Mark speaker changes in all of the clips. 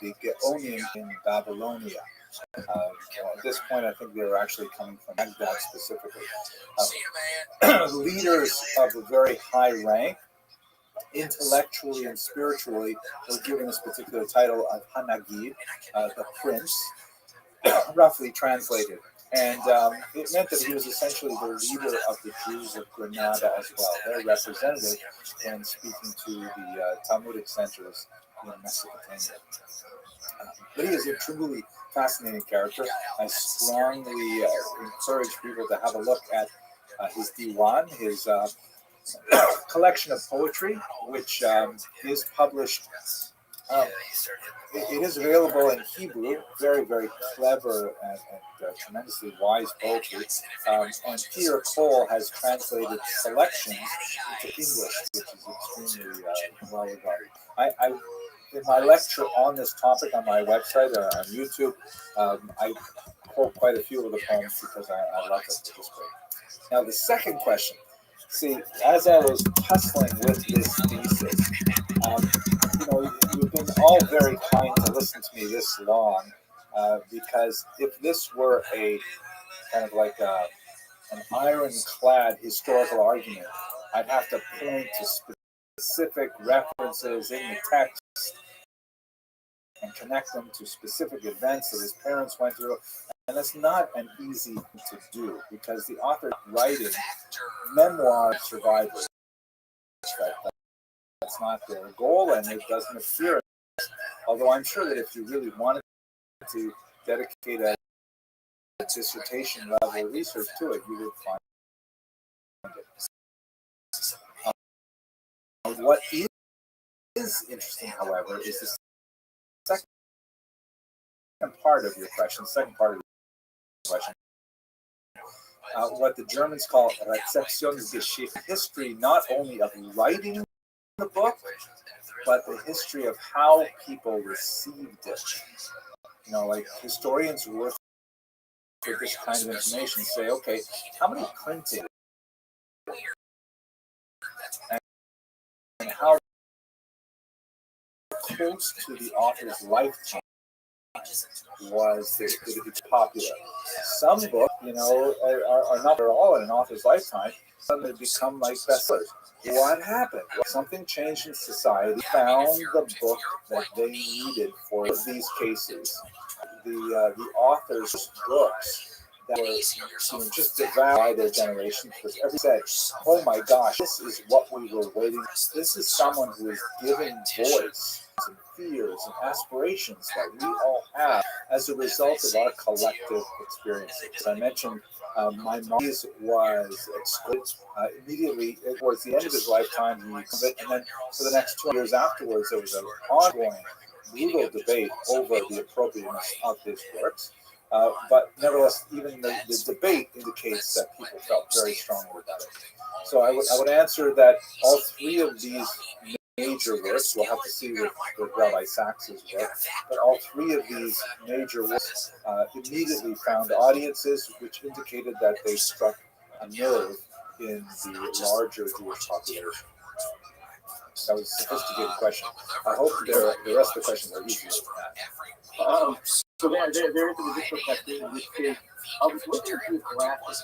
Speaker 1: the Geonim in Babylonia. At this point, I think they were actually coming from Baghdad specifically. Leaders of a very high rank, intellectually and spiritually, were given this particular title of Hanagid, the prince, roughly translated. And it meant that he was essentially the leader of the Jews of Granada as well, their representative when speaking to the Talmudic centers in Mesopotamia. But he is a truly fascinating character. I strongly encourage people to have a look at his diwan, his collection of poetry, which is published. It is available in Hebrew, very, very clever and tremendously wise poetry. And Peter Cole has translated selections into English, which is extremely well regarded. In my lecture on this topic on my website or on YouTube, I quote quite a few of the poems because I love it. It's great. Now, the second question. See, as I was hustling with this thesis, you've been all very kind to listen to me this long, because if this were a kind of like an ironclad historical argument, I'd have to point to specific references in the text and connect them to specific events that his parents went through. And that's not an easy thing to do because the author is writing memoir survivors. That's not their goal, and it doesn't appear. Although I'm sure that if you really wanted to dedicate a dissertation level research to it, you would find it. What is interesting, however, is the second part of your question. What the Germans call Rezeptionsgeschichte, history not only of writing the book, but the history of how people received it. Like historians who work with this kind of information say, okay, how many printed and how close to the author's lifetime was that it's popular. Some books, are not at all in an author's lifetime. Suddenly become like bestsellers. What happened? Well, something changed in society. Found the book that they needed for these cases. The author's books that were just devoured by their generation, because everyone said, "Oh my gosh, this is what we were waiting. This is someone who is giving voice and fears and aspirations that we all have as a result of our collective experiences." As I mentioned, my mom was excluded immediately towards the end of his lifetime, and then for the next 2 years afterwards, there was an ongoing, brutal debate over the appropriateness of his works. But nevertheless, even the debate indicates that people felt very strongly about it. So I would answer that all three of these major works, we'll have to see with Rabbi Sachs's work, but all three of these major works immediately found audiences, which indicated that they struck a nerve in the larger Jewish population. That was a sophisticated question. I hope the rest of the questions are easier than that.
Speaker 2: So there is an additional question, in which case, I was looking geographically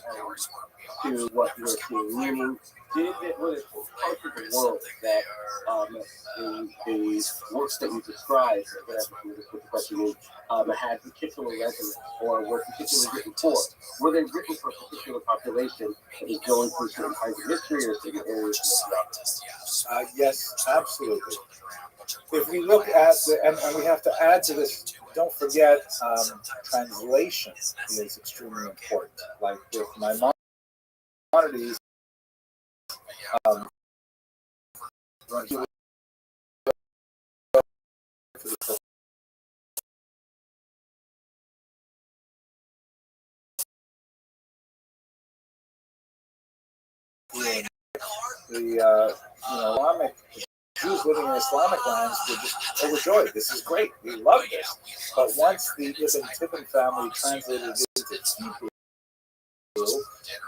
Speaker 2: to what you're seeing. Meaning, was it part of the world that the works that you described, the question is, had particular resonance or were particularly written for? Were they written for a particular population that is going through certain kinds of history or certain areas?
Speaker 1: Yes, absolutely. If we look at and we have to add to this, don't forget, translation is extremely important. Like with Maimonides, when he was the Islamic Jews living in Islamic lands were just overjoyed. This is great. We love this. But once the Ibn Tibbon family translated it into Hebrew,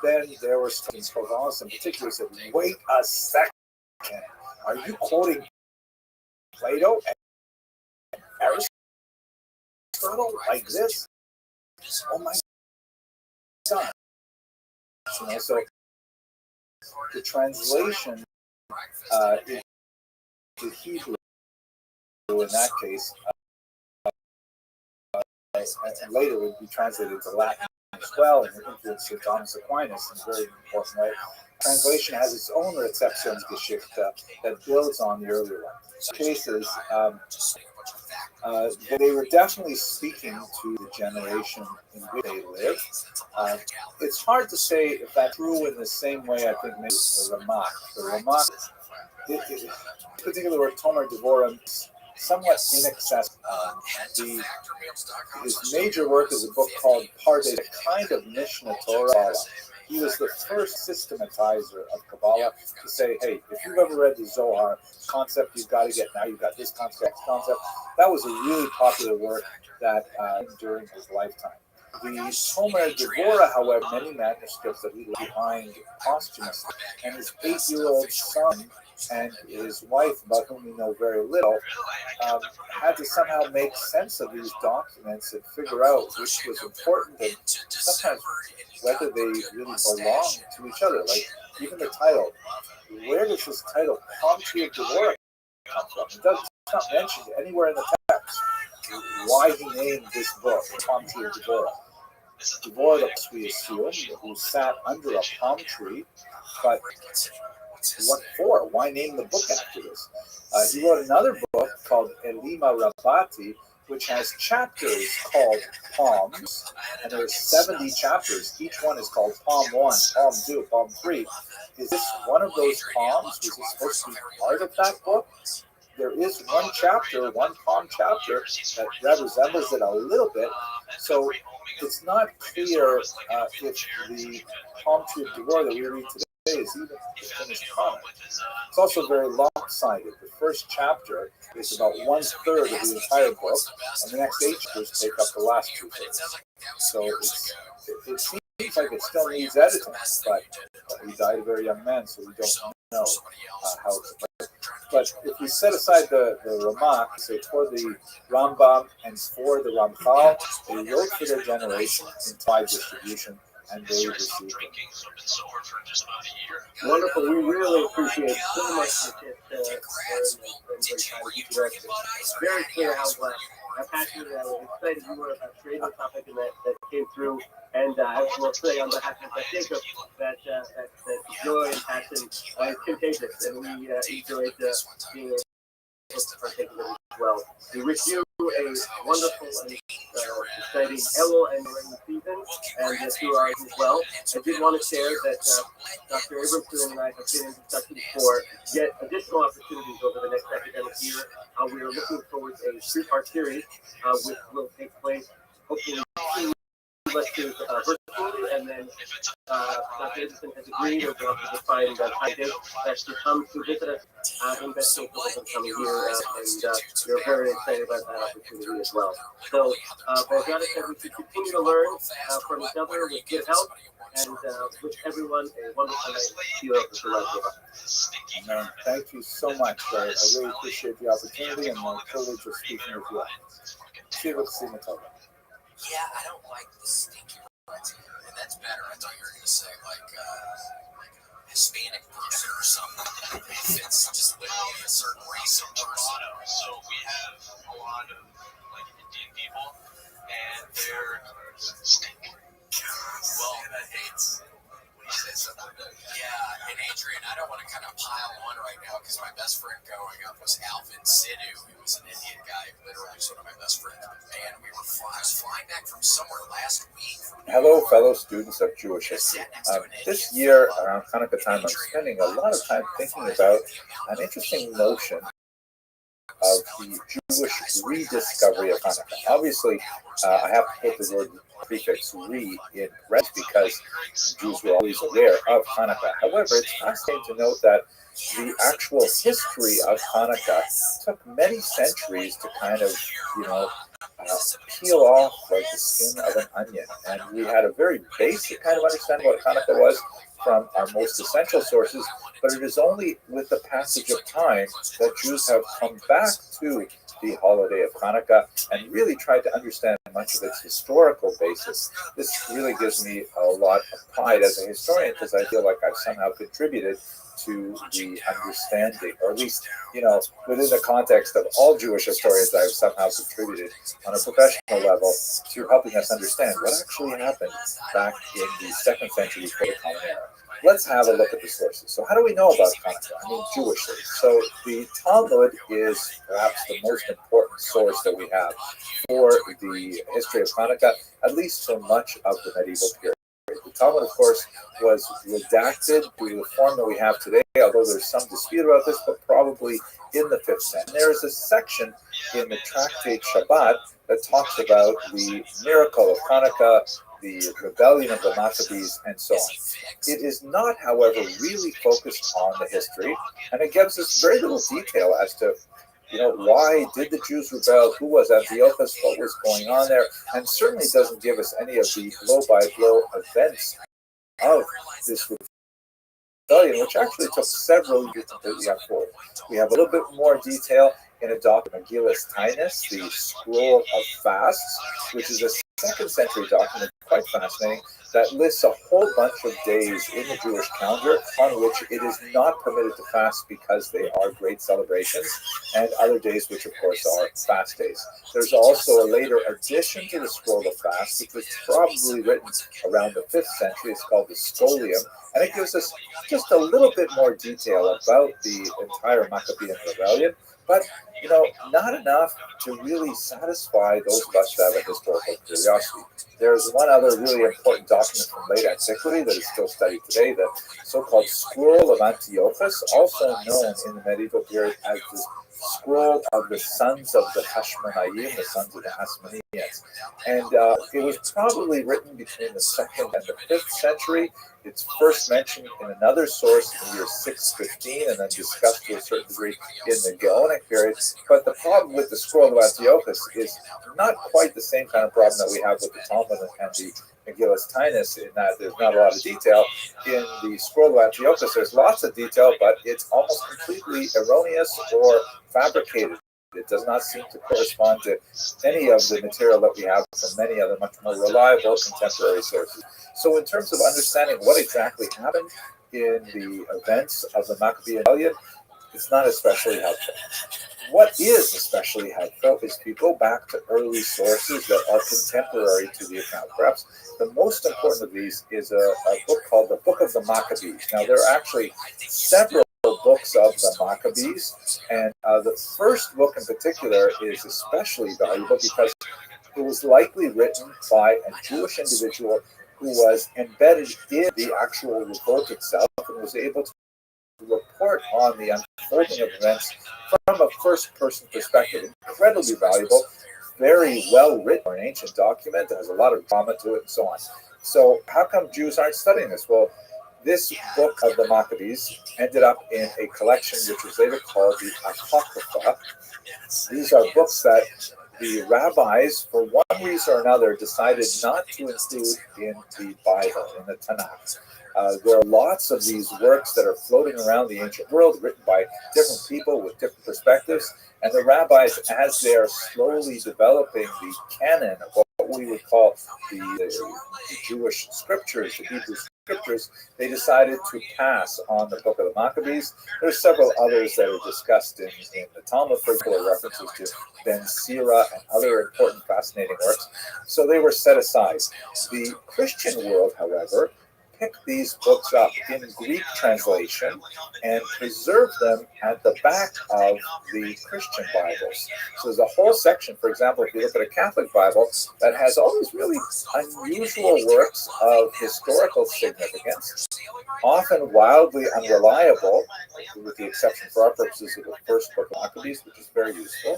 Speaker 1: then there were some in Provence in particular said, "Wait a second. Are you quoting Plato and Aristotle?" fertile like this? Oh my God. So the translation into Hebrew in that case, and later would be translated into Latin as well, and the influence of Thomas Aquinas in a very important way. Translation has its own Rezeptionsgeschichte that builds on the earlier one. In cases, they were definitely speaking to the generation in which they lived. It's hard to say if that's true in the same way I think maybe the Ramak. The Ramak, in particular, where Tomer Devorah is somewhat inaccessible. His major work is a book called Pardes, a kind of Mishnah Torah. He was the first systematizer of Kabbalah to say, hey, if you've ever read the Zohar, concept you've got to get, now you've got this concept. That was a really popular work that during his lifetime. The Tomer Devorah, however, many manuscripts that he left behind posthumously, and his 8-year-old son and his wife, about whom we know very little, had to somehow make sense of these documents and figure out which was important and sometimes whether they really belong to each other. Like even the title, where does this title Palm Tree of Devorah come from? It's not mentioned anywhere in the text why he named this book Palm Tree of Devorah. Devorah, we assume, who sat under a palm tree, but what for? Why name the book after this? He wrote another book called Elima Rabati, which has chapters called Palms, and there are 70 chapters. Each one is called Palm 1, Palm 2, Palm 3. Is this one of those palms? Was it supposed to be part of that book? There is one chapter, one palm chapter, that resembles it a little bit. So it's not clear if the Palm Tree of Devorah that we read today is even the finished product. It's also very lopsided. The first chapter is about 1/3 of the entire book, and the next 8 chapters take up the last 2/3. So it seems like it still needs editing, but he died a very young man, so we don't know how it's played. But if we set aside the Ramak, say for the Rambam and for the Ramchal, they wrote for their generation in wide distribution, and they received it.
Speaker 2: Wonderful. We really appreciate so much It's very clear how passionate and excited you were about creating the topic and that came through. And I will say on behalf of Jacob that joy and passion is contagious, and we enjoyed being able to partake of it as well. We wish you a wonderful and exciting Elul and rainy season, and to ours as well. I did want to share that Dr. Abramson and I have been in discussions for yet additional opportunities over the next academic year. We are looking forward to a 3-part series, which will take place hopefully lectures virtually, and then Dr. Anderson has agreed or to find a time date that to come to visit us in Best Case over the coming year, and we're very excited about that opportunity as well. So, Bajada said we should continue to learn from each other with good health, and wish everyone a wonderful night. See you later.
Speaker 1: Thank you so much. I really appreciate the opportunity and the privilege of speaking with you. See you soon.
Speaker 3: Yeah, I don't like the stinky Latino, and that's better. I thought you were going to say like Hispanic person or something. It's just literally a certain race of person. So we have a lot of like Indian people, and they're stink. Well, that hates. When you say something like that. Yeah, and Adrian, I don't want to kind of pile on right now because my best friend growing up was Alvin Sidhu, who was an Indian guy, literally was one of my best friends. And I was flying back from somewhere last week.
Speaker 1: Hello, fellow students of Jewish history. This year, around Hanukkah time, I'm spending a lot of time thinking about an interesting notion of the Jewish rediscovery of Hanukkah. Obviously, I have to put the word prefix re in red because Jews were always aware of Hanukkah. However, it's fascinating to note that the actual history of Hanukkah took many centuries to kind of, peel off like the skin of an onion. And we had a very basic kind of understanding of what Hanukkah was from our most essential sources, but it is only with the passage of time that Jews have come back to the holiday of Hanukkah and really tried to understand much of its historical basis. This really gives me a lot of pride as a historian because I feel like I've somehow contributed to the understanding, or at least, within the context of all Jewish historians, I've somehow contributed on a professional level to helping us understand what actually happened back in the 2nd century before the Common Era. Let's have a look at the sources. So how do we know about Hanukkah? I mean, Jewishly. So the Talmud is perhaps the most important source that we have for the history of Hanukkah, at least for much of the medieval period. The Talmud, of course, was redacted to the form that we have today, although there's some dispute about this, but probably in the 5th century. There is a section in the tractate Shabbat that talks about the miracle of Hanukkah, the rebellion of the Maccabees, and so on. It is not, however, really focused on the history, and it gives us very little detail as to why did the Jews rebel? Who was Antiochus? What was going on there? And certainly doesn't give us any of the blow-by-blow events of this rebellion, which actually took several years to completely unfold. We have a little bit more detail in a document, Megillus Tainus, the Scroll of Fasts, which is a 2nd century document, quite fascinating, that lists a whole bunch of days in the Jewish calendar on which it is not permitted to fast because they are great celebrations, and other days which, of course, are fast days. There's also a later addition to the Scroll of Fasts, which was probably written around the 5th century. It's called the Scholium, and it gives us just a little bit more detail about the entire Maccabean rebellion, but not enough to really satisfy those of us that have a historical curiosity. There's one other really important document from late antiquity that is still studied today, the so-called Scroll of Antiochus, also known in the medieval period as the Scroll of the Sons of the Hashmonaim, the sons of the Hasmoneans. And it was probably written between the 2nd and the 5th century. It's first mentioned in another source in the year 615 and then discussed to a certain degree in the Gaonic period. But the problem with the Scroll of Antiochus is not quite the same kind of problem that we have with the Talmud and the Megillus Tainus, in that there's not a lot of detail. In the Scroll of Antiochus, there's lots of detail, but it's almost completely erroneous or fabricated. It does not seem to correspond to any of the material that we have from many other much more reliable contemporary sources. So in terms of understanding what exactly happened in the events of the Maccabean rebellion, it's not especially helpful. What is especially helpful is to go back to early sources that are contemporary to the account. Perhaps the most important of these is a book called the Book of the Maccabees. Now, there are actually several books of the Maccabees, and the first book in particular is especially valuable because it was likely written by a Jewish individual who was embedded in the actual revolt itself and was able to report on the unfolding of events from a first-person perspective. Incredibly valuable, very well written, an ancient document that has a lot of drama to it and so on. So how come Jews aren't studying this? Well, this book of the Maccabees ended up in a collection which was later called the Apocrypha. These are books that the rabbis, for one reason or another, decided not to include in the Bible, in the Tanakh. There are lots of these works that are floating around the ancient world, written by different people with different perspectives, and the rabbis, as they are slowly developing the canon of what we would call the Jewish scriptures, the Hebrew scriptures, they decided to pass on the Book of the Maccabees. There's several others that are discussed in the Talmud, for example, references to Ben Sira and other important, fascinating works. So they were set aside. The Christian world, however, picked these books up in Greek translation and preserved them at the back of the Christian Bibles. So there's a whole section, for example, if you look at a Catholic Bible, that has all these really unusual works of historical significance, often wildly unreliable, with the exception for our purposes of the first book of Maccabees, which is very useful.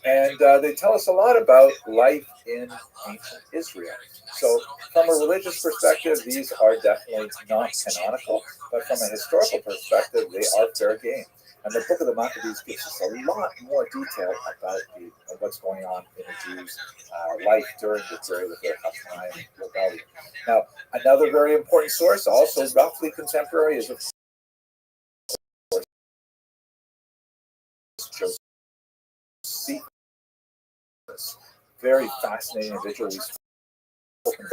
Speaker 1: And they tell us a lot about life in ancient Israel. So from a religious perspective, these are definitely not canonical, but from a historical perspective, they are fair game. And the Book of the Maccabees gives us a lot more detail about what's going on in the Jews' life during the period of their Hashmonaim rebellion. Now, another very important source, also roughly contemporary, is of course Josephus. Very fascinating individual. We've spoken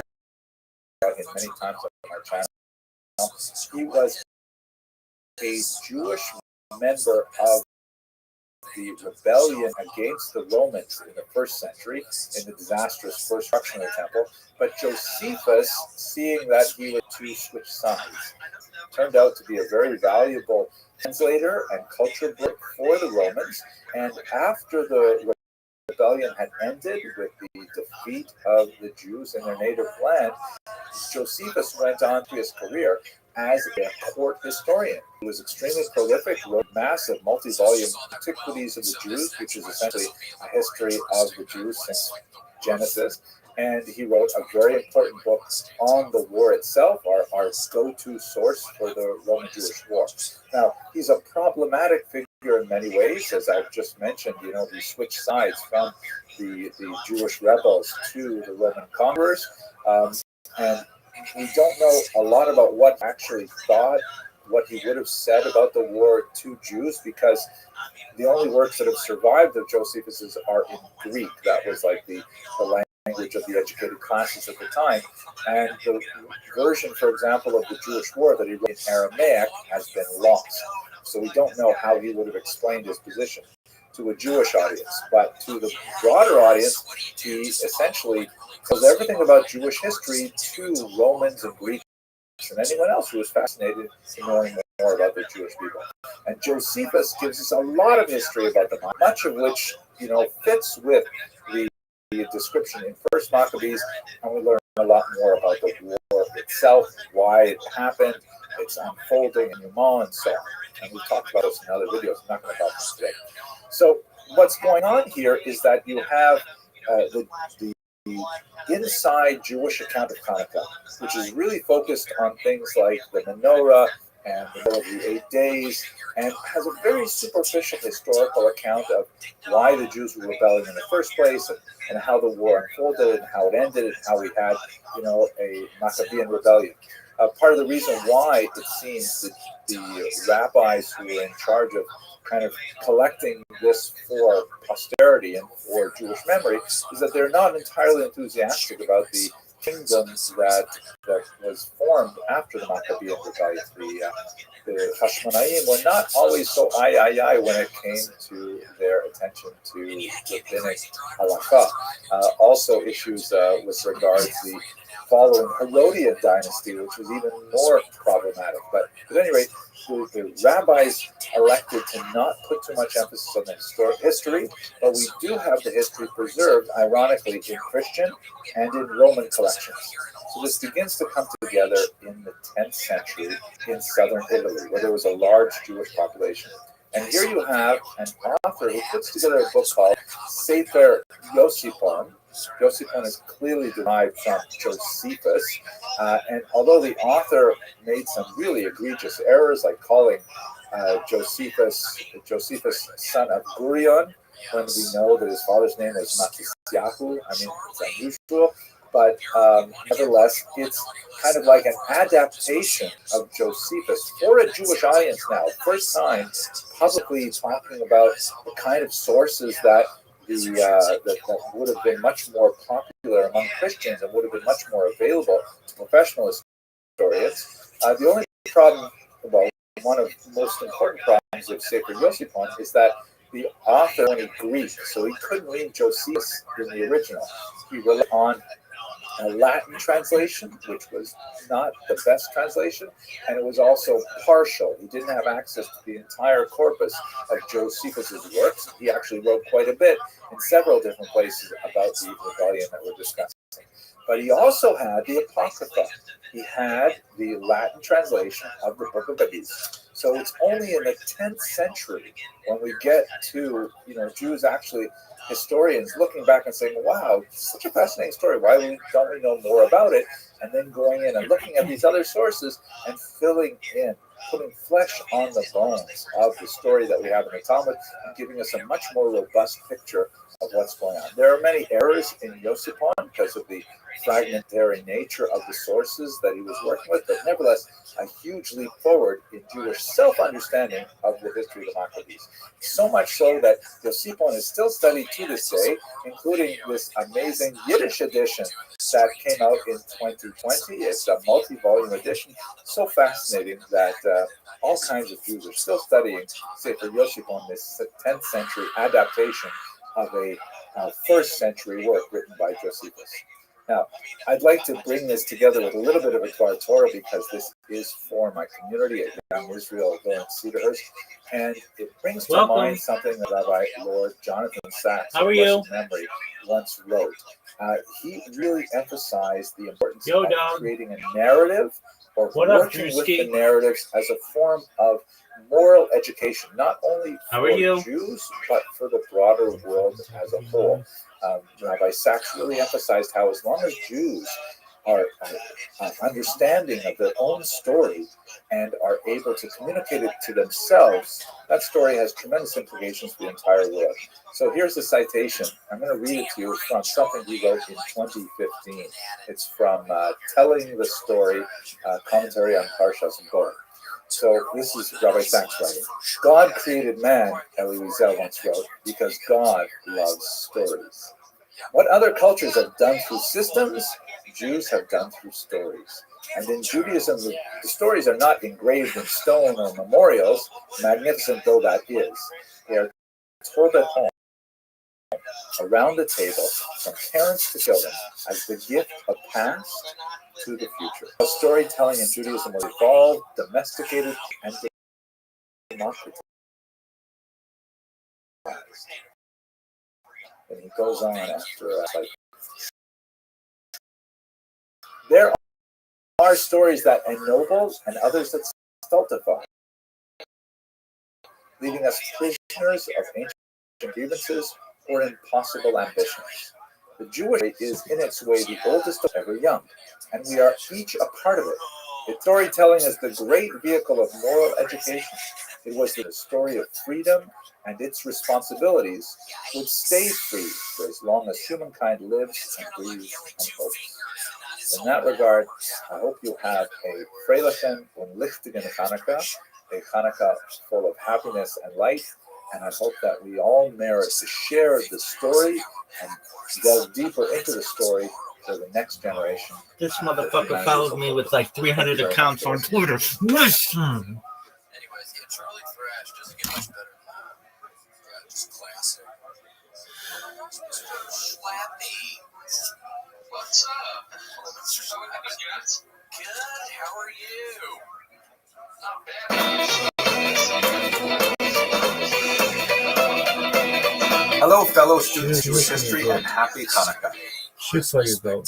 Speaker 1: about him many times on our channel. He was a Jewish member of the rebellion against the Romans in the first century, in the disastrous first destruction of the temple. But Josephus, seeing that he was to switch sides, turned out to be a very valuable translator and culture book for the Romans. And after the rebellion had ended with the defeat of the Jews in their native land, Josephus went on to his career as a court historian. He was extremely prolific, wrote massive multi-volume Antiquities of the Jews, which is essentially a history of the Jews since Genesis. And he wrote a very important book on the war itself, our go-to source for the Roman-Jewish war. Now, he's a problematic figure in many ways, as I've just mentioned. He switched sides from the Jewish rebels to the Roman conquerors. And we don't know a lot about what he actually thought, what he would have said about the war to Jews, because the only works that have survived of Josephus's are in Greek. That was like the language of the educated classes at the time. And the version, for example, of the Jewish war that he wrote in Aramaic has been lost. So we don't know how he would have explained his position to a Jewish audience. But to the broader audience, he essentially tells everything about Jewish history to Romans and Greeks and anyone else who is fascinated in knowing more about the Jewish people. And Josephus gives us a lot of history about them, much of which fits with the description in First Maccabees, and we learn a lot more about the war itself, why it happened, its unfolding, and and so on. And we've talked about this in other videos. I'm not going to talk about this today. So what's going on here is that you have the inside Jewish account of Hanukkah, which is really focused on things like the menorah and the middle of the 8 days, and has a very superficial historical account of why the Jews were rebelling in the first place, and how the war unfolded, and how it ended, and how we had, a Maccabean rebellion. Part of the reason why it seems that the rabbis who were in charge of kind of collecting this for posterity and for Jewish memory is that they're not entirely enthusiastic about the kingdom that was formed after the Maccabean rebellion. The Hashmonaim were not always so aye when it came to their attention to rabbinic halakha. Also issues with regards to the following Herodian dynasty, which was even more problematic. But at any rate, the rabbis elected to not put too much emphasis on the history, but we do have the history preserved, ironically, in Christian and in Roman collections. So this begins to come together in the 10th century in southern Italy, where there was a large Jewish population. And here you have an author who puts together a book called Sefer Yosipon. Yosipon is clearly derived from Josephus, and although the author made some really egregious errors, like calling Josephus son of Gurion, when we know that his father's name was Matisyahu, it's unusual, but nevertheless, it's kind of like an adaptation of Josephus for a Jewish audience now. First time publicly talking about the kind of sources that that would have been much more popular among Christians and would have been much more available to professional historians. The only problem, one of the most important problems of Sefer Yosipon is that the author was Greek, so he couldn't read Josephus in the original. He relied on a Latin translation, which was not the best translation, and it was also partial. He didn't have access to the entire corpus of Josephus's works. He actually wrote quite a bit in several different places about the rebellion that we're discussing. But he also had the Apocrypha. He had the Latin translation of the Book of Rabbi. So it's only in the 10th century when we get to, Jews actually, historians looking back and saying, wow, such a fascinating story. Why don't we know more about it? And then going in and looking at these other sources and filling in putting flesh on the bones of the story that we have in the Talmud and giving us a much more robust picture of what's going on. There are many errors in Yosipon because of the fragmentary nature of the sources that he was working with, but nevertheless, a huge leap forward in Jewish self-understanding of the history of the Maccabees. So much so that Yosipon is still studied to this day, including this amazing Yiddish edition that came out in 2020. It's a multi-volume edition, so fascinating that all kinds of Jews are still studying Sefer Yosipon, this 10th century adaptation of a first century work written by Josephus. Now, I'd like to bring this together with a little bit of a Dvar Torah because this is for my community at Young Israel here in Cedarhurst, and it brings to mind something that Rabbi Lord Jonathan Sachs, of blessed memory, once wrote. He really emphasized the importance of creating a narrative or working with the narratives as a form of moral education, not only for Jews, but for the broader world as a whole. Rabbi Sachs really emphasized how as long as Jews are understanding of their own story and are able to communicate it to themselves, that story has tremendous implications for the entire world. So here's a citation. I'm going to read it to you from something he wrote in 2015. It's from Telling the Story, commentary on Parshas Bo. So this is Rabbi Sachs writing. God created man, Elie Wiesel once wrote, because God loves stories. What other cultures have done through systems, Jews have done through stories. And in Judaism, the stories are not engraved in stone or memorials, magnificent though that is. They are told at home, around the table, from parents to children, as the gift of past to the future. Storytelling in Judaism was evolved, domesticated, and democratized. And he goes on after there are stories that ennoble and others that stultify, leaving us prisoners of ancient grievances or impossible ambitions. The Jewish faith is in its way the oldest of ever young, and we are each a part of it. Its storytelling is the great vehicle of moral education. It was the story of freedom, and its responsibilities would stay free for as long as humankind lives and breathes and hopes. In that regard, I hope you have a Freilichen und Lichtigen Hanukkah, a Hanukkah full of happiness and light, and I hope that we all merit to share the story and delve deeper into the story for the next generation.
Speaker 4: This motherfucker follows me with like 300 accounts on Twitter. Listen.
Speaker 3: Anyways, yeah, Charlie Thrash doesn't get much better than that. Yeah, just classic. Schlappy. What's up? Good, how are you?
Speaker 1: Hello, fellow students of Jewish history, and happy Hanukkah.
Speaker 4: Shit for you, bro.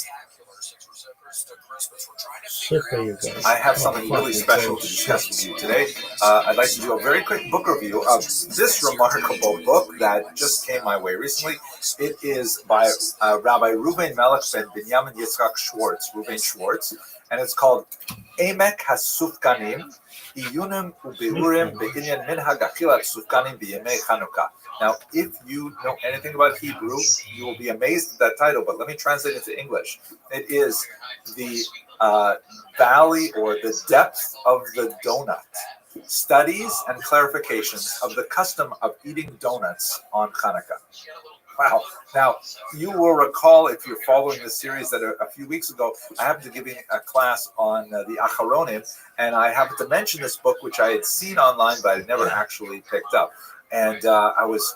Speaker 4: Shit for you, guys.
Speaker 1: I have something really special to discuss with you today. I'd like to do a very quick book review of this remarkable book that just came my way recently. It is by Rabbi Reuven Melech ben Binyamin Yitzchak Schwartz, Reuven Schwartz, and it's called Emek HaSufkanim, Iyunim Ubirurim Be'inyan Minhag Achilat Sufkanim B'Yemei Chanukah. Now, if you know anything about Hebrew, you will be amazed at that title, but let me translate it to English. It is the valley or the depth of the donut. Studies and clarifications of the custom of eating donuts on Hanukkah. Wow. Now, you will recall, if you're following this series, that a few weeks ago, I happened to give a class on the Acharonim, and I happened to mention this book, which I had seen online, but I had never actually picked up. And I was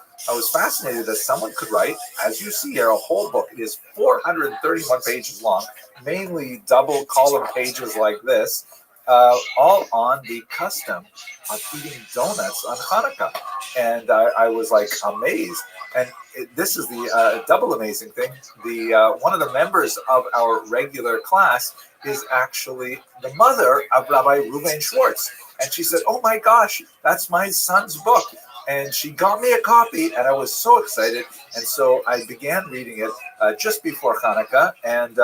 Speaker 1: fascinated that someone could write, as you see here, a whole book. It is 431 pages long, mainly double column pages like this, all on the custom of eating donuts on Hanukkah. And I was like amazed. And this is the double amazing thing. The one of the members of our regular class is actually the mother of Rabbi Reuven Schwartz. And she said, "Oh my gosh, that's my son's book." And she got me a copy, and I was so excited. And so I began reading it just before Hanukkah. And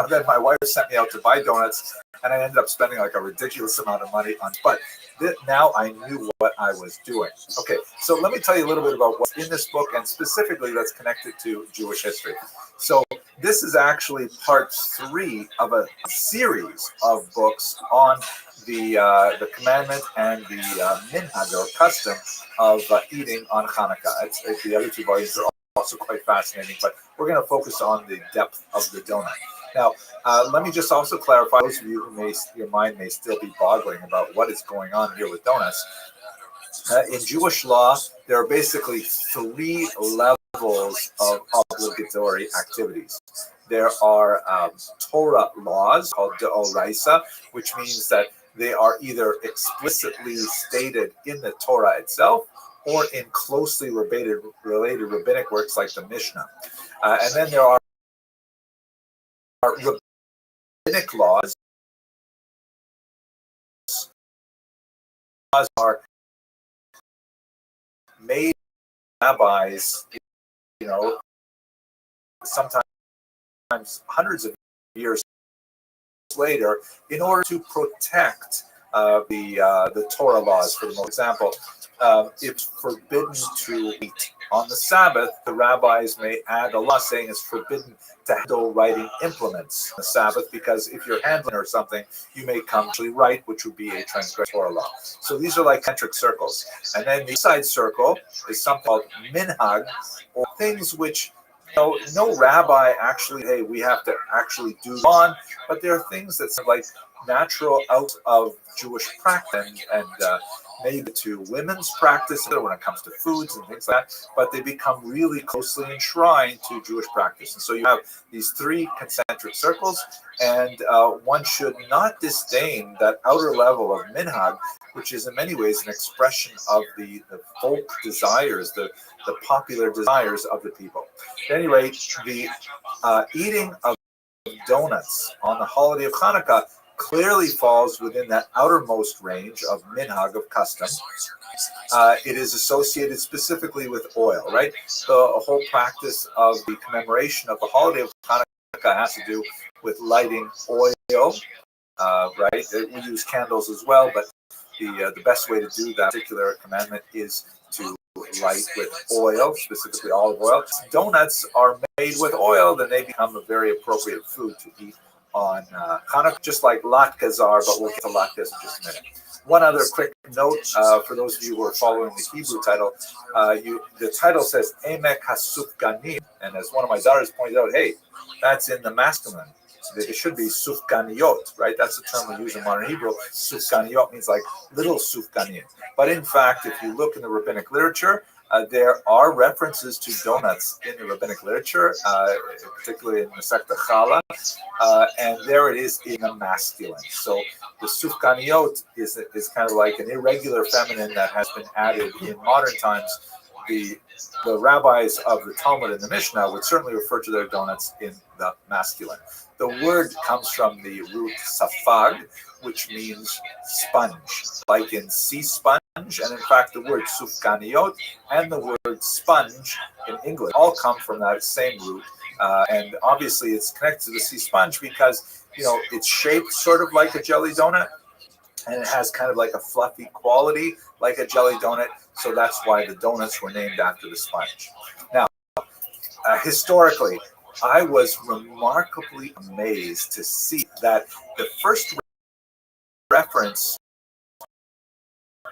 Speaker 1: then my wife sent me out to buy donuts, and I ended up spending like a ridiculous amount of money on. But now I knew what I was doing. Okay, so let me tell you a little bit about what's in this book, and specifically that's connected to Jewish history. So this is actually part 3 of a series of books on the commandment and the minhag, or custom, of eating on Hanukkah. The other 2 volumes are also quite fascinating, but we're going to focus on the depth of the donut. Now, let me just also clarify, those of you who your mind may still be boggling about what is going on here with donuts. In Jewish law, there are basically 3 levels of obligatory activities. There are Torah laws called deoraisa, which means that they are either explicitly stated in the Torah itself or in closely related rabbinic works like the Mishnah. And then there are rabbinic laws. Are made rabbis, sometimes hundreds of years later, in order to protect the Torah laws. For example, it's forbidden to eat on the Sabbath. The rabbis may add a law saying it's forbidden to handle writing implements on the Sabbath, because if you're handling or something, you may come to write, which would be a transgression Torah law. So these are like concentric circles. And then the side circle is something called minhag, or things which no rabbi actually, hey, we have to actually do on, but there are things that like natural out of Jewish practice and maybe to women's practice when it comes to foods and things like that, but they become really closely enshrined to Jewish practice. And so you have these 3 concentric circles, and one should not disdain that outer level of minhag, which is in many ways an expression of the folk desires, the popular desires of the people. At any rate, the eating of donuts on the holiday of Hanukkah clearly falls within that outermost range of minhag, of custom. It is associated specifically with oil, right? The whole practice of the commemoration of the holiday of Hanukkah has to do with lighting oil, right? We use candles as well, but the best way to do that particular commandment is to light with oil, specifically olive oil. Donuts are made with oil, then they become a very appropriate food to eat on Hanukkah, just like latkes are, but we'll get to latkes in just a minute. One other quick note for those of you who are following the Hebrew title, the title says Emek HaSufganim, and as one of my daughters pointed out, hey, that's in the masculine. It should be sufganiyot, right? That's the term we use in modern Hebrew. Sufganiyot means like little sufganim. But in fact, if you look in the rabbinic literature, there are references to donuts in the rabbinic literature, particularly in the Masechta Chala, and there it is in the masculine. So the sufganiyot is kind of like an irregular feminine that has been added in modern times. The rabbis of the Talmud and the Mishnah would certainly refer to their donuts in the masculine. The word comes from the root safag, which means sponge, like in sea sponge. And in fact, the word sufganiyot and the word sponge in English all come from that same root. And obviously, it's connected to the sea sponge because, it's shaped sort of like a jelly donut, and it has kind of like a fluffy quality like a jelly donut. So that's why the donuts were named after the sponge. Now, historically, I was remarkably amazed to see that the first reference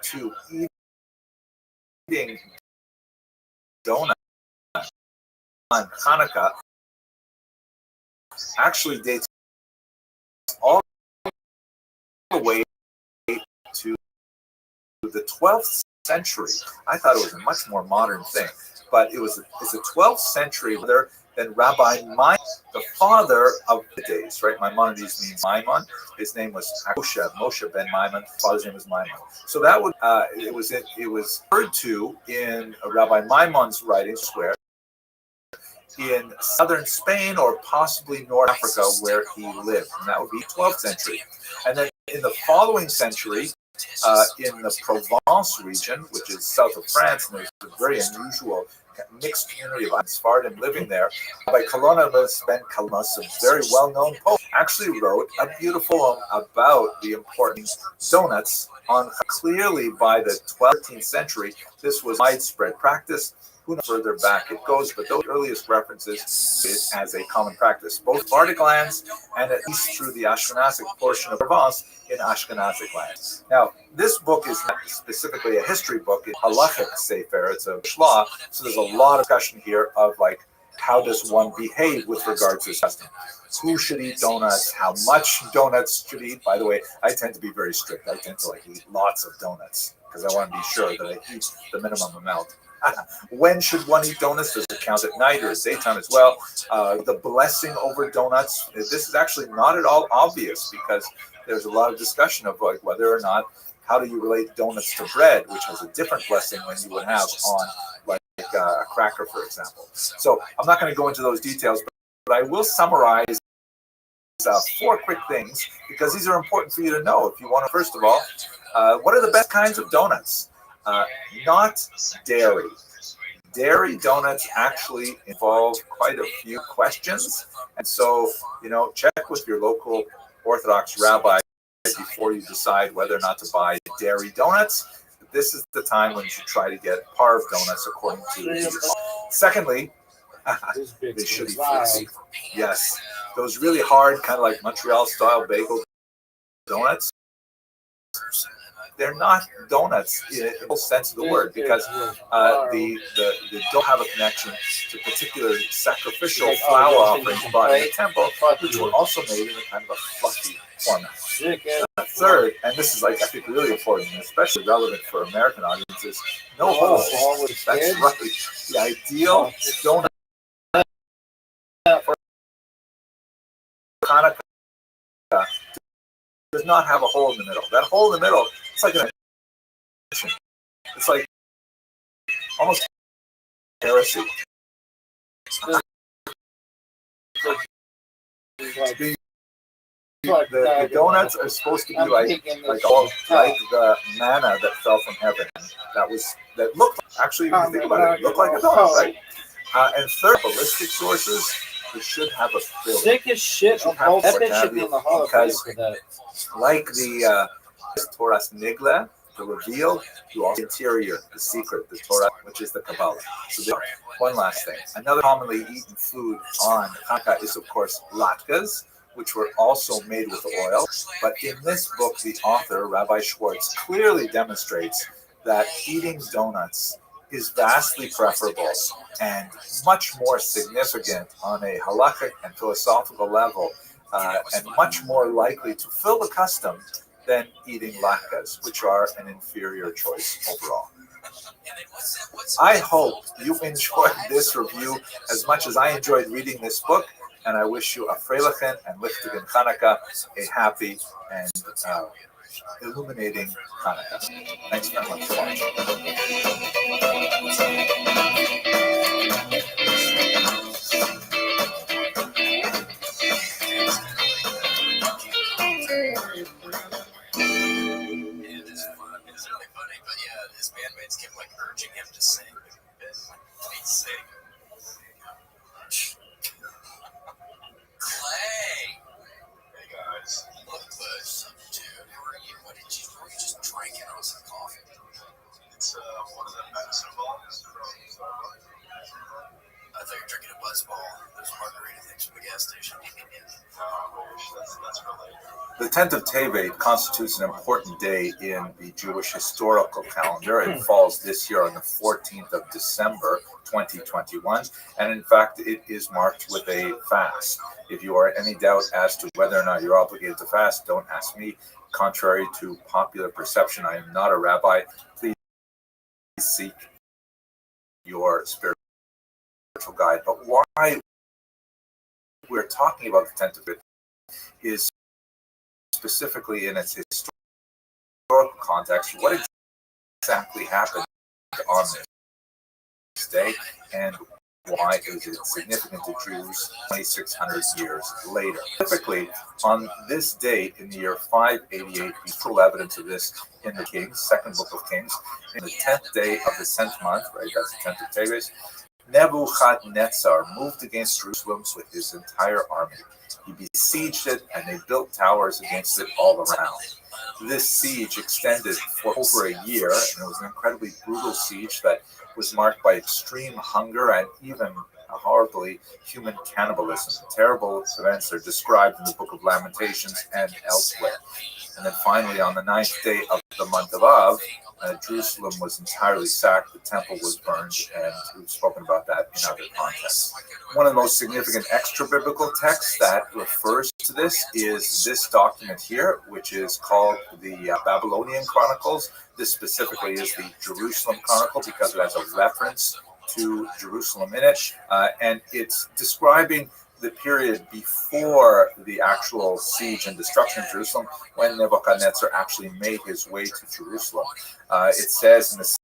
Speaker 1: to eating donuts on Hanukkah actually dates all the way to the 12th century. I thought it was a much more modern thing, but it's a 12th century rather than Rabbi Maimon, the father of the days, right? Maimonides means Maimon. His name was Moshe ben Maimon. His father's name was Maimon. So that would it was referred to in Rabbi Maimon's writings where in southern Spain or possibly North Africa where he lived, and that would be 12th century. And then in the following century, in the Provence region, which is south of France, and there's a very unusual mixed community of Sephardim living there. By Colonelus Ben Kalmas, a very well-known poet, actually wrote a beautiful poem about the importance of donuts. On clearly by the 12th century, this was widespread practice. Who knows further back it goes, but those earliest references it as a common practice, both Sephardic lands and at least through the Ashkenazic portion of Provence in Ashkenazic lands. Now, this book is not specifically a history book, it's a halachic sefer, it's a law, so there's a lot of discussion here of like, how does one behave with regards to this custom? Who should eat donuts? How much donuts should eat? By the way, I tend to be very strict. I tend to like eat lots of donuts because I want to be sure that I eat the minimum amount. When should one eat donuts? Does it count at night or at daytime as well? The blessing over donuts, this is actually not at all obvious because there's a lot of discussion of like whether or not, how do you relate donuts to bread, which has a different blessing than you would have on like a cracker, for example. So I'm not going to go into those details, but I will summarize 4 quick things because these are important for you to know if you want to. First of all, what are the best kinds of donuts? Not dairy. Dairy donuts actually involve quite a few questions. And so, check with your local Orthodox rabbi before you decide whether or not to buy dairy donuts. This is the time when you should try to get parv donuts according to. Secondly, they should be flaky. Yes, those really hard, kind of like Montreal-style bagel donuts. They're not donuts in the full sense of the word because they don't have a connection to particular sacrificial flour offerings brought in the temple, which were also made in a kind of a fluffy format. Third, and this is like I think really important, and especially relevant for American audiences, no holes. That's right. The ideal donut for Hanukkah does not have a hole in the middle. That hole in the middle, it's like it's like almost heresy. The donuts are supposed to be like the manna that fell from heaven. That looked actually, if you think about it, looked like a donut, right? And third, ballistic sources, they should have a filling.
Speaker 4: Sick as shit. That should be in the Hall of Fame for that.
Speaker 1: Like the Torah's Nigla, the reveal, you also interior, the secret, the Torah, which is the Kabbalah. So one last thing. Another commonly eaten food on Hanukkah is, of course, latkes, which were also made with oil. But in this book, the author, Rabbi Schwartz, clearly demonstrates that eating donuts is vastly preferable and much more significant on a halakhic and philosophical level, and much more likely to fill the custom than eating latkes, which are an inferior choice overall. I hope you enjoyed this review as much as I enjoyed reading this book, and I wish you a freilichen and lichtigen Hanukkah, a happy and illuminating Hanukkah. Thanks very much for
Speaker 3: It's really funny, but yeah, his bandmates kept like urging him to sing. Please sing. Clay! Hey guys. Look, dude, who are you? Were you just drinking on some coffee? It's one of the medicine balls from Starbucks. I thought you were drinking a buzzball. Those margarita things from the gas station. No, I wish. That's related.
Speaker 1: The 10th of Tevet constitutes an important day in the Jewish historical calendar. It falls this year on the 14th of December, 2021, and in fact, it is marked with a fast. If you are in any doubt as to whether or not you're obligated to fast, don't ask me. Contrary to popular perception, I am not a rabbi. Please seek your spiritual guide. But why we're talking about the 10th of Tevet is specifically in its historical context, what exactly happened on this day, and why is it significant to Jews 2,600 years later? Typically, on this date in the year 588, we full evidence of this in the Kings, second book of Kings, in the 10th day of the 10th month, right? That's the 10th of Teves. Nebuchadnezzar moved against Jerusalem with his entire army. He besieged it, and they built towers against it all around. This siege extended for over a year, and it was an incredibly brutal siege that was marked by extreme hunger and even horribly human cannibalism. Terrible events are described in the Book of Lamentations and elsewhere. And then finally, on the 9th day of the month of Av, Jerusalem was entirely sacked, the temple was burned, and we've spoken about that in other contexts. One of the most significant extra-biblical texts that refers to this is this document here, which is called the Babylonian Chronicles. This specifically is the Jerusalem Chronicle because it has a reference to Jerusalem in it, and it's describing the period before the actual siege and destruction of Jerusalem, when Nebuchadnezzar actually made his way to Jerusalem. It says in the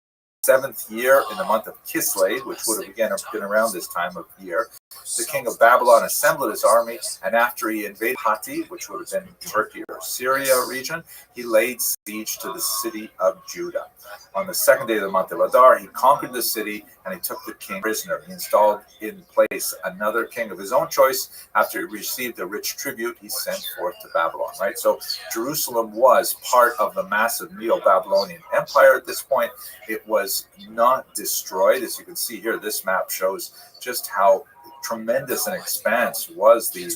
Speaker 1: 7th year, in the month of Kislev, which would have again been around this time of year, the king of Babylon assembled his army, and after he invaded Hatti, which would have been Turkey or Syria region, he laid siege to the city of Judah. On the 2nd day of the month of Adar, he conquered the city, and he took the king prisoner. He installed in place another king of his own choice. After he received a rich tribute, he sent forth to Babylon. Right, so Jerusalem was part of the massive Neo-Babylonian Empire at this point. It was not destroyed. As you can see here, this map shows just how tremendous an expanse was the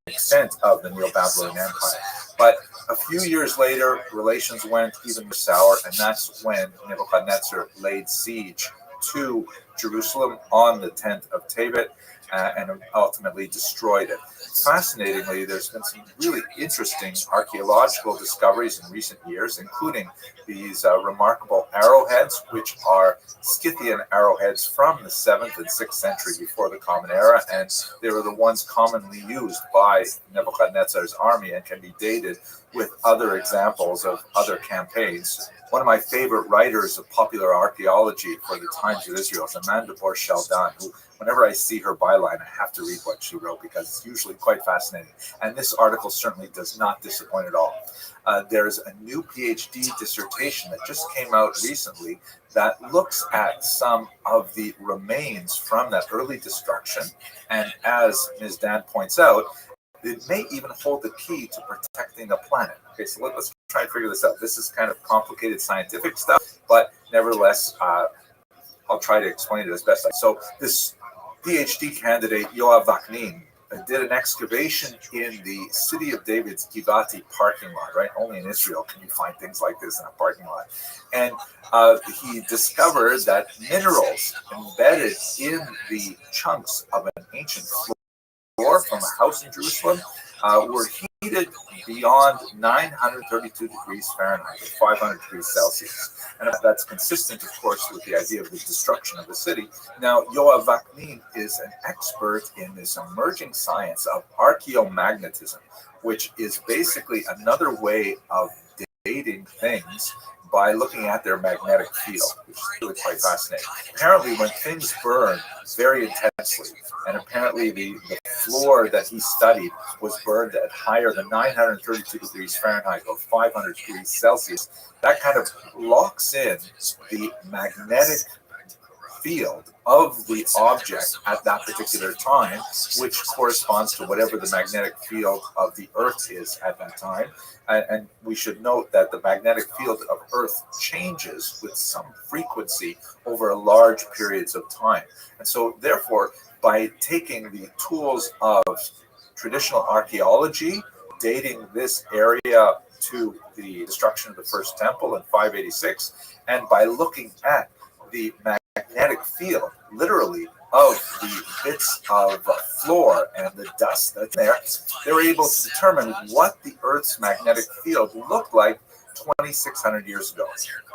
Speaker 1: extent of the Neo-Babylonian Empire. But a few years later, relations went even more sour, and that's when Nebuchadnezzar laid siege to Jerusalem on the 10th of Tebet and ultimately destroyed it. Fascinatingly, there's been some really interesting archaeological discoveries in recent years, including these remarkable arrowheads, which are Scythian arrowheads from the 7th and 6th century before the Common Era, and they were the ones commonly used by Nebuchadnezzar's army and can be dated with other examples of other campaigns. One of my favorite writers of popular archaeology for the Times of Israel is Amanda Borshel-Dan, who, whenever I see her byline, I have to read what she wrote because it's usually quite fascinating. And this article certainly does not disappoint at all. There's a new PhD dissertation that just came out recently that looks at some of the remains from that early destruction. And as Ms. Dan points out, it may even hold the key to protecting the planet. Okay, so let's try and figure this out. This is kind of complicated scientific stuff, but nevertheless, I'll try to explain it as best I can. So this PhD candidate, Yoav Vaknin, did an excavation in the City of David's Givati parking lot, right? Only in Israel can you find things like this in a parking lot. And he discovered that minerals embedded in the chunks of an ancient floor from a house in Jerusalem were heated beyond 932 degrees Fahrenheit, or 500 degrees Celsius. And that's consistent, of course, with the idea of the destruction of the city. Now, Yoav Vaknin is an expert in this emerging science of archaeomagnetism, which is basically another way of dating things by looking at their magnetic field, which is really quite fascinating. Apparently, when things burn very intensely, and apparently the floor that he studied was burned at higher than 932 degrees Fahrenheit or 500 degrees Celsius, that kind of locks in the magnetic field of the object at that particular time, which corresponds to whatever the magnetic field of the Earth is at that time. And we should note that the magnetic field of Earth changes with some frequency over large periods of time. And so, therefore, by taking the tools of traditional archaeology, dating this area to the destruction of the first temple in 586, and by looking at the magnetic field, literally, of the bits of floor and the dust that's there, they were able to determine what the Earth's magnetic field looked like 2,600 years ago.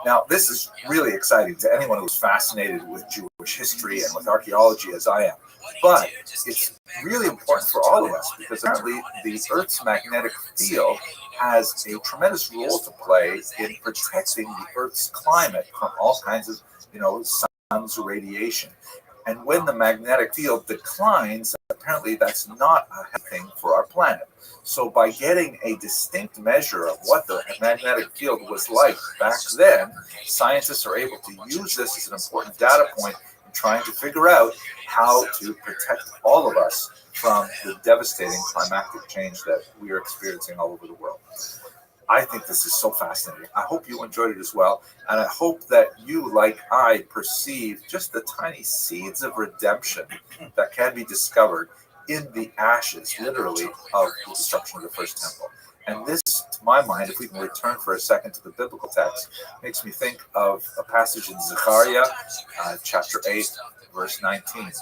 Speaker 1: Now, this is really exciting to anyone who's fascinated with Jewish history and with archaeology, as I am. But it's really important for all of us because apparently the Earth's magnetic field has a tremendous role to play in protecting the Earth's climate from all kinds of, sun's radiation. And when the magnetic field declines, apparently that's not a healthy thing for our planet. So by getting a distinct measure of what the magnetic field was like back then, scientists are able to use this as an important data point trying to figure out how to protect all of us from the devastating climatic change that we are experiencing all over the world. I think this is so fascinating. I hope you enjoyed it as well. And I hope that you, like I, perceive just the tiny seeds of redemption that can be discovered in the ashes, literally, of the destruction of the first temple. And this, to my mind, if we can return for a second to the biblical text, makes me think of a passage in Zechariah, chapter 8, verse 19.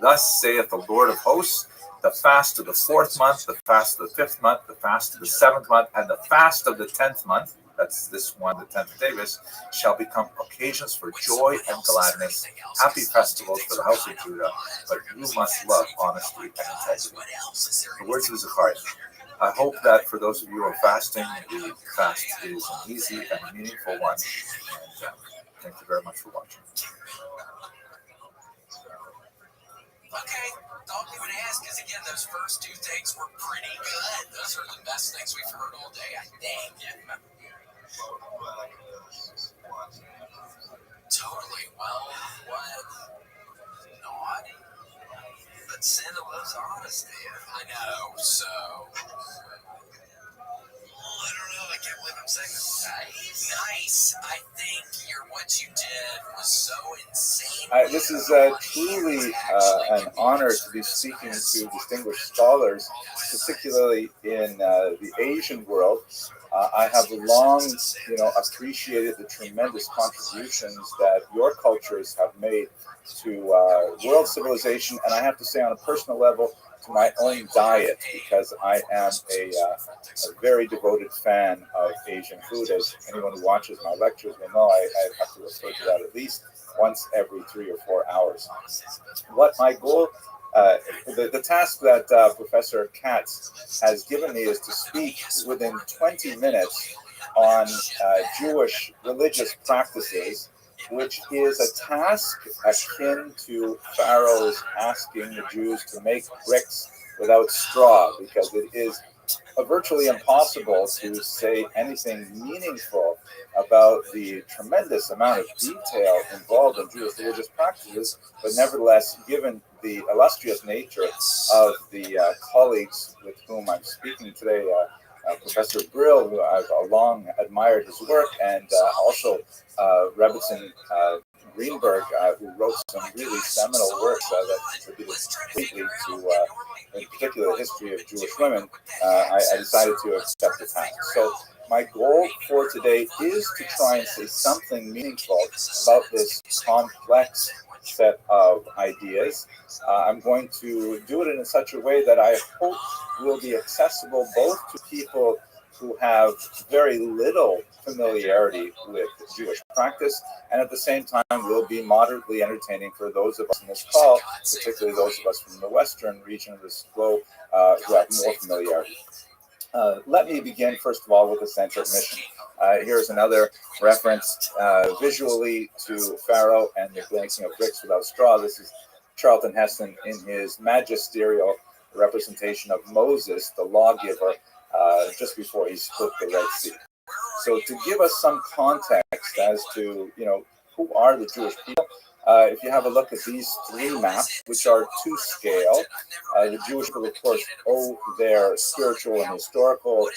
Speaker 1: Thus saith the Lord of hosts, the fast of the 4th month, the fast of the 5th month, the fast of the 7th month, and the fast of the 10th month, that's this one, the 10th of Davis, shall become occasions for joy and gladness, happy festivals for the house of Judah, but you must love honesty and integrity. The words of Zechariah. I hope that for those of you who are fasting, the fast is an easy and meaningful one. And thank you very much for watching.
Speaker 3: Okay, don't even ask, because again, those first 2 things were pretty good. Those are the best things we've heard all day, I think. Totally. Well, what? Not. But Santa loves honesty. I know, so. I don't know. I can't believe I'm saying this. Nice. I think what you did was so insane.
Speaker 1: This is truly an honor to be speaking to distinguished scholars, particularly in the Asian world. I have long, appreciated the tremendous contributions that your cultures have made to world civilization, and I have to say, on a personal level, to my own diet, because I am a very devoted fan of Asian food. As anyone who watches my lectures will know, I have to refer to that at least once every 3 or 4 hours. What my goal, the task that Professor Katz has given me is to speak within 20 minutes on Jewish religious practices, which is a task akin to Pharaoh's asking the Jews to make bricks without straw, because it is virtually impossible to say anything meaningful about the tremendous amount of detail involved in Jewish religious practices, but nevertheless, given the illustrious nature of the colleagues with whom I'm speaking today, Professor Brill, who I've long admired his work, and also Rabbi Greenberg, who wrote some really seminal works that contributed greatly to, in particular, the history of Jewish women, I decided to accept the task. So my goal for today is to try and say something meaningful about this complex set of ideas. I'm going to do it in such a way that I hope will be accessible both to people who have very little familiarity with Jewish practice, and at the same time will be moderately entertaining for those of us in this call, particularly those of us from the western region of this globe who have more familiarity. Let me begin, first of all, with the central mission. Here's another reference visually to Pharaoh and the making of bricks without straw. This is Charlton Heston in his magisterial representation of Moses, the lawgiver, just before he split the Red Sea. So to give us some context as to, who are the Jewish people, if you have a look at these 3 maps, which are to scale, the Jewish people, of course, owe their spiritual and historical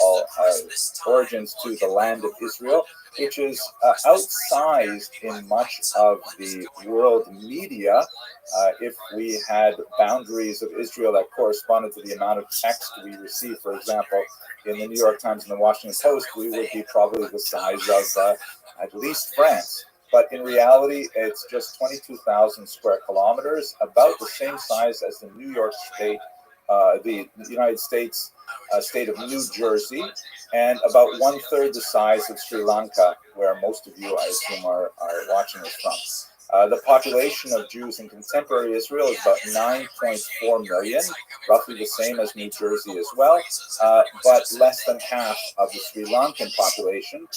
Speaker 1: origins to the land of Israel, which is outsized in much of the world media. If we had boundaries of Israel that corresponded to the amount of text we receive, for example, in the New York Times and the Washington Post, we would be probably the size of at least France. But in reality, it's just 22,000 square kilometers, about the same size as the New York State, the United States state of New Jersey, and about 1/3 the size of Sri Lanka, where most of you, I assume, are watching this from. The population of Jews in contemporary Israel is about 9.4 million, roughly the same as New Jersey as well, but less than half of the Sri Lankan population,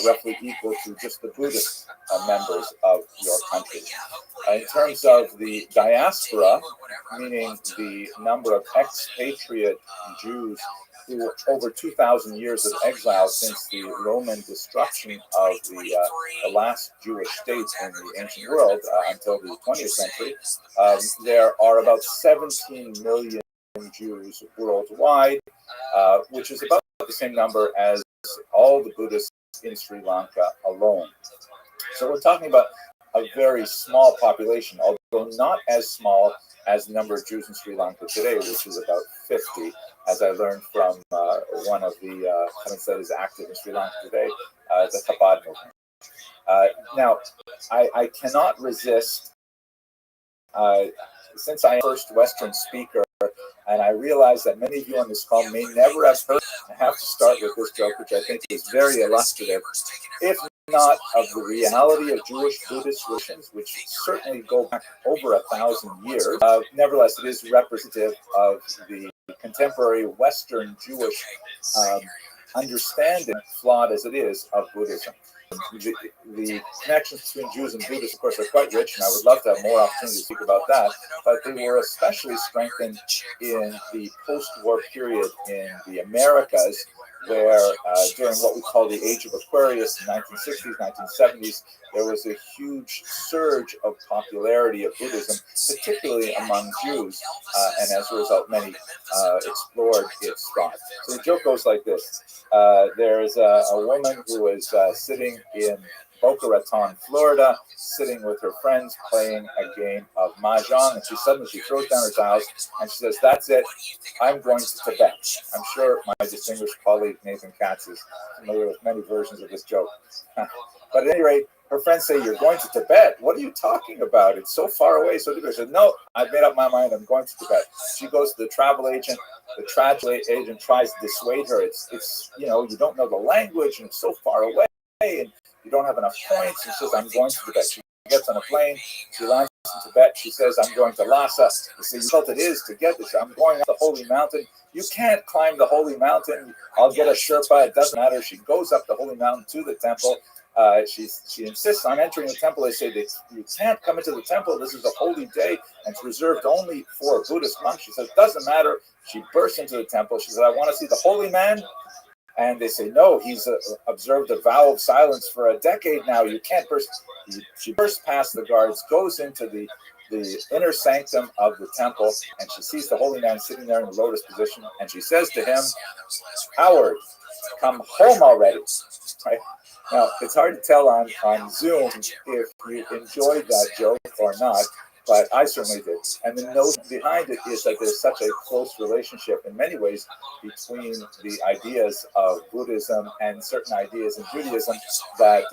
Speaker 1: roughly equal to just the Buddhist members of your country. In terms of the diaspora, meaning the number of expatriate Jews who, over 2,000 years of exile since the Roman destruction of the last Jewish state in the ancient world, world until the 20th century. There are about 17 million Jews worldwide, which is about the same number as all the Buddhists in Sri Lanka alone. So we're talking about a very small population, although not as small as the number of Jews in Sri Lanka today, which is about 50, as I learned from one of the Cummings that is active in Sri Lanka today, the Chabad movement. Now, I cannot resist, since I am the first Western speaker, and I realize that many of you on this call may never have heard. I have to start with this joke, which I think is very illustrative, if not of the reality of Jewish Buddhist traditions, which certainly go back over 1,000 years. Nevertheless, it is representative of the contemporary Western Jewish understanding, flawed as it is, of Buddhism. The connections between Jews and Buddhists, of course, are quite rich, and I would love to have more opportunity to speak about that, but they were especially strengthened in the post-war period in the Americas, where during what we call the Age of Aquarius in the 1960s, 1970s, there was a huge surge of popularity of Buddhism, particularly among Jews, and as a result, many explored its thought. So the joke goes like this. There's a woman who is sitting in Boca Raton, Florida, sitting with her friends playing a game of mahjong, and she throws down her tiles and she says, "That's it, I'm going to Tibet." I'm sure my distinguished colleague Nathan Katz is familiar with many versions of this joke. But at any rate, her friends say, "You're going to Tibet? What are you talking about? It's so far away." So she said, "No, I've made up my mind. I'm going to Tibet." She goes to the travel agent. The travel agent tries to dissuade her. It's you don't know the language and it's so far away and you don't have enough points. She says, "I'm going to Tibet." She gets on a plane. She lands in Tibet. She says, "I'm going to Lhasa." They say, "You felt it is to get this. I'm going up the holy mountain." "You can't climb the holy mountain. I'll get a Sherpa. It doesn't matter." She goes up the holy mountain to the temple. She insists on entering the temple. They say that you can't come into the temple. This is a holy day, and it's reserved only for Buddhist monks. She says, "Doesn't matter." She bursts into the temple. She says, "I want to see the holy man." And they say, "No, he's observed a vow of silence for a decade now. You can't burst." She bursts past the guards, goes into the inner sanctum of the temple, and she sees the holy man sitting there in the lotus position. And she says to him, "Howard, come home already." Right? Now, it's hard to tell on Zoom if you enjoyed that joke or not, but I certainly did. And the notion behind it is that there's such a close relationship in many ways between the ideas of Buddhism and certain ideas in Judaism that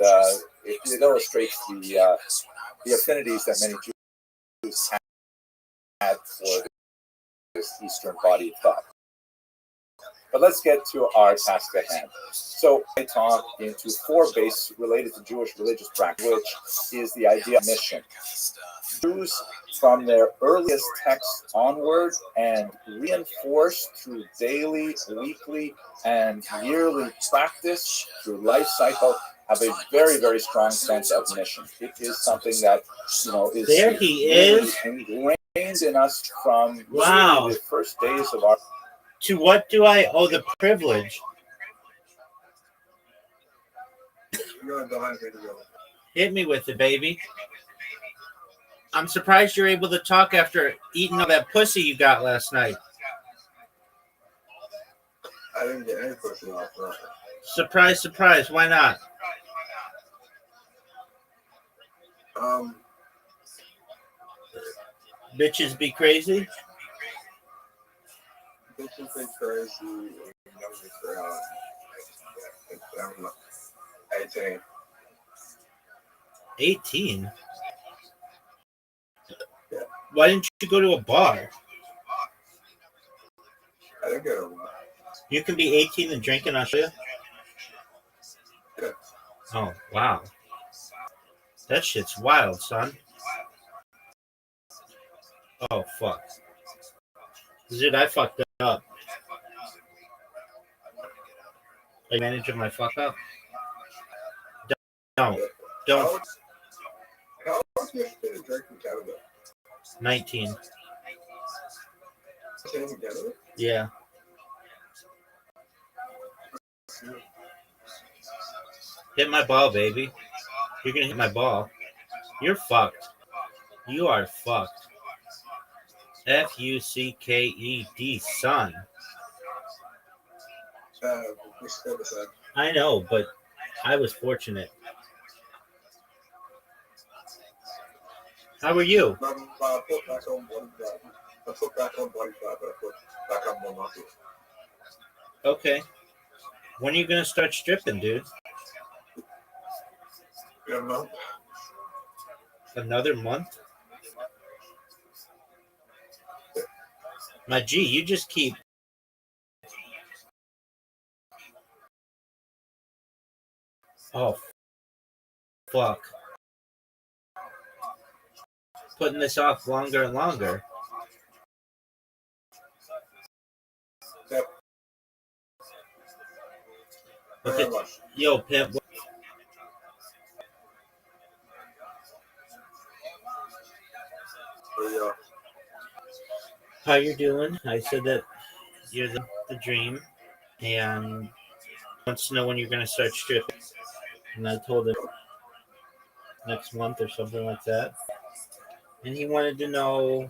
Speaker 1: it illustrates the affinities that many Jews had for this Eastern body of thought. But let's get to our task at hand. So I talk into 4 bases related to Jewish religious practice, which is the idea of mission. Jews from their earliest texts onward and reinforced through daily, weekly, and yearly practice through life cycle have a very, very strong sense of mission. It is something that, is
Speaker 4: there he is,
Speaker 1: ingrained in us from
Speaker 4: the
Speaker 1: first days of our.
Speaker 4: To what do I owe the privilege? Hit me with it, baby. I'm surprised you're able to talk after eating all that pussy you got last night.
Speaker 2: I didn't get any pussy last night.
Speaker 4: Surprise, surprise. Why not? Bitches be crazy?
Speaker 2: Bitches be crazy. I don't know. 18.
Speaker 4: 18?
Speaker 2: Yeah.
Speaker 4: Why didn't you go to a bar?
Speaker 2: I didn't go to a bar.
Speaker 4: You can be 18 and drink in Australia?
Speaker 2: Yeah.
Speaker 4: Oh, wow. That shit's wild, son. Oh, fuck. Dude, I fucked up. Are you managing my fuck up? Don't.
Speaker 2: How old you to drink in Canada?
Speaker 4: 19.
Speaker 2: In Canada?
Speaker 4: Yeah. Hit my ball, baby. You're gonna hit my ball. You're fucked. You are fucked. Fucked, son. I know, but I was fortunate. How were you?
Speaker 1: I put back on one side. I put back on one side, but I put back on one other.
Speaker 4: Okay. When are you gonna start stripping, dude?
Speaker 1: In a month.
Speaker 4: Another month? My G, you just keep oh fuck. Putting this off longer and longer.
Speaker 1: Yep.
Speaker 4: Okay. Yo, pimp.
Speaker 1: Yeah.
Speaker 4: How you doing? I said that you're the dream, and wants to know when you're gonna start stripping. And I told him next month or something like that. And he wanted to know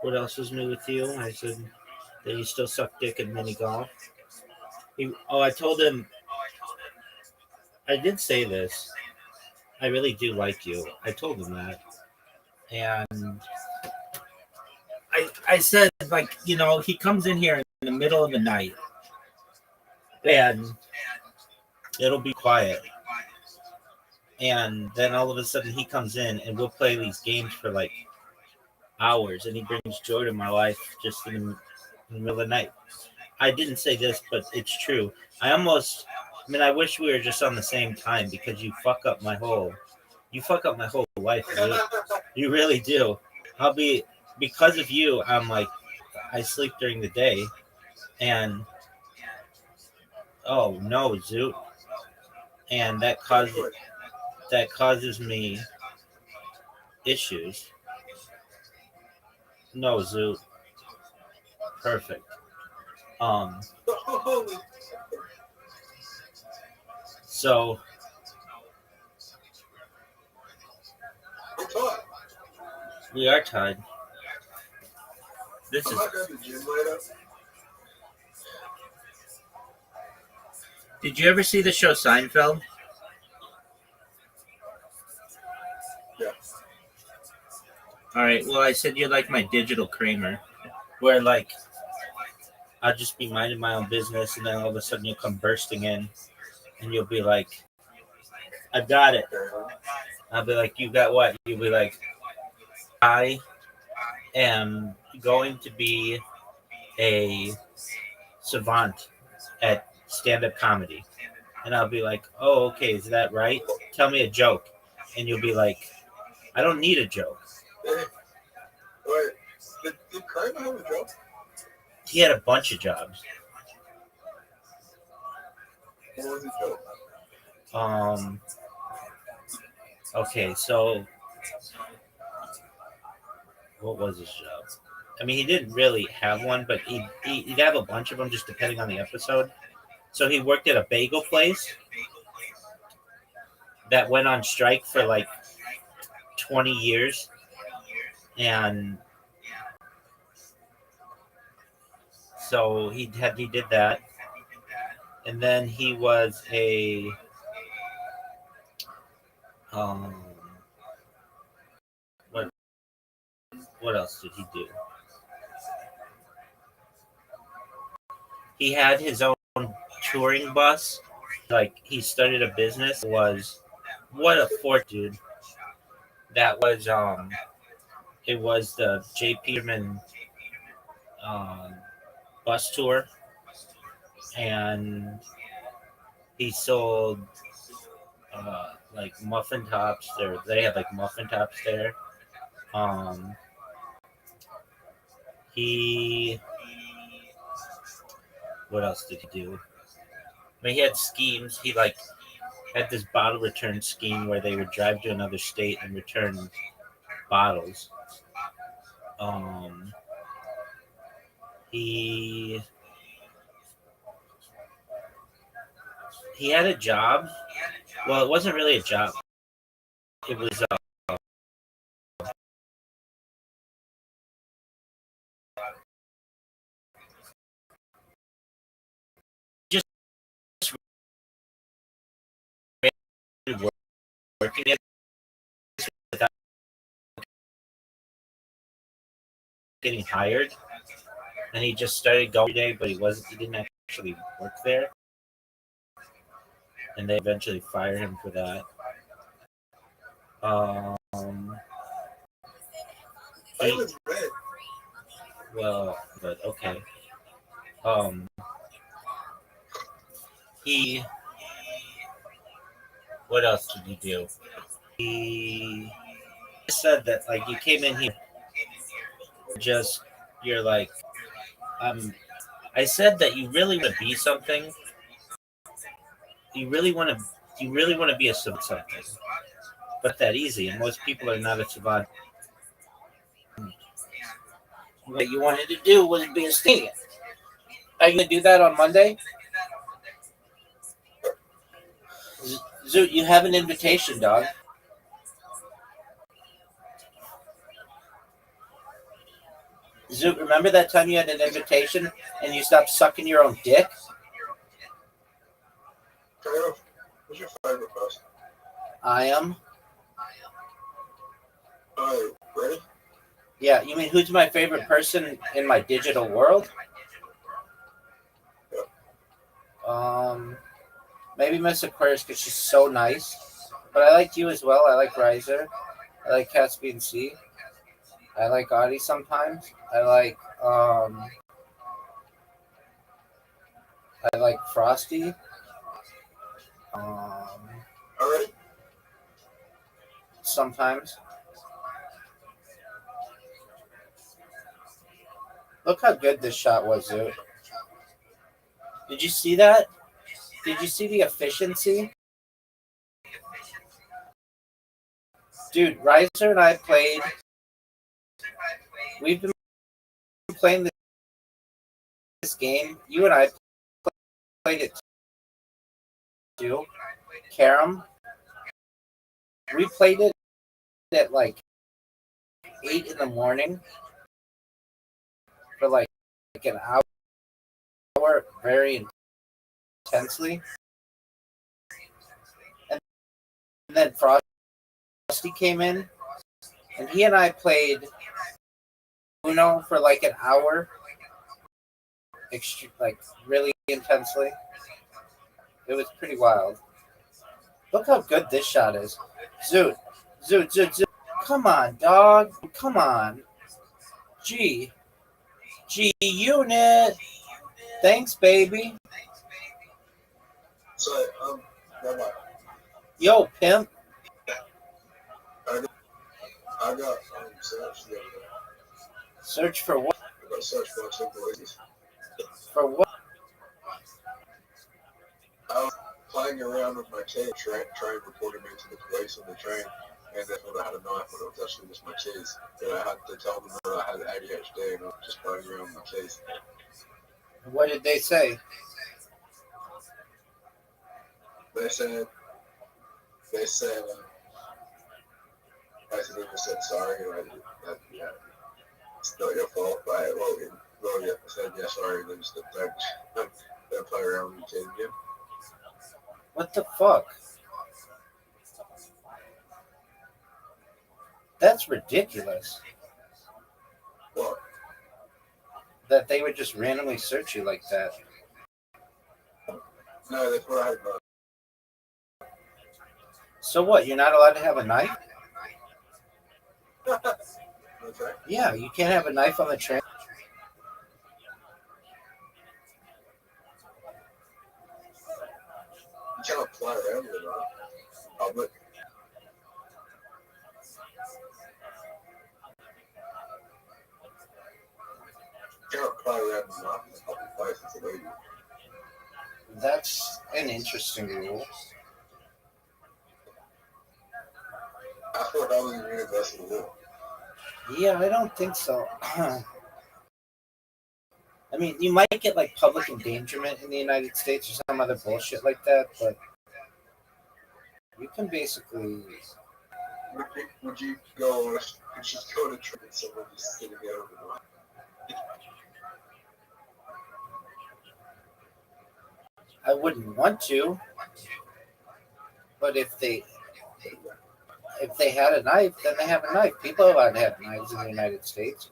Speaker 4: what else is new with you. I said that you still suck dick at mini golf. I told him I did say this. I really do like you. I told him that, and I said like he comes in here in the middle of the night, and it'll be quiet. And then all of a sudden he comes in and we'll play these games for like hours, and he brings joy to my life just in the middle of the night. I didn't say this, but it's true. I wish we were just on the same time because you fuck up my whole life, dude. You really do. Because of you, I'm like, I sleep during the day, and oh no, Zoot, and that causes me issues. No, Zoot, perfect. Um, so we are tied. This is. Did you ever see the show Seinfeld?
Speaker 1: Yeah.
Speaker 4: All right. Well, I said you're like my digital Kramer, where like I'll just be minding my own business, and then all of a sudden you'll come bursting in, and you'll be like, "I've got it." I'll be like, "You got what?" You'll be like, "I am going to be a savant at stand-up comedy," and I'll be like, "Oh, okay, is that right? Tell me a joke," and you'll be like, "I don't need a joke."
Speaker 1: Wait, did Kramer have a job?
Speaker 4: He had a bunch of jobs.
Speaker 1: What was his job?
Speaker 4: Okay, so what was his job? I mean, he didn't really have one, but he'd have a bunch of them just depending on the episode. So he worked at a bagel place that went on strike for like 20 years. And so he did that. And then he was um, what else did he do? He had his own touring bus. Like he started a business. What a fort, dude. That was it was the J. Peterman um, bus tour, and he sold like muffin tops. They had like muffin tops there. Um, he what else did he do? I mean, he had schemes. He like had this bottle return scheme where they would drive to another state and return bottles. Um, he he had a job. Well, it wasn't really a job. It was working it without getting hired, and he just started going every day, but he didn't actually work there, and they eventually fired him for that. Well, but okay. He. What else did he do? He said that like you came in here, you're like, I said that you really want to be something. You really want to be a something, but that easy, and most people are not a savant. What you wanted to do was be a stadium. Are you gonna do that on Monday? Zoot, you have an invitation, dog. Zoot, remember that time you had an invitation and you stopped sucking your own dick?
Speaker 2: What's your favorite person?
Speaker 4: I am.
Speaker 2: Oh, ready?
Speaker 4: Yeah, you mean who's my favorite person in my digital world? Maybe Miss Aquarius because she's so nice. But I like you as well. I like Riser. I like Caspian Sea. I like Audie sometimes. I like Frosty.
Speaker 2: All right.
Speaker 4: Sometimes. Look how good this shot was, Zoot. Did you see that? Did you see the efficiency? Dude, Riser and I played. We've been playing this game. You and I played it too. Carom. We played it at like 8 in the morning for like an hour, very intensely. And then Frosty came in, and he and I played Uno for like an hour, like really intensely. It was pretty wild. Look how good this shot is. Zoot. Come on, dog. Come on. G unit. Thanks, baby.
Speaker 2: So, Rabbi,
Speaker 4: Yo, pimp.
Speaker 2: I got search the other day.
Speaker 4: Search for what?
Speaker 2: I got search for simple ladies.
Speaker 4: For what?
Speaker 2: I was playing around with my kid, train reported me to the police on the train, and they thought I had a knife, but it was actually just my keys. And I had to tell them that I had ADHD and I was just playing around with my keys.
Speaker 4: What did they say?
Speaker 2: They said, basically just said sorry, and yeah, it's not your fault, but I said, yeah, sorry, and then just don't play around with your kids again.
Speaker 4: What the fuck? That's ridiculous.
Speaker 2: What?
Speaker 4: That they would just randomly search you like that.
Speaker 2: No, that's what I had.
Speaker 4: So what? You're not allowed to have a knife?
Speaker 2: Okay.
Speaker 4: Yeah, you can't have a knife on the train.
Speaker 2: You cannot play around with it, right? Public. You cannot play around with knife in a public place. It's illegal.
Speaker 4: That's an interesting rule.
Speaker 2: I thought that was a universal law.
Speaker 4: Yeah, I don't think so. I mean, you might get like public endangerment in the United States or some other bullshit like that, but you can basically.
Speaker 2: Would you go just go to trip and someone just sitting there with a knife?
Speaker 4: I wouldn't want to, but if they If they had a knife, then they have a knife. People are allowed to have knives in the United States.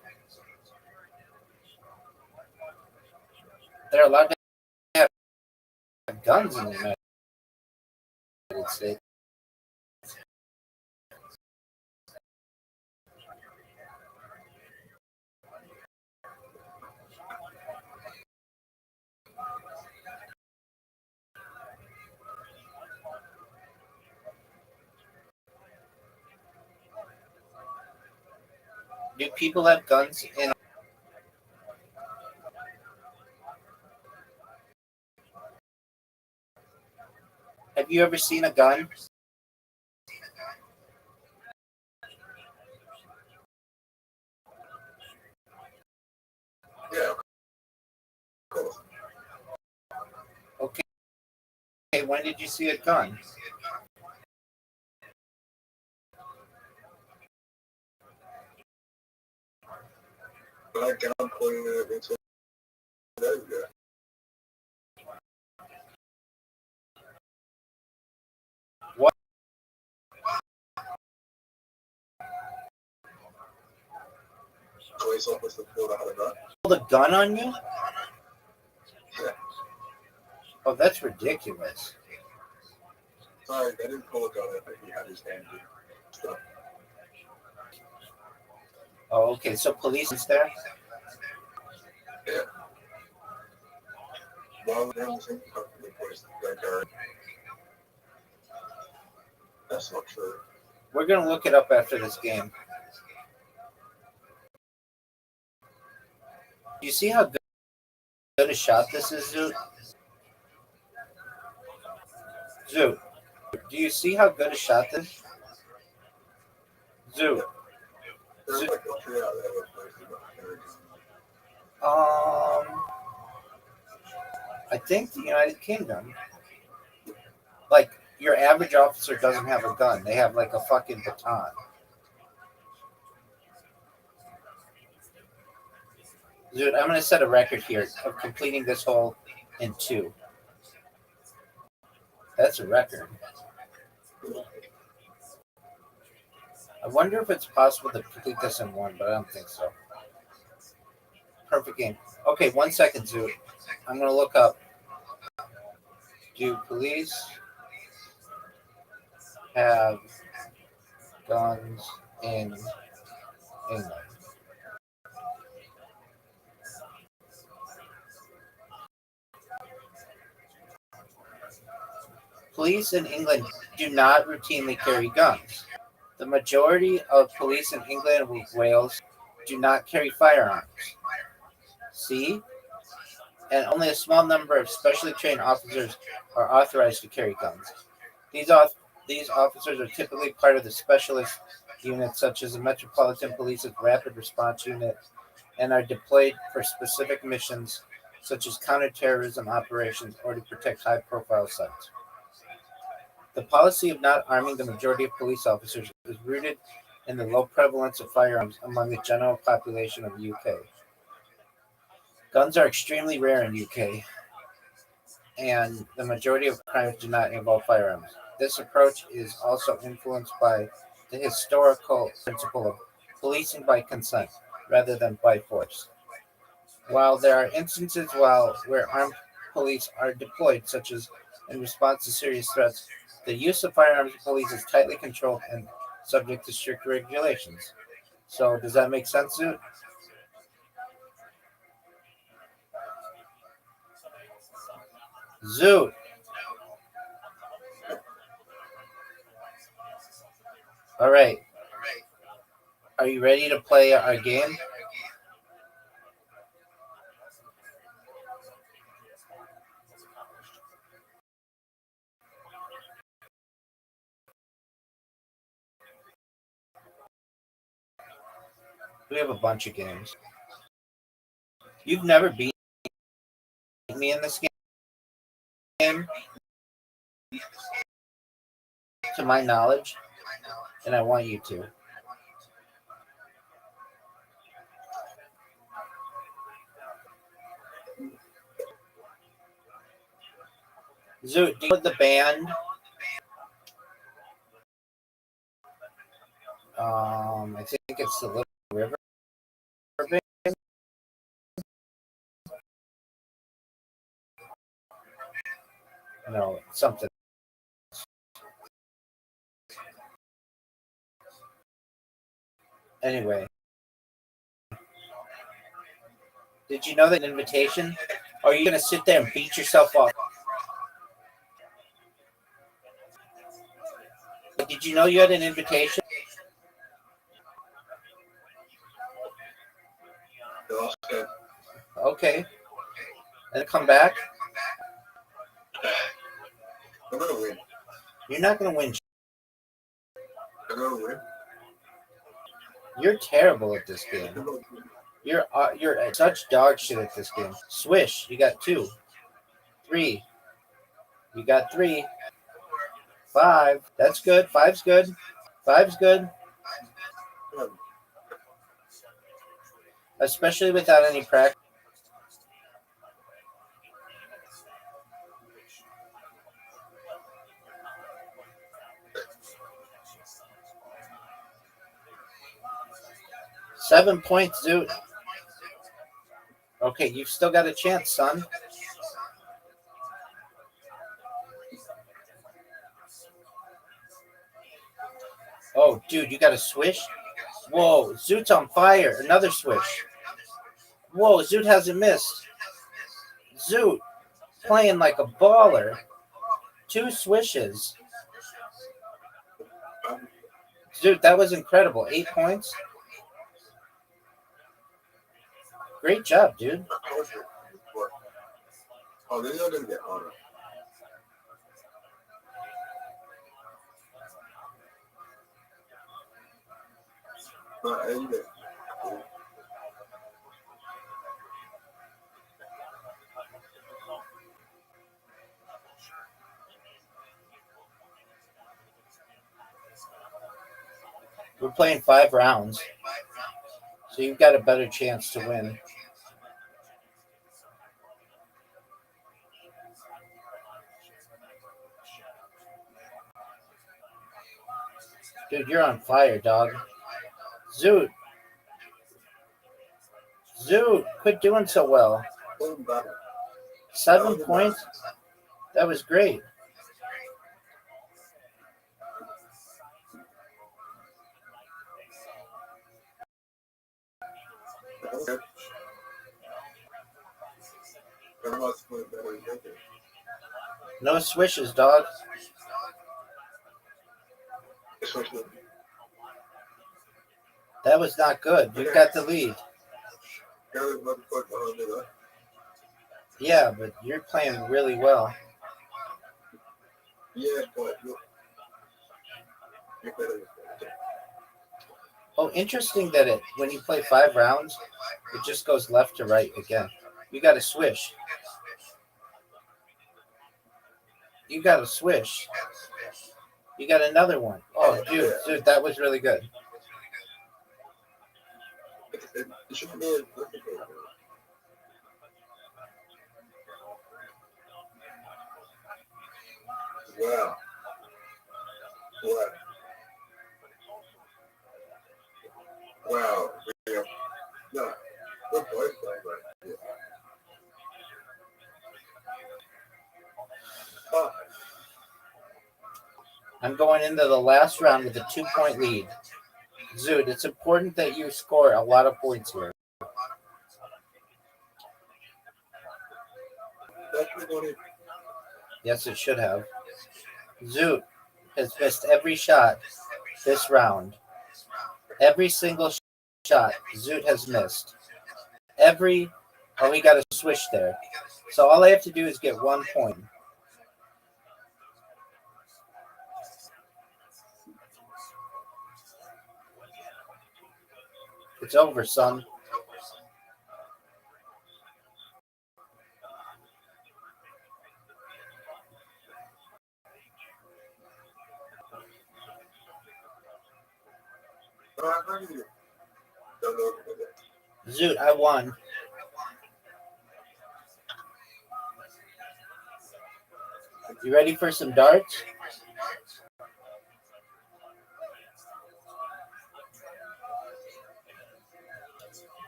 Speaker 4: They're allowed to have guns in the United States. Do people have guns in? Have you ever seen a gun?
Speaker 1: Yeah.
Speaker 4: Okay. When did you see a gun?
Speaker 1: I gun pointed into that.
Speaker 4: What?
Speaker 1: Police officer pulled out a gun.
Speaker 4: Pulled a gun on you?
Speaker 1: Yeah.
Speaker 4: Oh, that's ridiculous.
Speaker 1: Sorry, they didn't pull a gun. I think he had his hand in stuff.
Speaker 4: Oh, okay. So police is there?
Speaker 1: Yeah. Well, there was in the place that guard. That's not true.
Speaker 4: We're gonna look it up after this game. Do you see how good a shot this is, Zoot? Zoot, do you see how good a shot this is? Zoot.
Speaker 1: There's like a tree out there with places behind
Speaker 4: I think the United Kingdom, like your average officer doesn't have a gun. They have like a fucking baton. Dude, I'm gonna set a record here of completing this hole in 2. That's a record. I wonder if it's possible to complete this in 1, but I don't think so. Perfect game. Okay, 1 second, Zoot. I'm gonna look up. Do police have guns in England? Police in England do not routinely carry guns. The majority of police in England and Wales do not carry firearms. See? And only a small number of specially trained officers are authorized to carry guns. These officers are typically part of the specialist units such as the Metropolitan Police's Rapid Response Unit and are deployed for specific missions such as counterterrorism operations or to protect high-profile sites. The policy of not arming the majority of police officers is rooted in the low prevalence of firearms among the general population of the UK. Guns are extremely rare in the UK, and the majority of crimes do not involve firearms. This approach is also influenced by the historical principle of policing by consent rather than by force. While there are instances where armed police are deployed, such as in response to serious threats, the use of firearms in police is tightly controlled and subject to strict regulations. So, does that make sense, Zoot? Zoot! All right. Are you ready to play our game? We have a bunch of games. You've never beaten me in this game, to my knowledge, and I want you to. Zoot, do you know the band it's the Little River. No, something. Anyway, did you know that invitation? Or are you going to sit there and beat yourself up? Did you know you had an invitation? Okay. And come back?
Speaker 2: I'm gonna win.
Speaker 4: You're not going to win.
Speaker 2: I'm gonna win.
Speaker 4: You're terrible at this game. You're such dog shit at this game. Swish, you got 2. 3. You got 3. 5. That's good. 5's good. 5's good. Especially without any practice. Seven points, dude. Okay, you've still got a chance, son. Oh, dude, you got a swish? Whoa, Zoot's on fire. Another swish. Whoa, Zoot hasn't missed. Zoot playing like a baller. 2 swishes. Zoot, that was incredible. 8 points. Great job, dude.
Speaker 2: Oh, they're not gonna get honor. Not end it.
Speaker 4: We're playing 5 rounds, so you've got a better chance to win. Dude, you're on fire, dog. Zoot, quit doing so well. 7 points? That was great.
Speaker 2: Okay.
Speaker 4: No swishes, dog. That was not good. You got the lead. Yeah, but you're playing really well.
Speaker 2: Yeah, but
Speaker 4: Oh, interesting that when you play 5 rounds, it just goes left to right again. You got a swish. You got a swish. You got another one. Oh, dude, that was really good.
Speaker 2: it shouldn't be as difficult. Wow. Wow. Wow. Yeah. No. Good voice line right here.
Speaker 4: I'm going into the last round with a 2-point lead. Zoot, it's important that you score a lot of points here. Yes, it should have. Zoot has missed every shot this round. Every single shot Zoot has missed. Oh, he got a swish there. So all I have to do is get 1 point. It's over, son. Zoot, I won. You ready for some darts?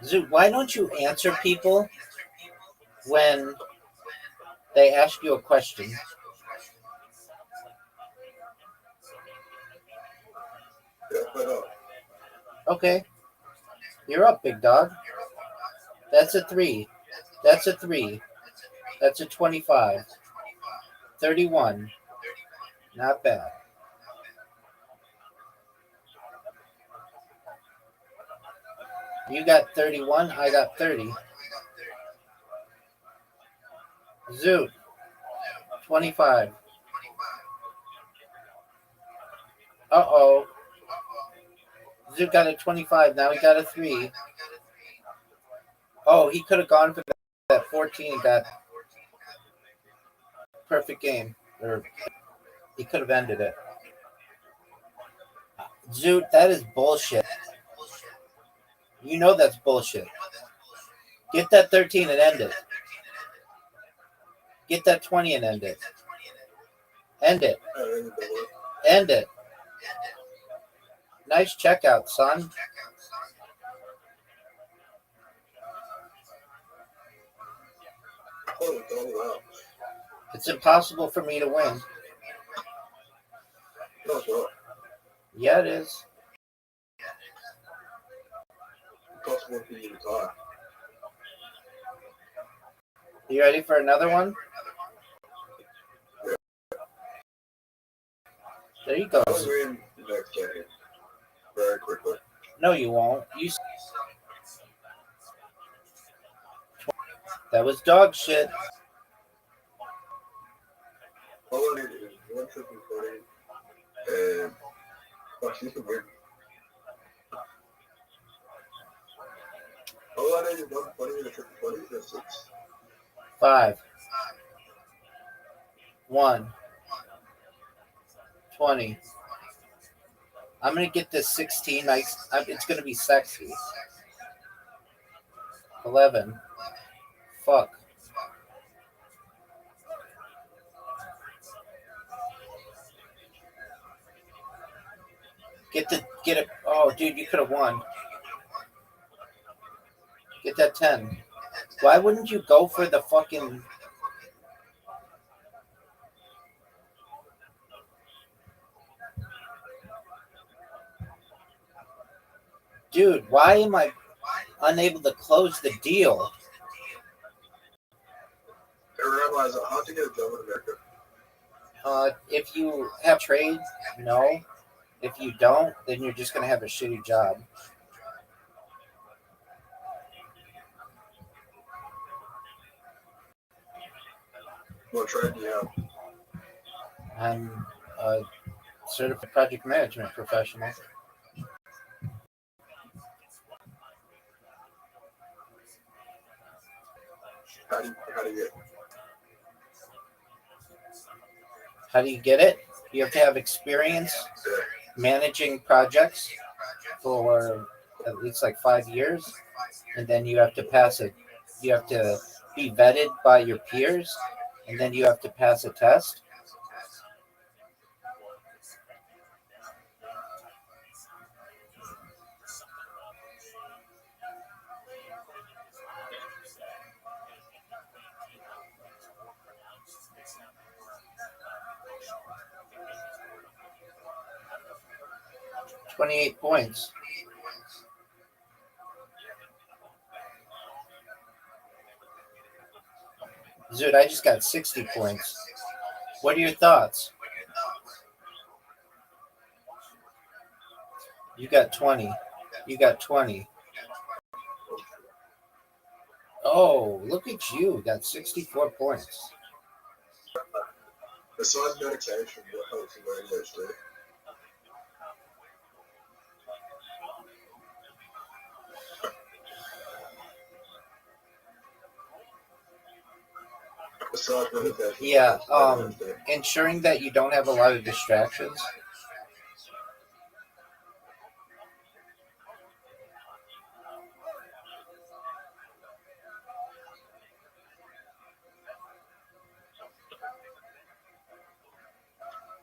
Speaker 4: Zoo, why don't you answer people when they ask you a question? Okay, you're up, big dog. That's a 3. That's a 3. That's a 25. 31. Not bad. You got 31. I got 30. Zoot. 25. Uh-oh. Zoot got a 25. Now he got a 3. Oh, he could have gone for that 14 and got perfect game. Or he could have ended it. Zoot, that is bullshit. You know that's bullshit. Get that 13 and end it. Get that 20 and end it. End it. End it. Nice checkout, son. It's impossible for me to win. Yeah, it is. You ready for another one? There you go.
Speaker 2: Very quickly.
Speaker 4: No, you won't. That was dog shit.
Speaker 2: All I need is one triple funny and you can win. All I need is one funny and a triple funny. That's 6.
Speaker 4: 5. 1. 20. I'm gonna get this 16. It's gonna be sexy. 11. Fuck. Get it. Oh, dude, you could have won. Get that 10. Why wouldn't you go for the fucking... Dude, why am I unable to close the deal?
Speaker 2: Rabbi, is it hard to get a job in America?
Speaker 4: If you have trade, no. If you don't, then you're just going to have a shitty job.
Speaker 2: What trade do you have?
Speaker 4: I'm a certified project management professional.
Speaker 2: How do you get it?
Speaker 4: How do you get it? You have to have experience managing projects for at least like 5 years, and then you have to pass it. You have to be vetted by your peers, and then you have to pass a test. $28 points. Dude, I just got 60 points. What are your thoughts? You got 20. You got 20. Oh, look at you. Got 64 points.
Speaker 2: Besides medication, what helps you with ADHD?
Speaker 4: Yeah, ensuring that you don't have a lot of distractions.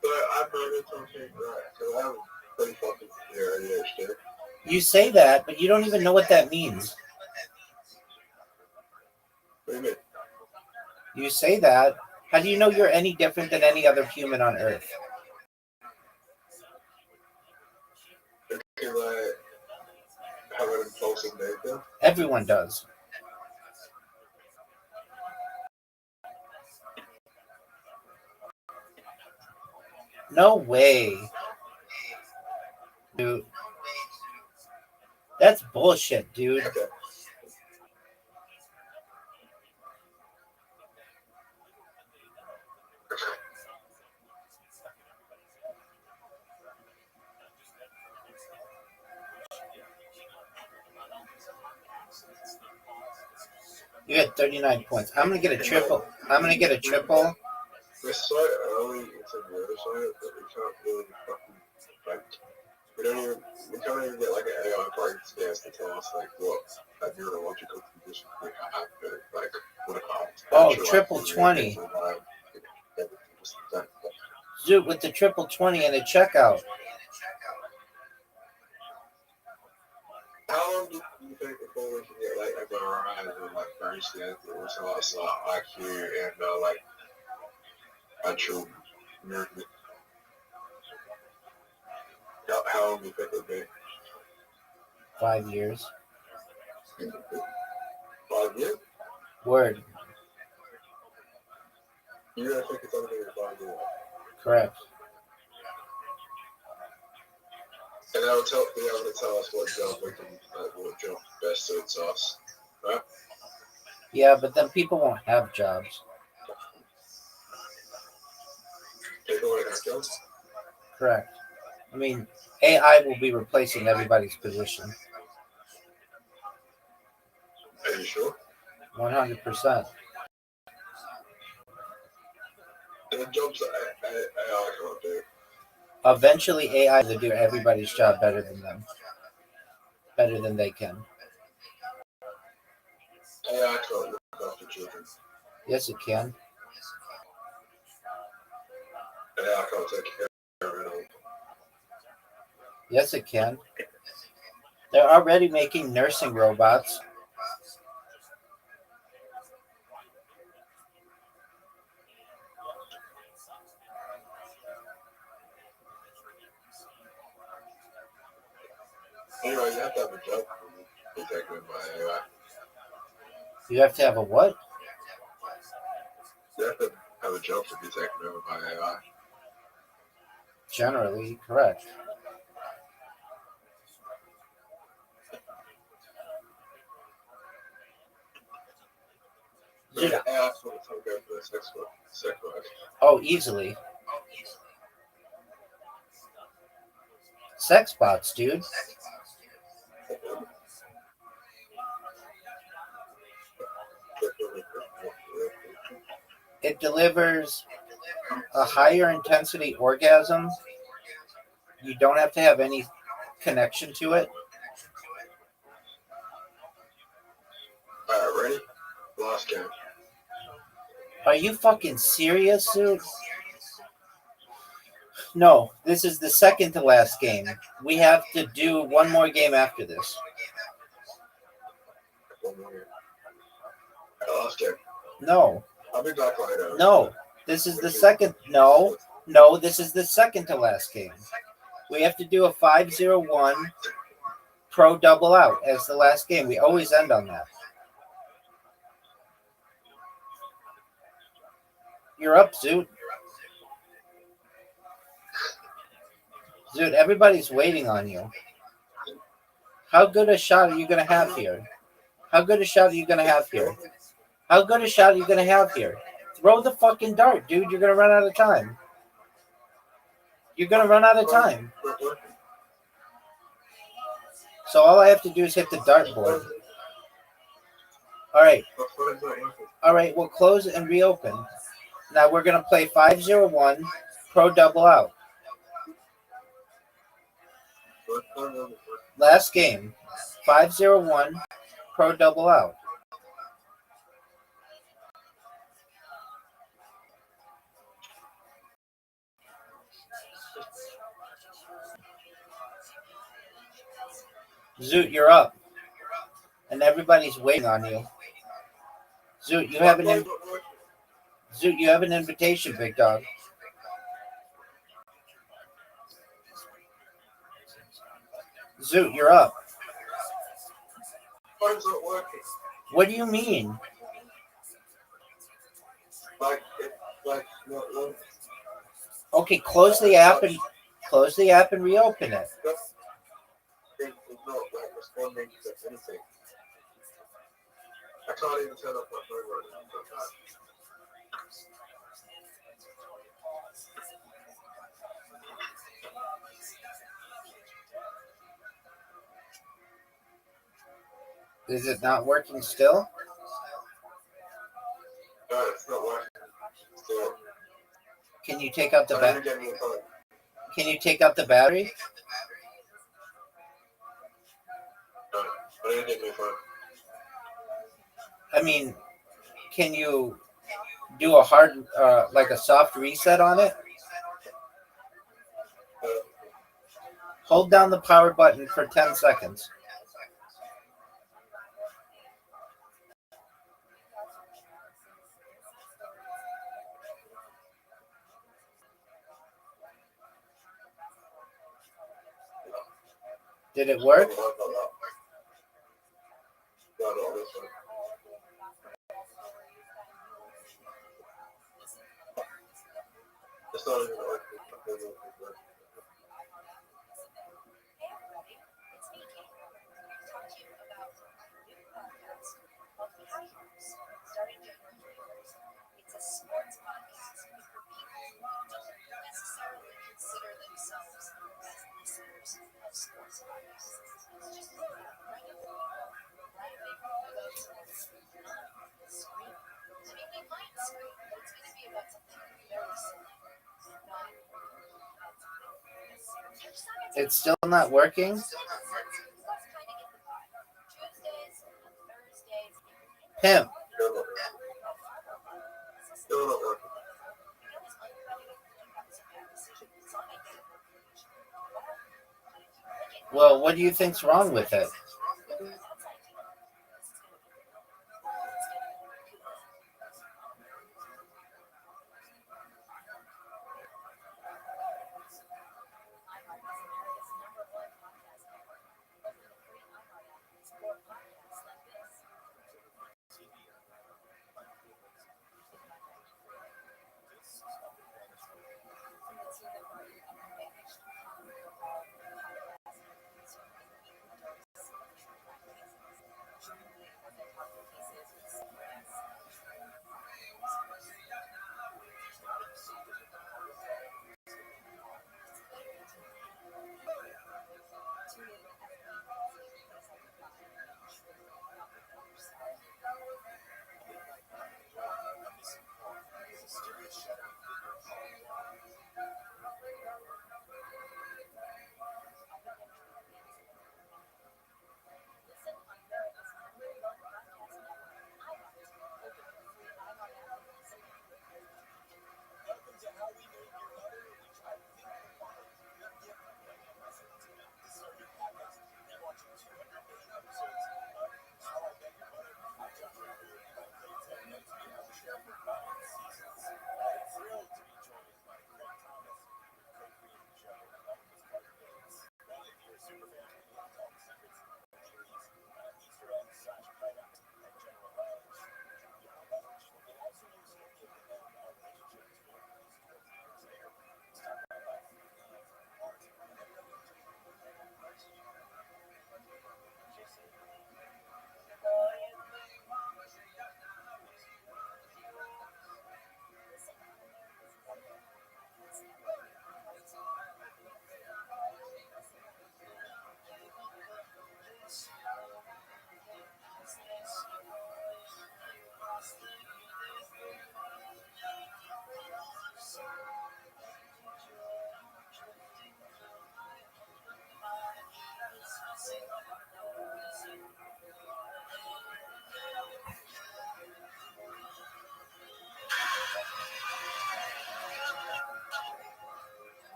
Speaker 2: But I've heard something right, because I have pretty fucking severe ADHD.
Speaker 4: You say that, but you don't even know what that means. You say that. How do you know you're any different than any other human on Earth?
Speaker 2: Because I have an impulsive nature.
Speaker 4: Everyone does. No way. Dude. That's bullshit, dude.
Speaker 2: Okay.
Speaker 4: You got 39 points. I'm gonna get a triple.
Speaker 2: This site early, it's a weird site, but we can't really fucking like we can't even get like an AI brain scans to tell us like what a neurological condition we have, like what
Speaker 4: Oh, triple 20. Zoot with the triple 20 and a checkout.
Speaker 2: How long do you think before we can get like MRIs and like brain scans that will tell us IQ and like actual nerve? How long do you think it would be?
Speaker 4: 5 years.
Speaker 2: 5 years?
Speaker 4: Word.
Speaker 2: You really think it's only going to be 5 years?
Speaker 4: Correct.
Speaker 2: And that will be able to tell us what job we can, what job best suits us, right?
Speaker 4: Yeah, but then people won't have jobs.
Speaker 2: People won't have jobs?
Speaker 4: Correct. I mean, AI will be replacing everybody's position.
Speaker 2: Are you sure?
Speaker 4: 100%.
Speaker 2: And the jobs that AI can't do.
Speaker 4: Eventually, AI will do everybody's job better than them. Better than they can.
Speaker 2: AI can't look after children.
Speaker 4: Yes, it can.
Speaker 2: AI can't take care of it all.
Speaker 4: Yes, it can. They're already making nursing robots.
Speaker 2: Anyway, you have to have a job to be taken in by AI.
Speaker 4: You have to have a what?
Speaker 2: You have to have a job to be taken over by AI.
Speaker 4: Generally, correct.
Speaker 2: So yeah, AI sort of take over the sex work.
Speaker 4: Oh, easily. Sex bots, dude. It delivers a higher intensity orgasm. You don't have to have any connection to it.
Speaker 2: Alright, ready? Last game.
Speaker 4: Are you fucking serious, dude? No, this is the second to last game. We have to do one more game after this.
Speaker 2: One more game. Last game.
Speaker 4: No.
Speaker 2: I'll be back later.
Speaker 4: No. This is the second. No, this is the second to last game. We have to do a 5-0-1 pro double out as the last game. We always end on that. You're up, Zoot. Zoot, everybody's waiting on you. How good a shot are you going to have here? How good a shot are you going to have here? How good a shot are you going to have here? Throw the fucking dart, dude. You're going to run out of time. You're going to run out of time. So all I have to do is hit the dartboard. All right. All right, we'll close and reopen. Now we're going to play 5-0-1 pro double out. Last game. 5-0-1 pro double out. Zoot, you're up. And everybody's waiting on you. Zoot, you have an Zoot, you have an invitation, big dog. Zoot, you're up.
Speaker 2: Phone's not working.
Speaker 4: What do you mean?
Speaker 2: Like not working.
Speaker 4: Okay, close the app and reopen it.
Speaker 2: It's not like responding to anything. I can't even turn off my phone right now.
Speaker 4: Is it not working still?
Speaker 2: No, it's not working. Still.
Speaker 4: Can you take out the
Speaker 2: I
Speaker 4: battery?
Speaker 2: didn't get me a phone.
Speaker 4: Can you take out the battery?
Speaker 2: No, I didn't get me a phone.
Speaker 4: I mean, can you do a hard, like a soft reset on it? Hold down the power button for 10 seconds. Did it work?
Speaker 2: No, this one. It's not even working.
Speaker 4: It's still not working? Pimp.
Speaker 2: Still not working.
Speaker 4: Well, what do you think's wrong with it?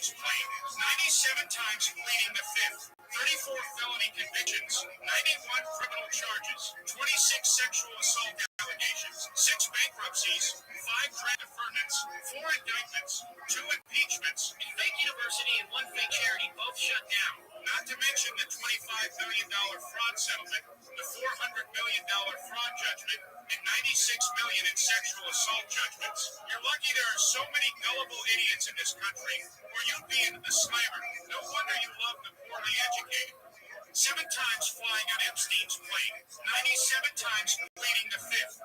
Speaker 3: teams played, 97 times pleading the fifth, 34 felony convictions, 91 criminal charges, 26 sexual assault allegations, 6 bankruptcies, 5 grand deferments, 4 indictments, 2 impeachments, a fake university and 1 fake charity both shut down. Not to mention the $25 million fraud settlement, the $400 million fraud judgment, and $96 million in sexual assault judgments. You're lucky there are so many gullible idiots in this country, or you'd be into the slammer. No wonder you love the poorly educated. 7 times flying on Epstein's plane, 97 times pleading the fifth.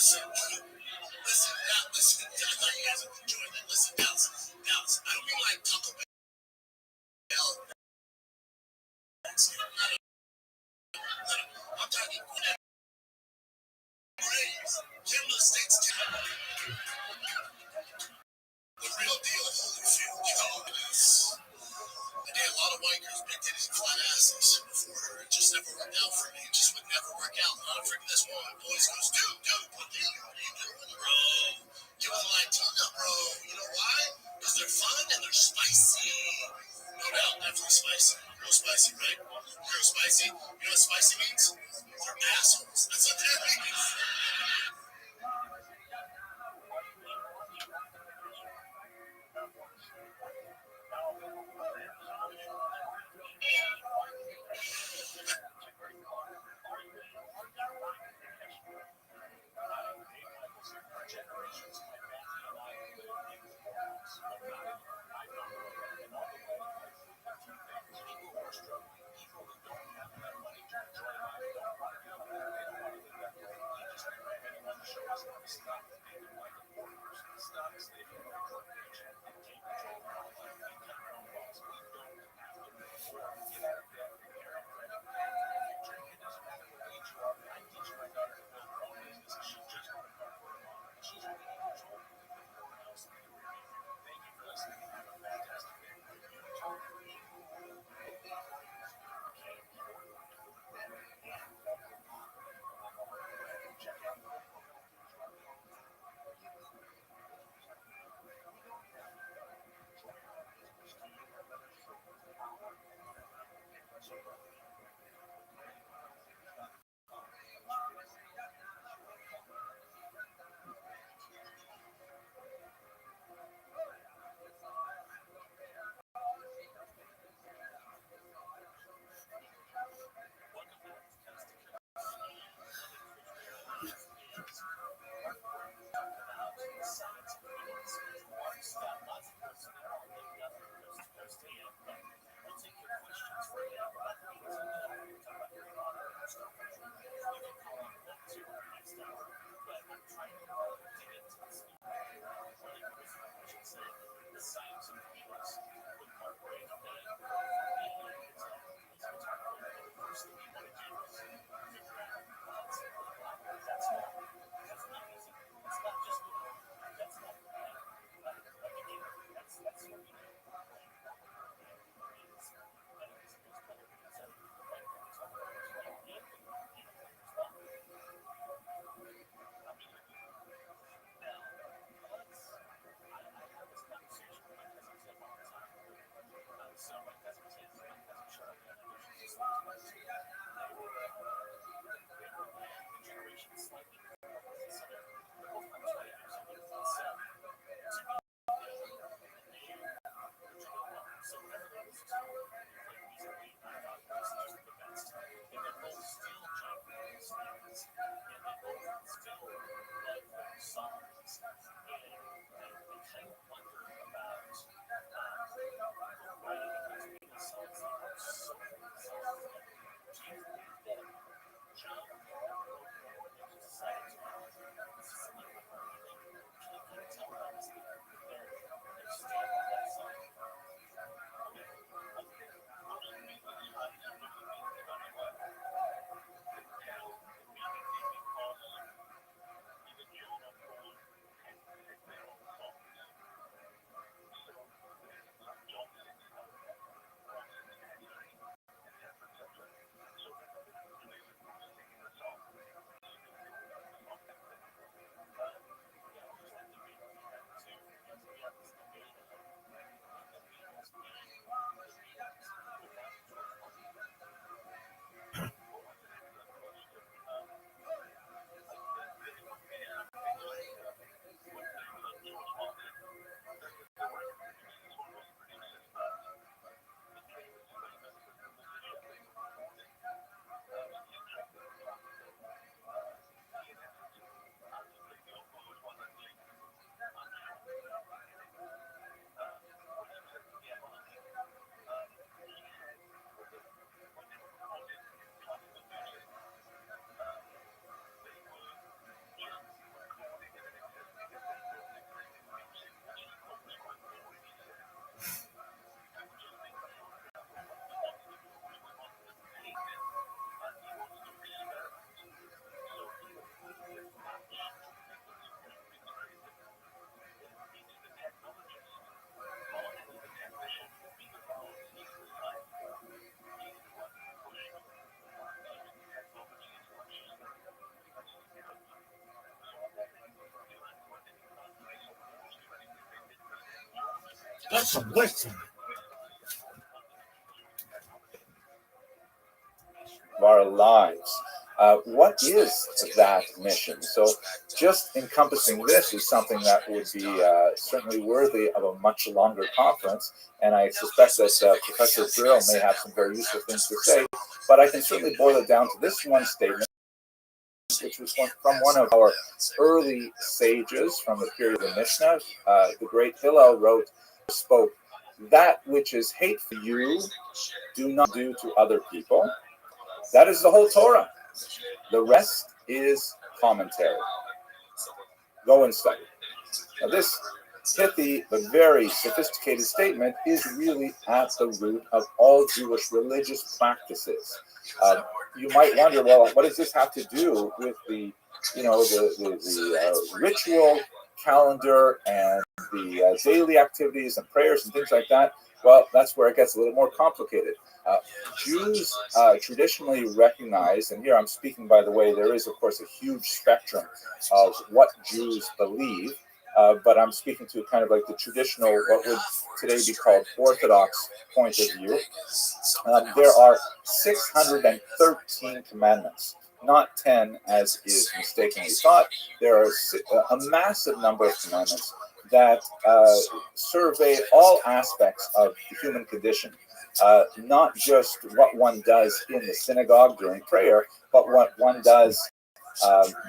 Speaker 3: Listen, not listen. I thought you guys would enjoy that. Listen, Dallas. I don't mean like Taco Bell. I'm talking Kimla State's the real deal at Holyfield. You know, it is. I did a lot of white girls, big titties, and flat asses before. It just never worked out for me. It just would never work out. I'm freaking this one. Boys goes, dude, put the bro. You was like
Speaker 4: That's some wisdom.
Speaker 1: Of our lives. What is that mission? So, just encompassing this is something that would be certainly worthy of a much longer conference. And I suspect that Professor Brill may have some very useful things to say. But I can certainly boil it down to this one statement, which was from one of our early sages from the period of the Mishnah. The great Hillel spoke, "That which is hate for you, do not do to other people." That is the whole Torah. The rest is commentary. Go and study. Now, this pithy but very sophisticated statement is really at the root of all Jewish religious practices. You might wonder, well, what does this have to do with the ritual calendar and the daily activities and prayers and things like that? Well, that's where it gets a little more complicated. Jews traditionally recognize, and here I'm speaking, by the way, there is, of course, a huge spectrum of what Jews believe, but I'm speaking to kind of like the traditional, what would today be called Orthodox point of view. There are 613 commandments, not 10 as is mistakenly thought. There are a massive number of commandments that survey all aspects of the human condition, not just what one does in the synagogue during prayer, but what one does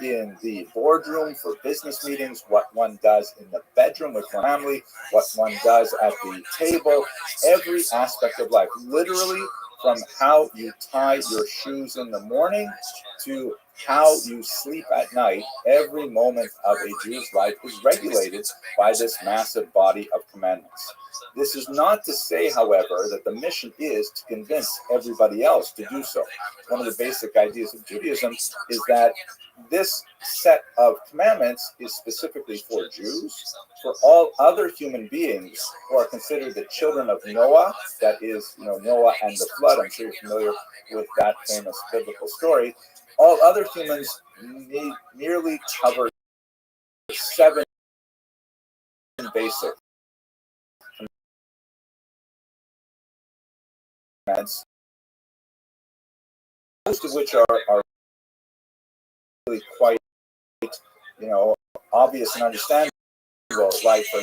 Speaker 1: in the boardroom for business meetings, what one does in the bedroom with one family, what one does at the table, every aspect of life, literally from how you tie your shoes in the morning to how you sleep at night. Every moment of a Jew's life is regulated by this massive body of commandments. This is not to say, however, that the mission is to convince everybody else to do so. One of the basic ideas of Judaism is that this set of commandments is specifically for Jews. For all other human beings who are considered the children of Noah, that is, Noah and the flood, I'm sure you're familiar with that famous biblical story, all other humans merely cover 7 basic commandments, most of which are really quite, obvious and understandable, like, for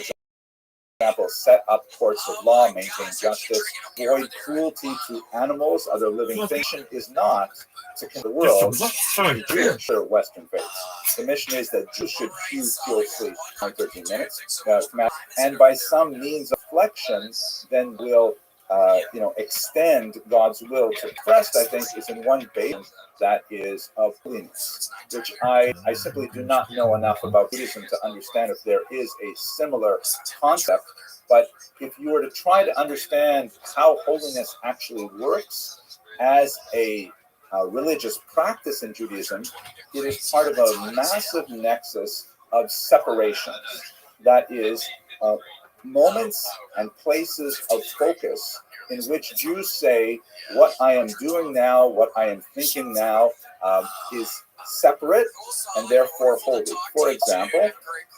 Speaker 1: example, set up courts of law, maintain justice, avoid cruelty to animals, other living things. The mission is not to convert the world to Jewish or Western faiths. The mission is that Jews should hew closely on 13 minutes, and by some means of flexion, then will extend God's will to Christ, I think, is in one base that is of holiness, which I simply do not know enough about Buddhism to understand if there is a similar concept. But if you were to try to understand how holiness actually works as a religious practice in Judaism, it is part of a massive nexus of separations. That is, moments and places of focus in which Jews say, what I am doing now, what I am thinking now, is separate and therefore holy. For example,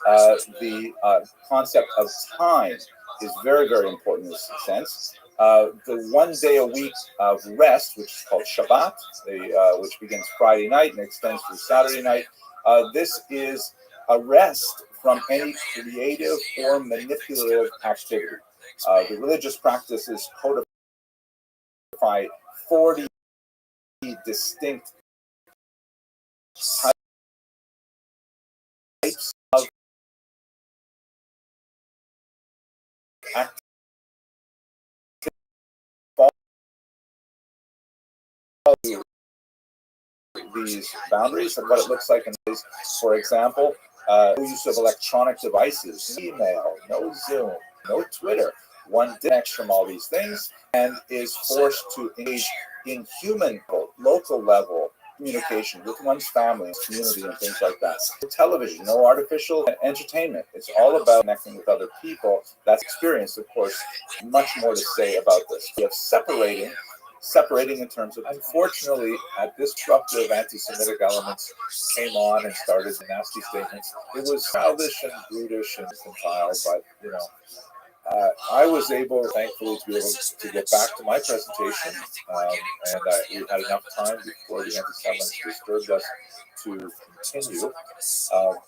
Speaker 1: the concept of time is very, very important in this sense. The 1 day a week of rest, which is called Shabbat, which begins Friday night and extends through Saturday night, this is a rest from any creative or manipulative activity. The religious practices codify 40 distinct types of activity. These boundaries and what it looks like in these, for example, use of electronic devices, email, no Zoom, no Twitter. One disconnects from all these things and is forced to engage in human, local level communication with one's family, community, and things like that. Television, no artificial entertainment. It's all about connecting with other people. That's experience, of course, much more to say about this. We have separating in terms of, unfortunately, disruptive anti-Semitic elements came on and started nasty statements. It was childish and brutish and infantile, but I was able, thankfully, to be able to get back to my presentation, and we had enough time before the anti-Semites disturbed us to continue.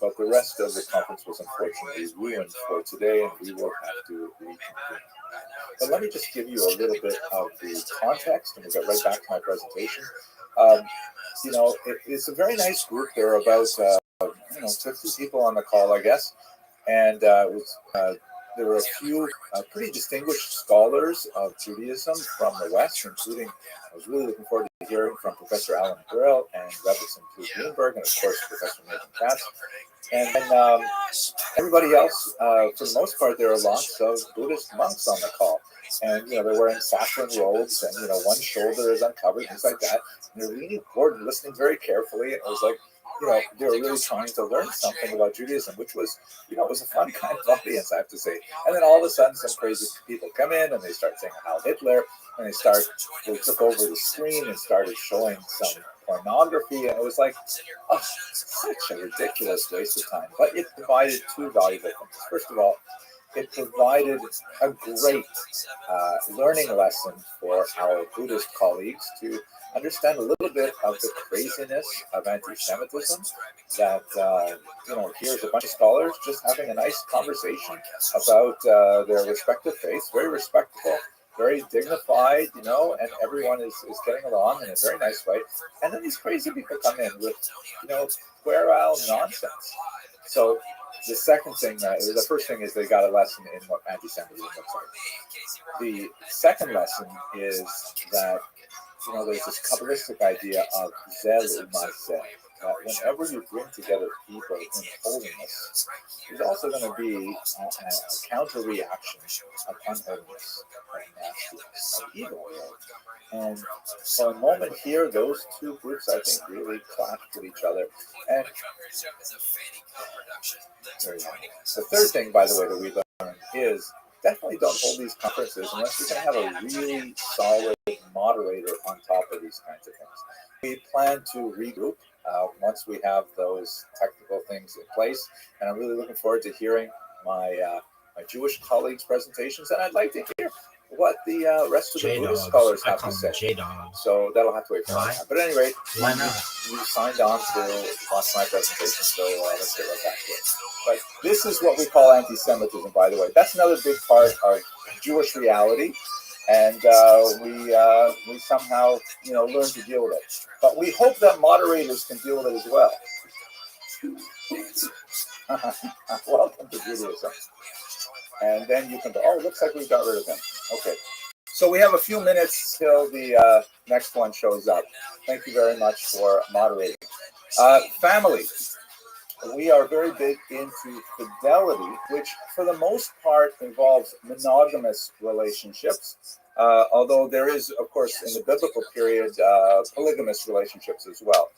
Speaker 1: But the rest of the conference was unfortunately ruined for today, and we will have to reconvene. But let me just give you a little bit of the context, and we'll get right back to my presentation. It's a very nice group. There are about 50 people on the call, I guess, and there were a few pretty distinguished scholars of Judaism from the West, including, I was really looking forward to hearing from Professor Alan Burrell and Rabbi Greenberg, and of course Professor Nathan Katz. And then everybody else, for the most part, there are lots of Buddhist monks on the call. And, they're wearing saffron robes and, one shoulder is uncovered, things like that. And they're leaning forward and listening very carefully. And it was like, they were really trying to learn something about Judaism, which was, it was a fun kind of audience, I have to say. And then all of a sudden, some crazy people come in and they start saying Heil Hitler, and they took over the screen and started showing some pornography, and it was like, such a ridiculous waste of time. But it provided two valuable things. First of all, it provided a great learning lesson for our Buddhist colleagues to understand a little bit of the craziness of anti-Semitism. That here's a bunch of scholars just having a nice conversation about their respective faiths, very respectful, very dignified, and everyone is getting along in a very nice way. And then these crazy people come in with, puerile nonsense. So the second thing, the first thing is they got a lesson in what anti-Semitism looks like. The second lesson is that, there's this Kabbalistic idea of zel u'maseh, that whenever you bring together people in holiness, there's also going to be a counter-reaction of unholiness, of nastiness, of evil. And for a moment here, those two groups, I think, really clashed with each other. And the third thing, by the way, that we learned is definitely don't hold these conferences unless you're going to have a really solid moderator on top of these kinds of things. We plan to regroup once we have those technical things in place, and I'm really looking forward to hearing my Jewish colleagues' presentations, and I'd like to hear what the rest of the Buddhist scholars have to say. So that'll have to wait for a time. But at any rate,
Speaker 4: why not?
Speaker 1: You signed on to watch my presentation, so let's get right back to it. But this is what we call anti-Semitism, by the way. That's another big part of Jewish reality, and we somehow learn to deal with it. But we hope that moderators can deal with it as well. Welcome to Judaism. And then you can go, it looks like we got rid of him. Okay. So we have a few minutes till the next one shows up. Thank you very much for moderating. Family. We are very big into fidelity, which for the most part involves monogamous relationships. Although there is, of course, in the biblical period, polygamous relationships as well.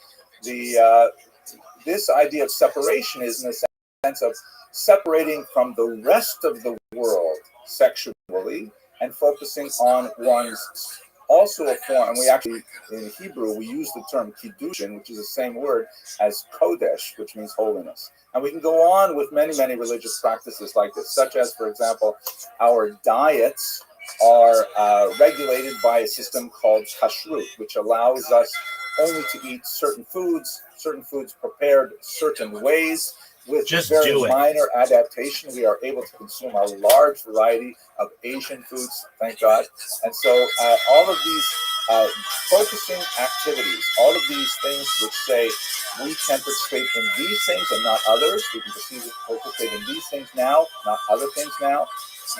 Speaker 1: This idea of separation is in the sense of separating from the rest of the world sexually and focusing on one's also a form, and we actually, in Hebrew, we use the term kiddushin, which is the same word as kodesh, which means holiness. And we can go on with many, many religious practices like this, such as, for example, our diets are regulated by a system called kashrut, which allows us only to eat certain foods prepared certain ways. With just very minor adaptation, we are able to consume a large variety of Asian foods, thank God. And so all of these focusing activities, all of these things which say we can participate in these things and not others, we can participate in these things now, not other things now.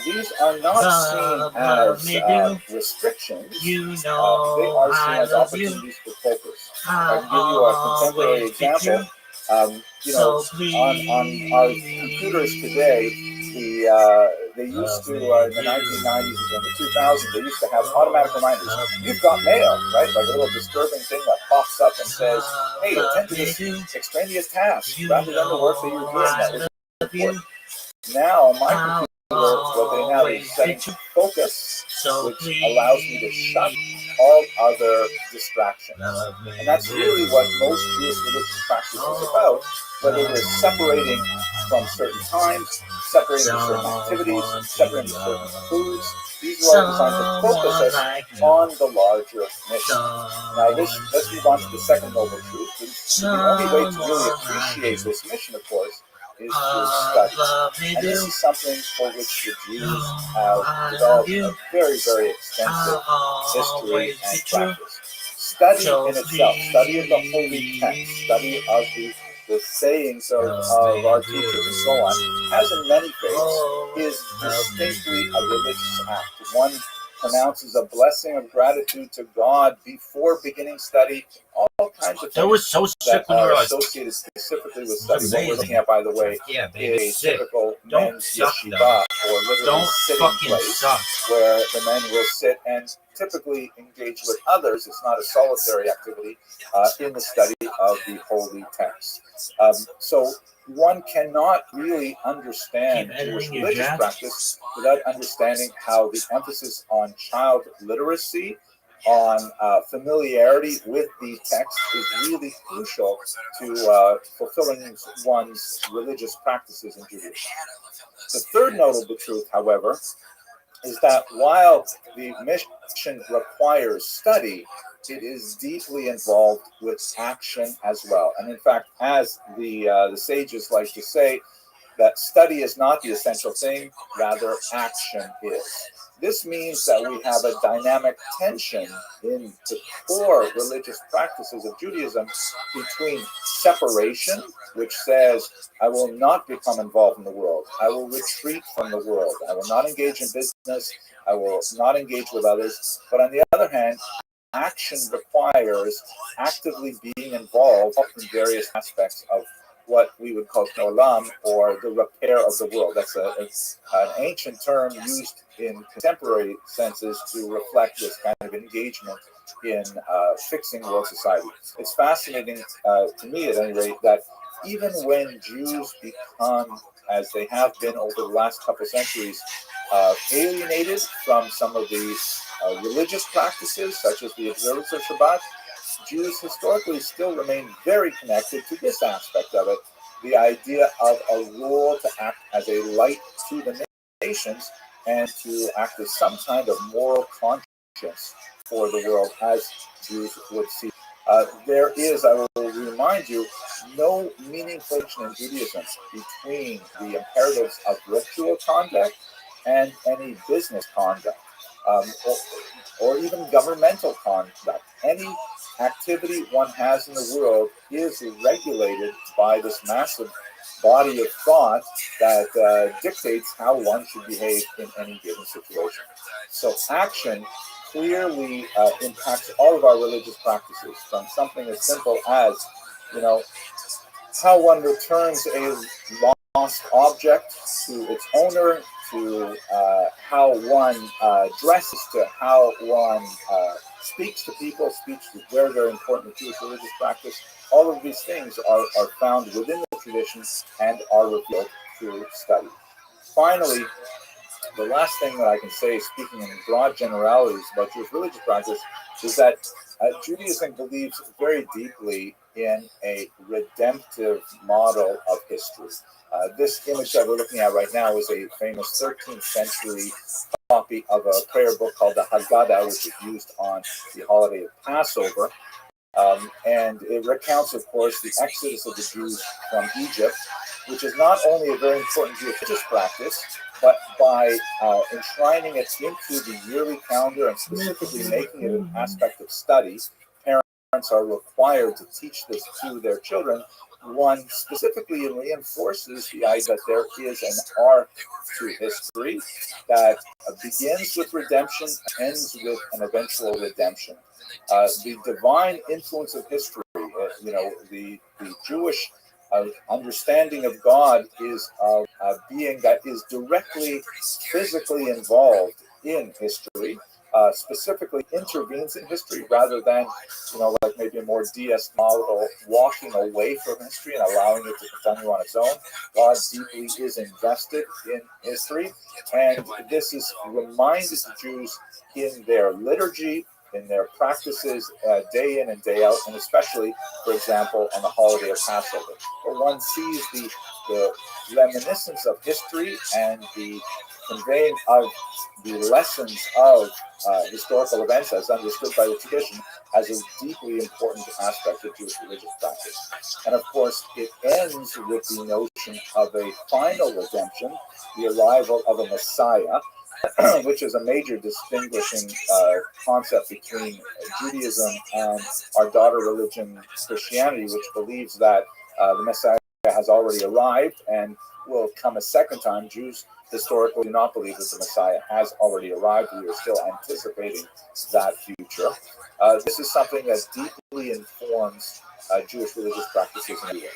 Speaker 1: These are not seen as restrictions. They are seen as opportunities for focus. I can give you a contemporary example. On our computers today, they used to, in the 1990s and the 2000s, they used to have automatic reminders. You've got mail, right? Like a little disturbing thing that pops up and says, hey, attend to this extraneous task rather than the work that you're doing that was important. Now, on my computer, what they have is setting focus, which allows me to shut all other distractions. And that's really what most Jewish religious practice is about, whether it is separating from certain times, separating from certain activities, separating from certain foods. These are all designed to focus us on the larger mission. Now, let's move on to the second noble truth. The only way to really appreciate this mission, of course, is through study. And this is something for which the Jews have developed a very, very extensive history and practice. Study in itself, study of the holy text, study of the sayings of our teachers and so on, as in many faiths, is distinctly a religious act. One pronounces a blessing of gratitude to God before beginning study. All kinds of
Speaker 4: That was
Speaker 1: things
Speaker 4: so sick
Speaker 1: that
Speaker 4: when you
Speaker 1: are
Speaker 4: were like,
Speaker 1: associated specifically with
Speaker 4: it's
Speaker 1: study. What we're
Speaker 4: amazing.
Speaker 1: looking at, by the way,
Speaker 4: Yeah, baby,
Speaker 1: a
Speaker 4: sick.
Speaker 1: typical
Speaker 4: Don't
Speaker 1: men's
Speaker 4: suck,
Speaker 1: yeshiva,
Speaker 4: though.
Speaker 1: or literally
Speaker 4: Don't
Speaker 1: sitting
Speaker 4: fucking
Speaker 1: place,
Speaker 4: suck.
Speaker 1: where the men will sit and typically engage with others. It's not a solitary activity in the study of the holy text. So one cannot really understand
Speaker 4: Keep
Speaker 1: Jewish
Speaker 4: editing your
Speaker 1: religious
Speaker 4: jazz.
Speaker 1: practice without understanding how the emphasis on child literacy, on familiarity with the text, is really crucial to fulfilling one's religious practices in Judaism. The third notable truth, however, is that while the mission requires study, it is deeply involved with action as well. And in fact, as the sages like to say, that study is not the essential thing, rather action is. This means that we have a dynamic tension in the core religious practices of Judaism between separation, which says, I will not become involved in the world. I will retreat from the world. I will not engage in business. I will not engage with others. But on the other hand, action requires actively being involved in various aspects of what we would call olam, or the repair of the world. That's an ancient term used in contemporary senses to reflect this kind of engagement in fixing world society. It's fascinating to me, at any rate, that even when Jews become, as they have been over the last couple centuries, alienated from some of the religious practices, such as the observance of Shabbat, Jews historically still remain very connected to this aspect of it, the idea of a role to act as a light to the nations and to act as some kind of moral conscience for the world, as Jews would see. There is, I will remind you, no meaningful connection in Judaism between the imperatives of ritual conduct and any business conduct, or even governmental conduct. Any activity one has in the world is regulated by this massive body of thought that dictates how one should behave in any given situation. So action clearly impacts all of our religious practices, from something as simple as, how one returns a lost object to its owner, to how one dresses, to how one speaks to people. Speech is very, very important in Jewish religious practice. All of these things are found within the tradition and are revealed through study. Finally, the last thing that I can say, speaking in broad generalities about Jewish religious practice, is that Judaism believes very deeply in a redemptive model of history. This image that we're looking at right now is a famous 13th century copy of a prayer book called the Haggadah, which is used on the holiday of Passover. And it recounts, of course, the exodus of the Jews from Egypt, which is not only a very important Jewish religious practice, but by enshrining it into the yearly calendar and specifically making it an aspect of study, parents are required to teach this to their children. One specifically reinforces the idea that there is an arc to history that begins with redemption and ends with an eventual redemption. The divine influence of history, the Jewish understanding of God is of a being that is directly physically involved in history, specifically intervenes in history rather than, like maybe a more DS model, walking away from history and allowing it to continue on its own. God deeply is invested in history, and this is reminded to Jews in their liturgy, in their practices, day in and day out, and especially, for example, on the holiday of Passover, where one sees the reminiscence of history and the conveying of the lessons of historical events as understood by the tradition as a deeply important aspect of Jewish religious practice. And of course, it ends with the notion of a final redemption, the arrival of a Messiah, which is a major distinguishing concept between Judaism and our daughter religion, Christianity, which believes that the Messiah has already arrived and will come a second time. Jews historically do not believe that the Messiah has already arrived. We are still anticipating that future. This is something that deeply informs Jewish religious practices in Europe.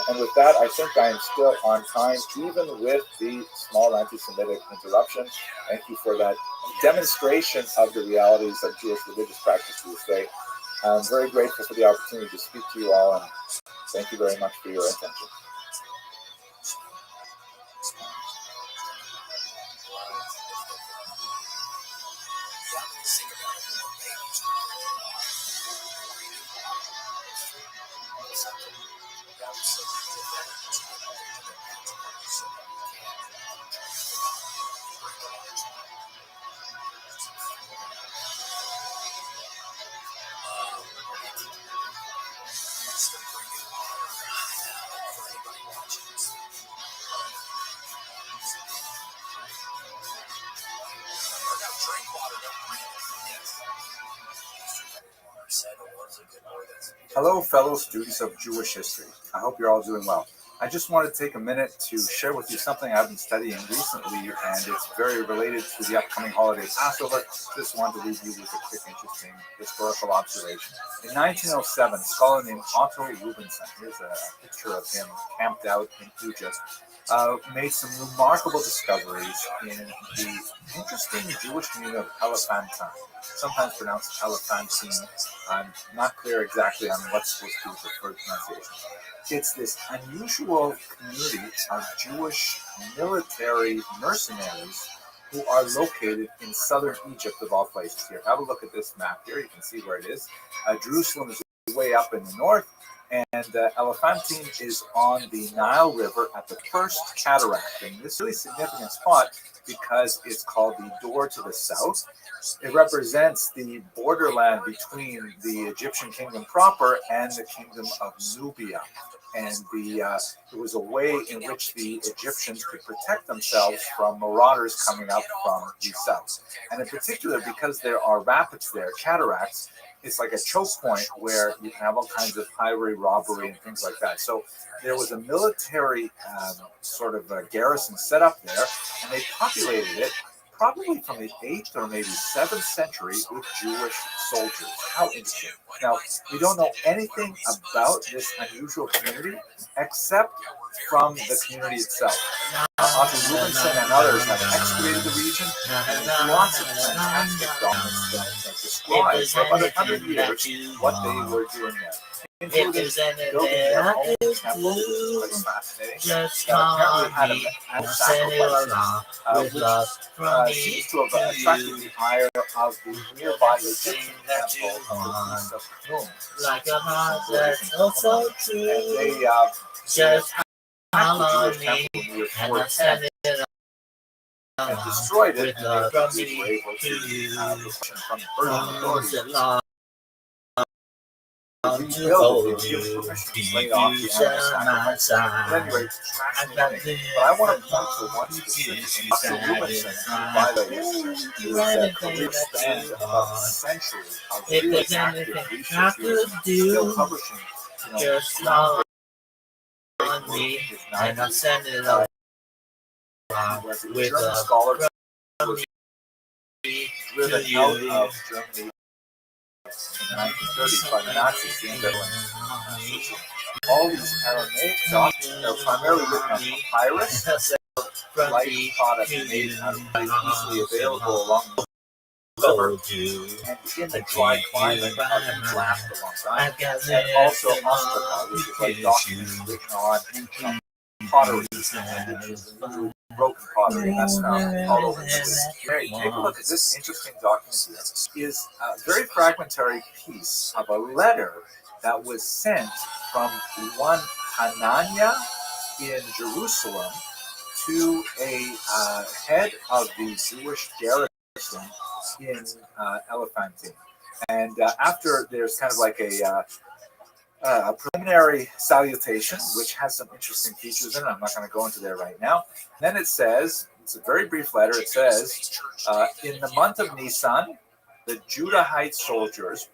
Speaker 1: And with that, I think I am still on time, even with the small anti-Semitic interruption. Thank you for that demonstration of the realities of Jewish religious practice today. I'm very grateful for the opportunity to speak to you all, and thank you very much for your attention. Hello, fellow students of Jewish history. I hope you're all doing well. I just wanted to take a minute to share with you something I've been studying recently, and it's very related to the upcoming holiday Passover. Just wanted to leave you with a quick, interesting historical observation. In 1907, a scholar named Otto Rubinson, here's a picture of him camped out in Egypt, made some remarkable discoveries in the interesting Jewish community of Elephantine, sometimes pronounced Elephantine. I'm not clear exactly on what's supposed to be the preferred pronunciation. It's this unusual community of Jewish military mercenaries who are located in southern Egypt, of all places. Here, have a look at this map here. You can see where it is. Jerusalem is way up in the north, and Elephantine is on the Nile River at the first cataract. And this is a really significant spot because it's called the door to the south. It represents the borderland between the Egyptian kingdom proper and the kingdom of Nubia. And it was a way in which the Egyptians could protect themselves from marauders coming up from the south. And in particular, because there are rapids there, cataracts, it's like a choke point where you can have all kinds of highway robbery and things like that. So there was a military sort of a garrison set up there, and they populated it probably from the 8th or maybe 7th century with Jewish soldiers. How interesting. Now, we don't know anything about this unusual community except from the community itself. Otto Rubinson and others have excavated the region, and there's lots of fantastic documents that describe for about 100 years what they were doing there. Including building their own temple, which is quite fascinating. Apparently had a sacrifices, which seems to have attracted the ire of the nearby Egyptian temple of the Feast of Num.
Speaker 4: Like a heart that's so true.
Speaker 1: And they
Speaker 4: just
Speaker 1: follow me and send it and destroyed it, and they were able to from the Persian authorities. Rebuild it, give permission to lay off the animal sacrifice. At any rate, it's fascinating. But I want to point to one specific Dr. Rubinson, who, by the way, is a career span of a century of really active research, still publishing,
Speaker 4: just love on me, and I'll send it out with a
Speaker 1: scholar driven out of Germany in the 1930s by the Nazis, the Switzerland. All these Aramaic documents are primarily written on papyrus, light product made out of easily available along the river, and in the dry climate of the last a long time, and also ostraca, which is like documents written on pottery, broken pottery, and that's found all over the place. Take a look at this interesting document here. Is a very fragmentary piece of a letter that was sent from one Hananiah in Jerusalem to a head of the Jewish garrison in Elephantine. And after there's kind of like a preliminary salutation, which has some interesting features in it. I'm not going to go into there right now. Then it says, it's a very brief letter. It says, in the month of Nisan, the Judahite soldiers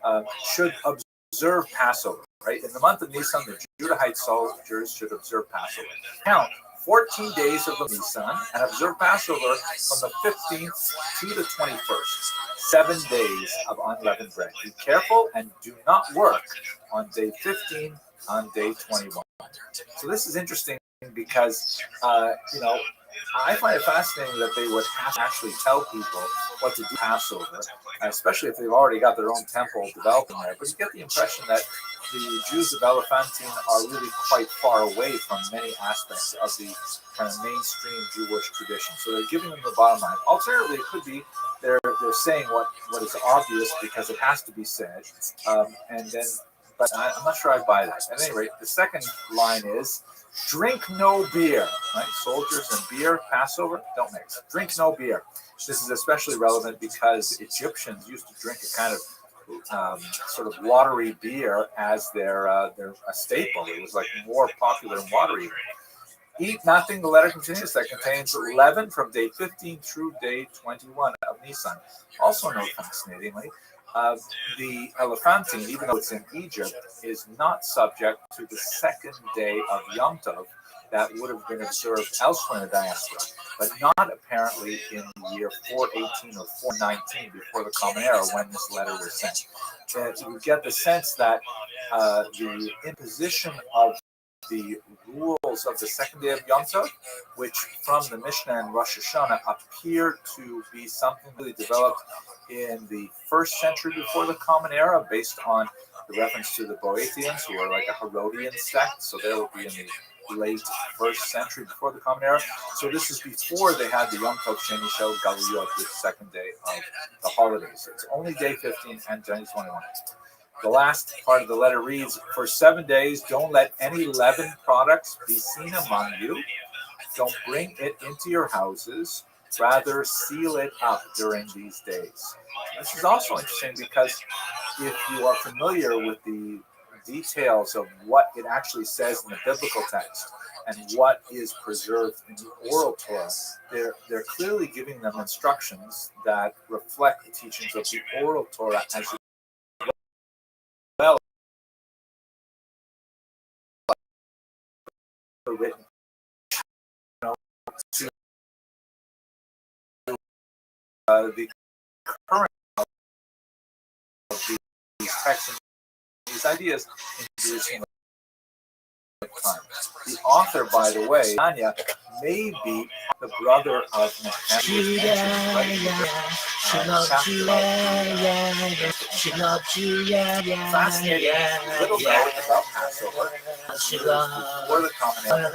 Speaker 1: should observe Passover. Right? In the month of Nisan, the Judahite soldiers should observe Passover. Count 14 days of the Nisan, and observe Passover from the 15th to the 21st. 7 days of unleavened bread. Be careful and do not work on day 15, on day 21. So this is interesting because, I find it fascinating that they would have to actually tell people what to do Passover, especially if they've already got their own temple developing there. But you get the impression that the Jews of Elephantine are really quite far away from many aspects of the kind of mainstream Jewish tradition. So they're giving them the bottom line. Alternatively, it could be they're saying what is obvious because it has to be said, but I'm not sure I buy that. At any rate, the second line is, drink no beer, right? Soldiers and beer, Passover, don't mix. Drink no beer. This is especially relevant because Egyptians used to drink a kind of sort of watery beer as their a staple. It was like more popular than water even. Eat nothing, the letter continues, that contains leaven from day 15 through day 21 of Nisan. Also note fascinatingly, the Elephantine, even though it's in Egypt, is not subject to the second day of Yom Tov that would have been observed elsewhere in the diaspora, but not apparently in the year 418 or 419 before the Common Era when this letter was sent. You get the sense that the imposition of the rules of the second day of Yom Tov, which from the Mishnah and Rosh Hashanah appear to be something really developed in the 1st century before the Common Era, based on the reference to the Boethians, who are like a Herodian sect, so they will be in the late 1st century before the Common Era. So this is before they had the Yom Tov Sheni Shel Galuyot, the second day of the holidays. It's only day 15 and day 21. The last part of the letter reads, for 7 days, don't let any leavened products be seen among you. Don't bring it into your houses. Rather, seal it up during these days. This is also interesting because if you are familiar with the details of what it actually says in the biblical text and what is preserved in the oral Torah, they're clearly giving them instructions that reflect the teachings of the oral Torah as well as written, to the current of these texts and these ideas in Jerusalem time. The author, by the way, Tanya, may be the brother of Nehemiah. Fascinating little note about Passover. Before the Common Era,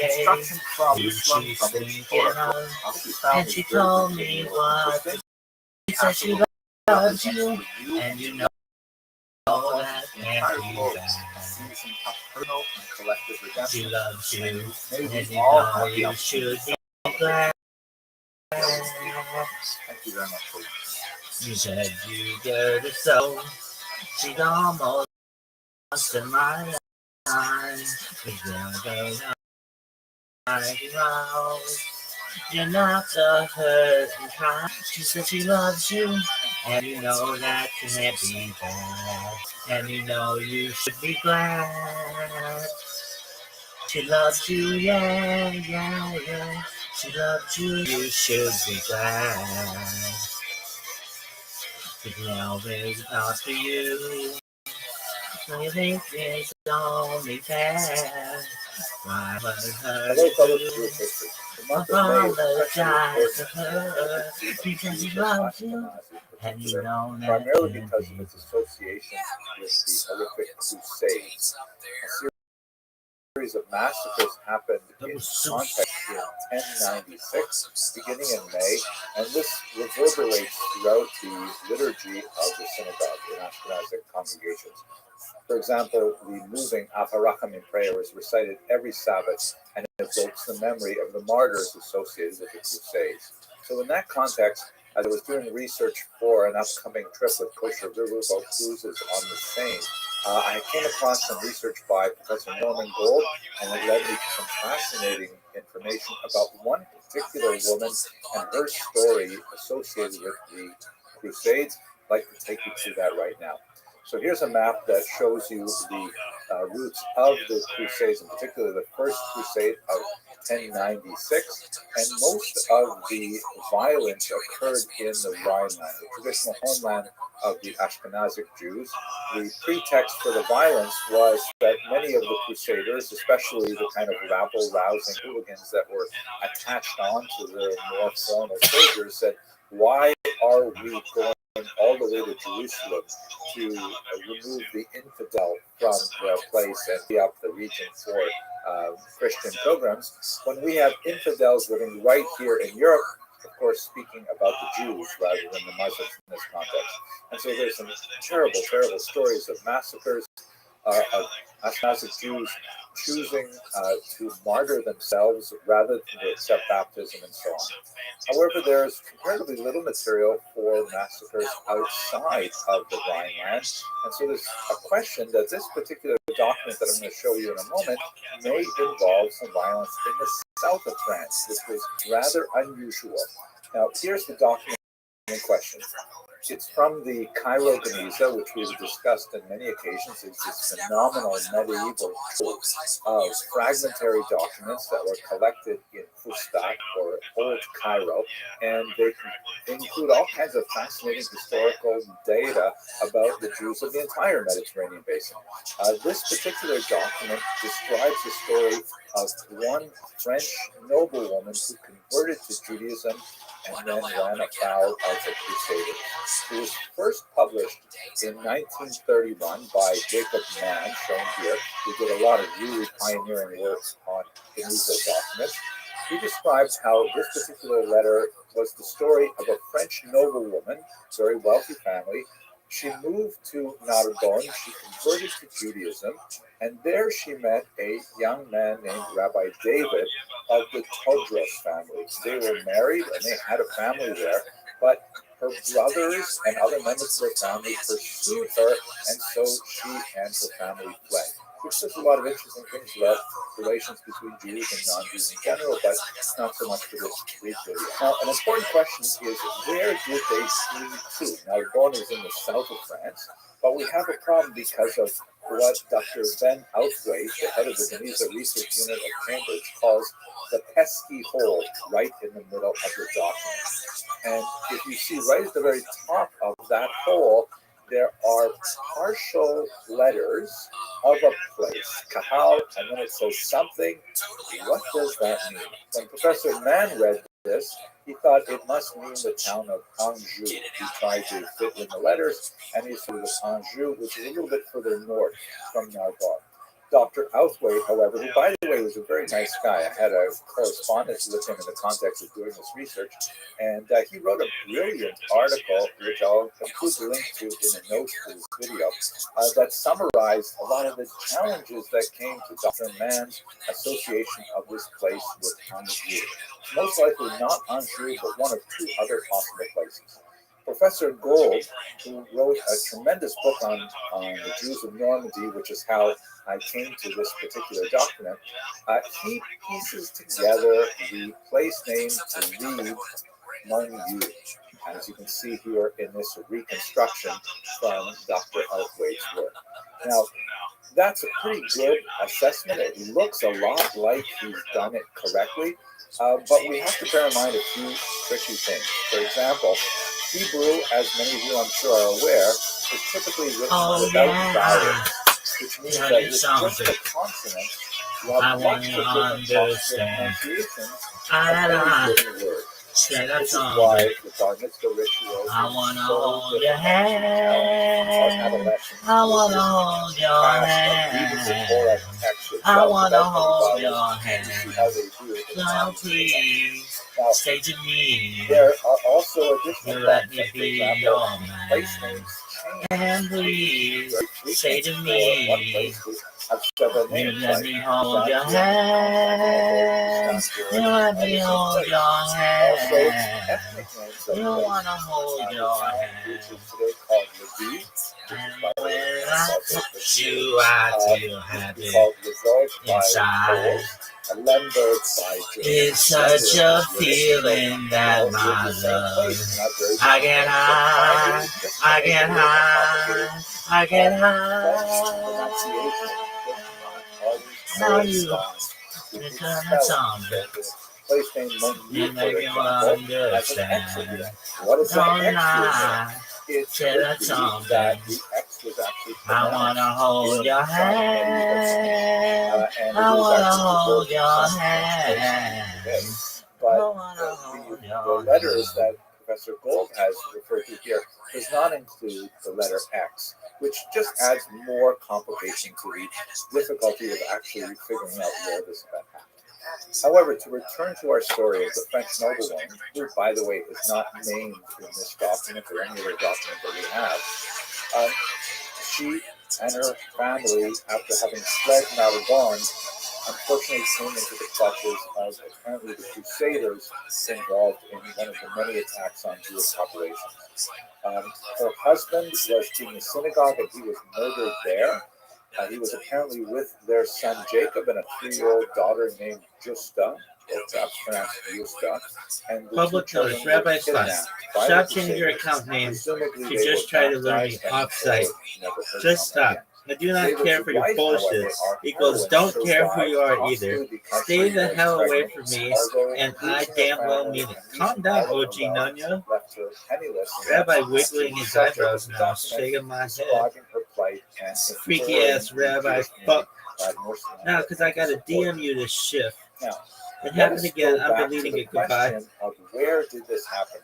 Speaker 1: instruction from Jerusalem from the Torah. I hope you found this very interesting. She said she loves you, and you know that entire world season of personal and collective redemption. She loves you, and you know you should be glad. Thank you very much for that. You said you did it so. She's almost in my eyes. You're not the hurting kind. She said she loves you, and you know that can't be bad. And you know you should be glad. She loves you, yeah, yeah, yeah. She loves you, you should be glad. Cause now there's a part for you. So you think it's only fair. Why was her apologize to her because he loves you, and you know that primarily because of its association with the horrific Crusades. A series of massacres happened in context in 1096, beginning in May, and this reverberates throughout the liturgy of the synagogue in Ashkenazic congregations. For example, the moving Avarachamim prayer is recited every Sabbath and evokes the memory of the martyrs associated with the Crusades. So in that context, as I was doing research for an upcoming trip with Kosher Riverboat Cruises on the Seine, I came across some research by Professor Norman Gold, and it led me to some fascinating information about one particular woman and her story associated with the Crusades. I'd like to take you through that right now. So here's a map that shows you the routes of the Crusades, in particular the First Crusade of 1096, and most of the violence occurred in the Rhineland, the traditional homeland of the Ashkenazic Jews. The pretext for the violence was that many of the Crusaders, especially the kind of rabble-rousing hooligans that were attached on to the more formal soldiers, said, why are we going all the way to Jerusalem to remove the infidel from their place and be up the region for Christian pilgrims, when we have infidels living right here in Europe, of course, speaking about the Jews rather than the Muslims in this context. And so there's some terrible, terrible stories of massacres of Ashkenazic Jews choosing to martyr themselves rather than to accept baptism and so on. However, there's comparatively little material for massacres outside of the Rhineland. And so there's a question that this particular document that I'm going to show you in a moment may involve some violence in the south of France, which was rather unusual. Now, here's the document in question. It's from the Cairo Geniza, which we've discussed on many occasions. It's this phenomenal medieval tool of fragmentary documents that were collected in Fustat, or Old Cairo, and they include all kinds of fascinating historical data about the Jews of the entire Mediterranean basin. This particular document describes the story of one French noblewoman who converted to Judaism and then ran afoul of the Crusaders. It was first published in 1931 by Jacob Mann, shown here, who did a lot of really pioneering work on the Geniza documents. He describes how this particular letter was the story of a French noblewoman, very wealthy family. She moved to Narbonne, she converted to Judaism, and there she met a young man named Rabbi David of the Todros family. They were married and they had a family there, but her brothers and other members of her family pursued her, and so she and her family fled. Which says a lot of interesting things about relations between Jews and non-Jews in general, but not so much for this brief video. Now, an important question is, where did they flee to? Now, Narbonne is in the south of France, but we have a problem because of what Dr. Ben Outhwaite, the head of the Geniza Research Unit of Cambridge, calls the pesky hole right in the middle of the document. And if you see right at the very top of that hole, there are partial letters of a place, Kahal, and then it says something. What does that mean? When Professor Mann read this, he thought it must mean the town of Anjou. He tried to fit in the letters, and he said it was Anjou, which is a little bit further north from Narbonne. Dr. Outhwaite, however, who, by the way, was a very nice guy. I had a correspondence with him in the context of doing this research, and he wrote a brilliant article, which I'll include the link to in the notes for this video, that summarized a lot of the challenges that came to Dr. Mann's association of this place with Anjou. Most likely not Anjou, but one of two other possible places. Professor Gold, who wrote a tremendous book on the Jews of Normandy, which is how I came to this particular document, he pieces together the place name to read Monjou, as you can see here in this reconstruction from Dr. Outhwaite's work. Now, that's a pretty good assessment. It looks a lot like he's done it correctly, but we have to bear in mind a few tricky things. For example, Hebrew, as many of you I'm sure are aware, is typically written without vowels, which means that with just the consonants, you have lots of different possible pronunciations of any given word. This is why the Bar Mitzvah ritual
Speaker 4: I wanna
Speaker 1: is so
Speaker 4: hold your hand.
Speaker 1: I wanna hold your hand.
Speaker 4: I wanna hold your hand. Now please say to me,
Speaker 1: there are also additional
Speaker 4: you let me be
Speaker 1: example,
Speaker 4: your
Speaker 1: place
Speaker 4: man.
Speaker 1: names
Speaker 4: And please say to
Speaker 1: one
Speaker 4: me,
Speaker 1: place have several
Speaker 4: you
Speaker 1: names
Speaker 4: let
Speaker 1: like
Speaker 4: me hold your
Speaker 1: Constantinople,
Speaker 4: hand. You let me hold your
Speaker 1: also
Speaker 4: hand.
Speaker 1: ethnic names of
Speaker 4: You
Speaker 1: places.
Speaker 4: wanna hold
Speaker 1: The
Speaker 4: your
Speaker 1: town,
Speaker 4: hand.
Speaker 1: which is today called Rabbi,
Speaker 4: And
Speaker 1: by the way,
Speaker 4: when
Speaker 1: it's
Speaker 4: I
Speaker 1: also
Speaker 4: touch you, I feel
Speaker 1: used to
Speaker 4: happy
Speaker 1: be called Resort by
Speaker 4: inside.
Speaker 1: Poles, and Lemberg by Germans.
Speaker 4: It's such a feeling that my love I can hide, I can hide. I get
Speaker 1: Pronunciation
Speaker 4: high.
Speaker 1: does
Speaker 4: Now
Speaker 1: not
Speaker 4: you
Speaker 1: always correspond to the
Speaker 4: return a
Speaker 1: spelling.
Speaker 4: song
Speaker 1: So the place name Monu,
Speaker 4: and
Speaker 1: for
Speaker 4: make you
Speaker 1: example, has an X at
Speaker 4: understand.
Speaker 1: the end. What does that
Speaker 4: Don't
Speaker 1: X mean?
Speaker 4: lie.
Speaker 1: It
Speaker 4: Say
Speaker 1: could
Speaker 4: that
Speaker 1: be
Speaker 4: song,
Speaker 1: that
Speaker 4: baby.
Speaker 1: the X was actually
Speaker 4: I wanna
Speaker 1: pronounced
Speaker 4: hold your
Speaker 1: in some medieval Spanish,
Speaker 4: hand.
Speaker 1: and
Speaker 4: I
Speaker 1: it is
Speaker 4: wanna
Speaker 1: actually
Speaker 4: hold
Speaker 1: preserved in
Speaker 4: your
Speaker 1: some French translation today.
Speaker 4: hand. I
Speaker 1: But
Speaker 4: wanna hold
Speaker 1: the
Speaker 4: your
Speaker 1: letters
Speaker 4: hand.
Speaker 1: that Professor Gold has referred to here does not include the letter X, which just adds more complication to the difficulty of actually figuring out where this event happened. However, to return to our story of the French noblewoman, who, by the way, is not named in this document or any other document that we have, she and her family, after having fled Narbonne, unfortunately came into the clutches of apparently the Crusaders involved in one of the many attacks on Jewish populations. Her husband was in the synagogue and he was murdered there. He was apparently with their son Jacob and a 3-year-old daughter named Justa, or perhaps pronounced Justa, and the
Speaker 4: Public
Speaker 1: two children
Speaker 4: notice,
Speaker 1: were
Speaker 4: Rabbi
Speaker 1: kidnapped
Speaker 4: Slash.
Speaker 1: by
Speaker 4: Stop
Speaker 1: the
Speaker 4: changing your
Speaker 1: Crusaders.
Speaker 4: account name
Speaker 1: Presumably
Speaker 4: to
Speaker 1: they
Speaker 4: just
Speaker 1: were
Speaker 4: try to lure me
Speaker 1: baptized and
Speaker 4: off-site.
Speaker 1: never heard
Speaker 4: Just
Speaker 1: from
Speaker 4: stop.
Speaker 1: again.
Speaker 4: I do not
Speaker 1: David's
Speaker 4: care for your
Speaker 1: wife,
Speaker 4: bullshit.
Speaker 1: however, our
Speaker 4: Equals
Speaker 1: heroine,
Speaker 4: don't care who you are
Speaker 1: survived,
Speaker 4: either.
Speaker 1: possibly because
Speaker 4: Stay
Speaker 1: she
Speaker 4: the
Speaker 1: was
Speaker 4: hell away
Speaker 1: pregnant,
Speaker 4: from me,
Speaker 1: although
Speaker 4: and I
Speaker 1: losing her
Speaker 4: damn well
Speaker 1: family
Speaker 4: mean it.
Speaker 1: and
Speaker 4: Calm
Speaker 1: losing
Speaker 4: down,
Speaker 1: all of
Speaker 4: OG
Speaker 1: her wealth
Speaker 4: Nunya.
Speaker 1: left her penniless.
Speaker 4: Rabbi
Speaker 1: And
Speaker 4: wiggling his
Speaker 1: subject
Speaker 4: eyebrows
Speaker 1: of the
Speaker 4: now,
Speaker 1: document
Speaker 4: shaking my head.
Speaker 1: describing her plight and
Speaker 4: Freaky ass Rabbi fuck. Now, because I got to DM you this shift.
Speaker 1: Now,
Speaker 4: It
Speaker 1: let
Speaker 4: happened
Speaker 1: us
Speaker 4: again.
Speaker 1: go
Speaker 4: I'm
Speaker 1: back to
Speaker 4: deleting
Speaker 1: the
Speaker 4: it. Goodbye.
Speaker 1: question of where did this happen?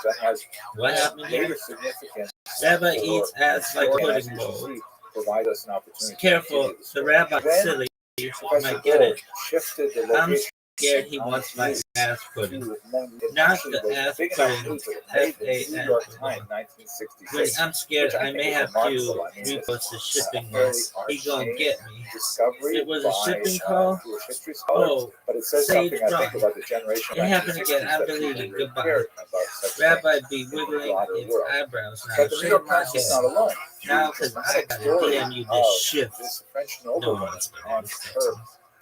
Speaker 1: That has
Speaker 4: What happened
Speaker 1: greater
Speaker 4: here?
Speaker 1: significance.
Speaker 4: Rabbi
Speaker 1: for
Speaker 4: eats ass like
Speaker 1: your
Speaker 4: pudding bowl.
Speaker 1: SEC provide us an opportunity to
Speaker 4: Careful,
Speaker 1: continue
Speaker 4: the
Speaker 1: story.
Speaker 4: rabbi's
Speaker 1: When
Speaker 4: silly.
Speaker 1: Professor
Speaker 4: Might get
Speaker 1: Gold
Speaker 4: it.
Speaker 1: shifted the
Speaker 4: I'm
Speaker 1: location
Speaker 4: scared he wants my ass pudding.
Speaker 1: to Monu, it
Speaker 4: Not
Speaker 1: actually
Speaker 4: the
Speaker 1: was
Speaker 4: ass
Speaker 1: big enough
Speaker 4: pudding.
Speaker 1: news that it made the New
Speaker 4: F-A-N.
Speaker 1: York Times
Speaker 4: When
Speaker 1: 1966.
Speaker 4: I'm scared,
Speaker 1: Which I
Speaker 4: I
Speaker 1: think
Speaker 4: may
Speaker 1: is
Speaker 4: have to
Speaker 1: remarkable. I mean,
Speaker 4: repost the shipping
Speaker 1: fairly
Speaker 4: list. He gonna
Speaker 1: arcane
Speaker 4: get me.
Speaker 1: discovery
Speaker 4: It was
Speaker 1: by
Speaker 4: a shipping call.
Speaker 1: Jewish history scholars,
Speaker 4: Oh,
Speaker 1: but it says
Speaker 4: Sage
Speaker 1: something, I think,
Speaker 4: Run.
Speaker 1: about the generation
Speaker 4: It
Speaker 1: of
Speaker 4: happened again.
Speaker 1: 1960s
Speaker 4: I'm
Speaker 1: that people
Speaker 4: deleting.
Speaker 1: really
Speaker 4: Goodbye.
Speaker 1: cared about such
Speaker 4: Rabbi
Speaker 1: things
Speaker 4: be
Speaker 1: in the
Speaker 4: wiggling
Speaker 1: broader
Speaker 4: his
Speaker 1: world.
Speaker 4: eyebrows now,
Speaker 1: But the New
Speaker 4: shaking
Speaker 1: York
Speaker 4: my
Speaker 1: Times was not
Speaker 4: head.
Speaker 1: alone.
Speaker 4: Now,
Speaker 1: The
Speaker 4: because I
Speaker 1: dramatic
Speaker 4: got to
Speaker 1: story
Speaker 4: DM you
Speaker 1: of
Speaker 4: this shift.
Speaker 1: this French
Speaker 4: No
Speaker 1: noblewoman
Speaker 4: one's
Speaker 1: and her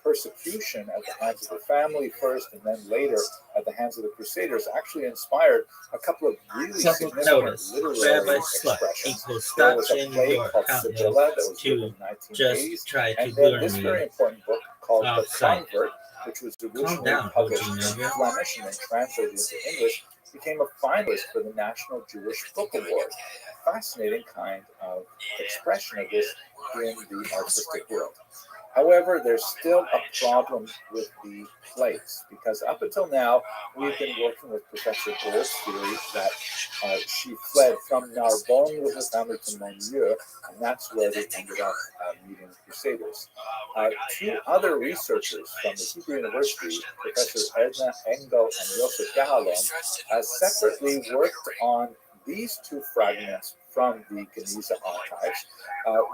Speaker 1: persecution at the hands of her family first and then later at the hands of the Crusaders actually inspired a couple of really
Speaker 4: Public
Speaker 1: significant
Speaker 4: notice.
Speaker 1: literary
Speaker 4: Rabbi Slut
Speaker 1: expressions.
Speaker 4: equals
Speaker 1: There
Speaker 4: stop
Speaker 1: was a
Speaker 4: changing
Speaker 1: play
Speaker 4: your
Speaker 1: called
Speaker 4: account name
Speaker 1: Sibylla that was written
Speaker 4: to
Speaker 1: in the 1980s,
Speaker 4: just try to
Speaker 1: and then
Speaker 4: lure
Speaker 1: this
Speaker 4: me
Speaker 1: very important book called The
Speaker 4: off-site.
Speaker 1: Convert, which was
Speaker 4: Calm
Speaker 1: originally
Speaker 4: down, OG
Speaker 1: published in
Speaker 4: Nugget.
Speaker 1: Flemish and then translated into English, became a finalist for the National Jewish Book Award. A fascinating kind of expression of this in the artistic world. However, there's still a problem with the place because up until now, we've been working with Professor Gold's theory that she fled from Narbonne with her family to Montreux, and that's where they ended up meeting the Crusaders. Two other researchers from the Hebrew University, Professor Edna Engel and Josef Gahalon, separately worked on these two fragments from the Geniza archives,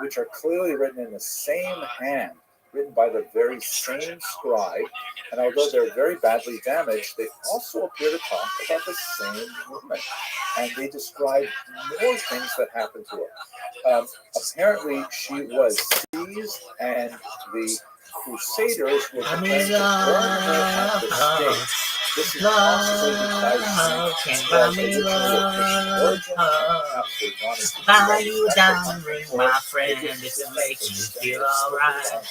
Speaker 1: which are clearly written in the same hand, written by the very same scribe, and although they're very badly damaged, they also appear to talk about the same woman, and they describe more things that happened to her. Apparently, she was seized, and the Crusaders were preparing to burn her at the stake. This is possible because
Speaker 4: Can buy
Speaker 1: she
Speaker 4: me
Speaker 1: was originally of Christian origin, and perhaps they wanted to
Speaker 4: buy you a
Speaker 1: respect her
Speaker 4: diamond ring,
Speaker 1: or
Speaker 4: my friend,
Speaker 1: they
Speaker 4: if
Speaker 1: just
Speaker 4: it makes you feel
Speaker 1: alright.
Speaker 4: alright.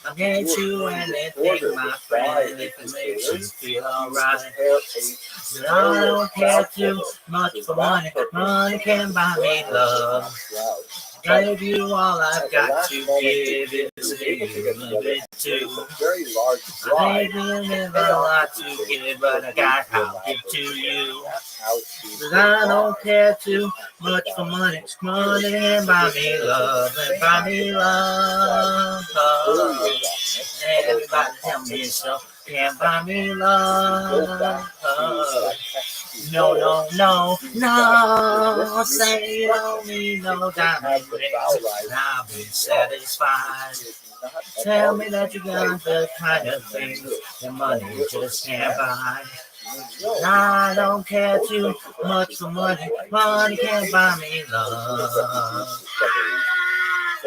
Speaker 4: I'll get you anything, my friend, if it makes you feel alright. I don't care too much for money. Money can buy me love. I give you all I've got to give. It's a little bit too. Maybe you never a lot to give, but I got I'll give to you. Cause I don't care too much for money. Money can buy me love and buy me love. Everybody tell me so. Can't buy me love. No, no, no, no. Say you don't need no diamond ring. I'll be satisfied. Tell me that you got the kind of thing that money just can't buy. I don't care too much for money. Money can't buy me love.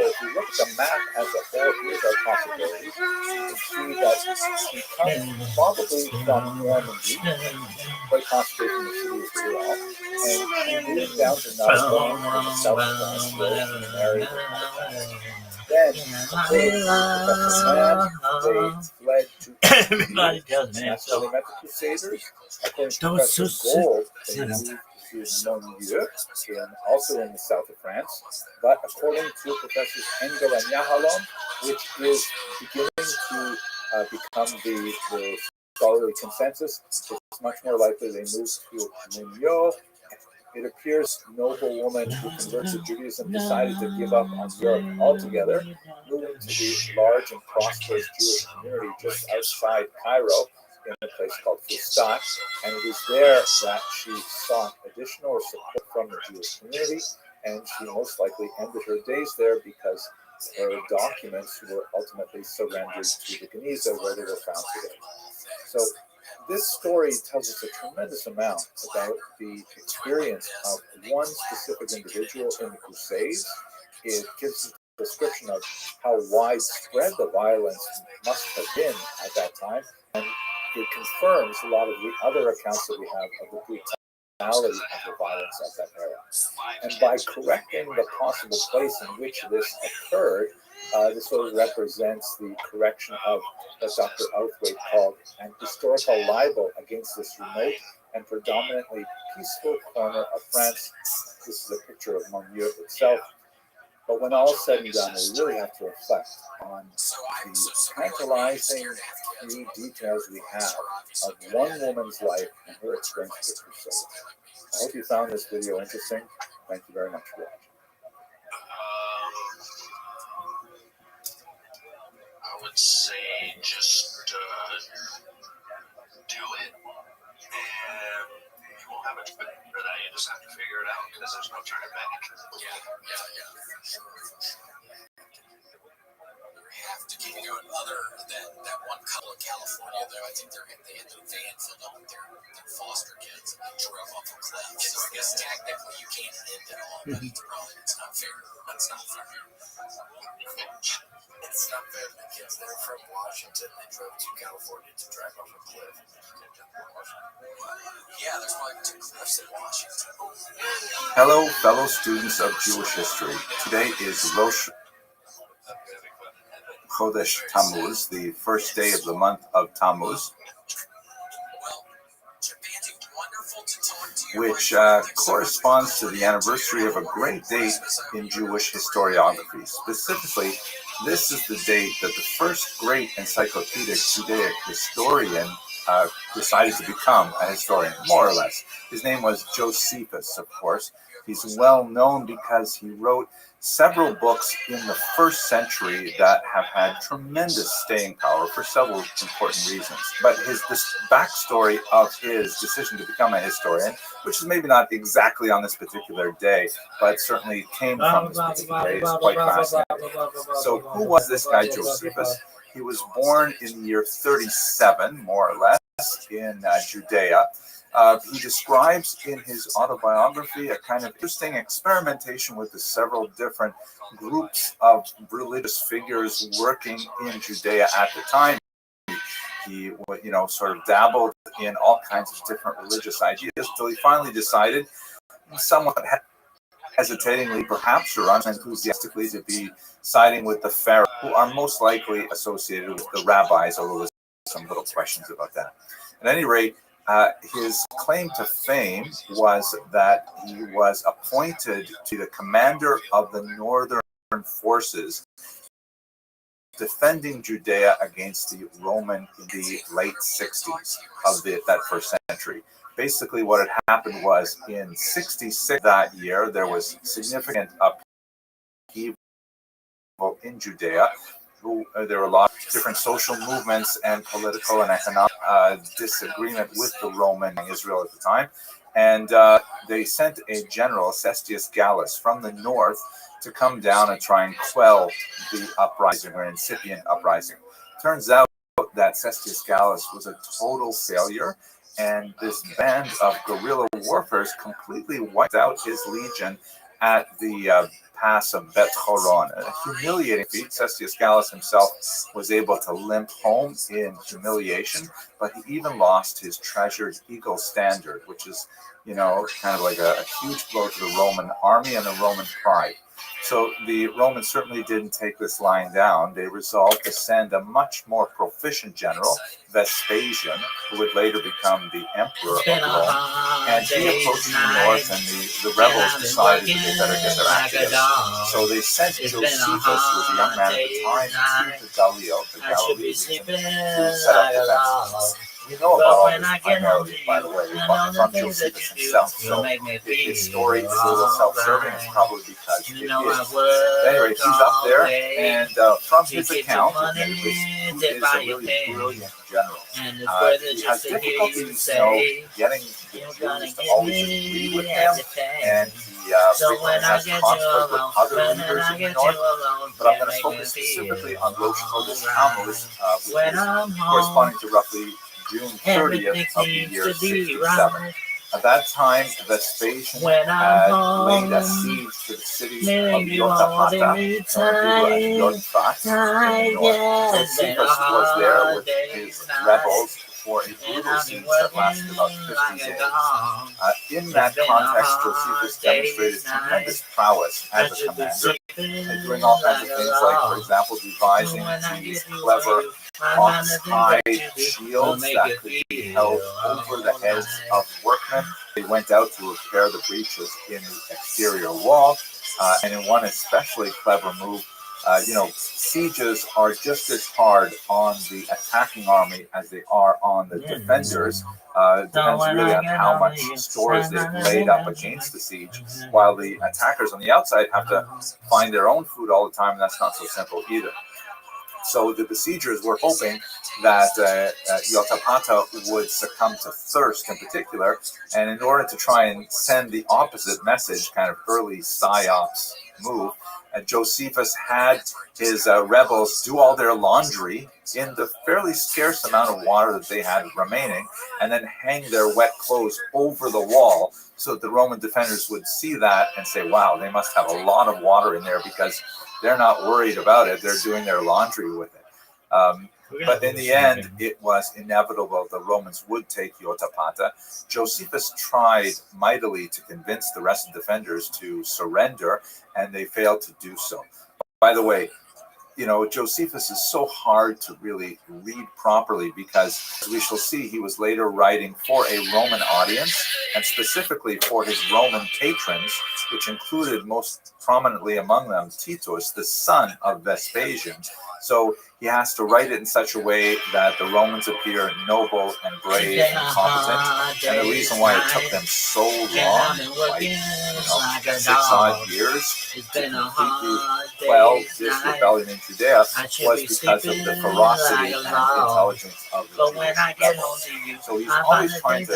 Speaker 1: So if you look at the map as a whole, here's our possibilities. You can see that he comes probably from Normandy, quite concentrated in the city of Rouen, and he moved down to Narbonne in the south of France, where he married. Then, according to Professor Lamb, they fled to
Speaker 4: Everybody tells me
Speaker 1: that's
Speaker 4: so.
Speaker 1: where they met the Crusaders. According to
Speaker 4: That was
Speaker 1: Professor
Speaker 4: so
Speaker 1: Gold, they
Speaker 4: sick.
Speaker 1: moved to Monlieu, also in the south of France. But according to Professors Engel and Yahalom, which is beginning to become the scholarly consensus, it's much more likely they moved to Monlieu. It appears a noble woman who converted to Judaism decided to give up on Europe altogether, moving to the large and prosperous Jewish community just outside Cairo in a place called Fustat. And it was there that she sought additional support from the Jewish community, and she most likely ended her days there because her documents were ultimately surrendered to the Geniza, where they were found today. So this story tells us a tremendous amount about the experience of one specific individual in the Crusades. It gives a description of how widespread the violence must have been at that time, and it confirms a lot of the other accounts that we have of the brutality of the violence at that era. And by correcting the possible place in which this occurred, this sort of represents the correction of what Dr. Outhwaite called an historical libel against this remote and predominantly peaceful corner of France. This is a picture of Monlieu itself. But when all is said and done, we really have to reflect on the tantalizing few details we have of one woman's life and her experience with the Crusades. I hope you found this video interesting. Thank you very much for watching.
Speaker 3: I would say just do it, and you won't have much better for that. You just have to figure it out because there's no turning back. Yeah. Have to keep going. Other that one couple in California, though, I think they had their van filled up with their foster kids and they drove off a cliff. So I guess technically you can't end it all, but it's not fair. That's not fair. It's not fair to the kids. They're from Washington. They drove to California to drive off a cliff. Yeah, there's probably 2 cliffs in Washington.
Speaker 1: Hello, fellow students of Jewish history. Today is Rosh Chodesh Tammuz, the first day of the month of Tammuz, which corresponds to the anniversary of a great date in Jewish historiography. Specifically, this is the date that the first great encyclopedic Judaic historian decided to become a historian, more or less. His name was Josephus, of course. He's well known because he wrote several books in the first century that have had tremendous staying power for several important reasons. But this backstory of his decision to become a historian, which is maybe not exactly on this particular day, but certainly came from this particular day, is quite fascinating. So who was this guy Josephus? He was born in the year 37, more or less, in Judea. He describes in his autobiography a kind of interesting experimentation with the several different groups of religious figures working in Judea at the time. He, sort of dabbled in all kinds of different religious ideas until he finally decided, somewhat hesitatingly perhaps, or unenthusiastically, to be siding with the Pharaohs, who are most likely associated with the rabbis, although there's some little questions about that. At any rate, his claim to fame was that he was appointed to the commander of the northern forces defending Judea against the Roman in the late 60s of that first century. Basically, what had happened was in 66 that year, there was significant upheaval in Judea. There were a lot of different social movements and political and economic disagreement with the Roman Israel at the time. And they sent a general, Cestius Gallus, from the north to come down and try and quell the uprising or incipient uprising. Turns out that Cestius Gallus was a total failure, and this band of guerrilla warfare completely wiped out his legion at the pass of Bet Horon. A humiliating feat. Cestius Gallus himself was able to limp home in humiliation, but he even lost his treasured eagle standard, which is, kind of like a huge blow to the Roman army and the Roman pride. So the Romans certainly didn't take this lying down. They resolved to send a much more proficient general, Vespasian, who would later become the emperor of Rome. And he approached the north, and the rebels decided that they better get their act together. So they sent Josephus, who was a young man at the time, to the Galilee region, to set up defenses. We know about all this primarily, by the way, from Josephus himself. So if his story is a little self-serving, it's probably because it is. Anyway, he's up there, and from his account, admittedly, he is a really brilliant general. He has difficulties, getting the Jews to always agree with him, and he frequently has conflict with other leaders in the north. But I'm going to focus specifically on Rothschild Tammuz, which is corresponding to roughly June 30th of the year 67. At that time, Vespasian had laid a siege to the city of Yotapata, in the north. Josephus was there with his rebels for a brutal siege that lasted about 50 days. In that context, Josephus demonstrated tremendous prowess as a commander, and doing all kinds of things like, for example, devising these clever ox-hide shields that could be held over the heads of workmen. They went out to repair the breaches in the exterior wall, and in one especially clever move, sieges are just as hard on the attacking army as they are on the defenders. Depends really on how much stores they've laid up against the siege, while the attackers on the outside have to find their own food all the time, and that's not so simple either. So the besiegers were hoping that Yotapata would succumb to thirst in particular, and in order to try and send the opposite message, kind of early psyops move, Josephus had his rebels do all their laundry in the fairly scarce amount of water that they had remaining, and then hang their wet clothes over the wall so that the Roman defenders would see that and say, wow, they must have a lot of water in there because they're not worried about it. They're doing their laundry with it. But in the end, it was inevitable the Romans would take Yotapata. Josephus tried mightily to convince the rest of the defenders to surrender, and they failed to do so. By the way, Josephus is so hard to really read properly because, as we shall see, he was later writing for a Roman audience, and specifically for his Roman patrons, which included most prominently among them Titus, the son of Vespasian. So he has to write it in such a way that the Romans appear noble and brave and competent. And the reason why it took them so long, like 6 odd years, to completely quell this rebellion in Judea was because of the ferocity and intelligence of the Jews. So he's always trying to,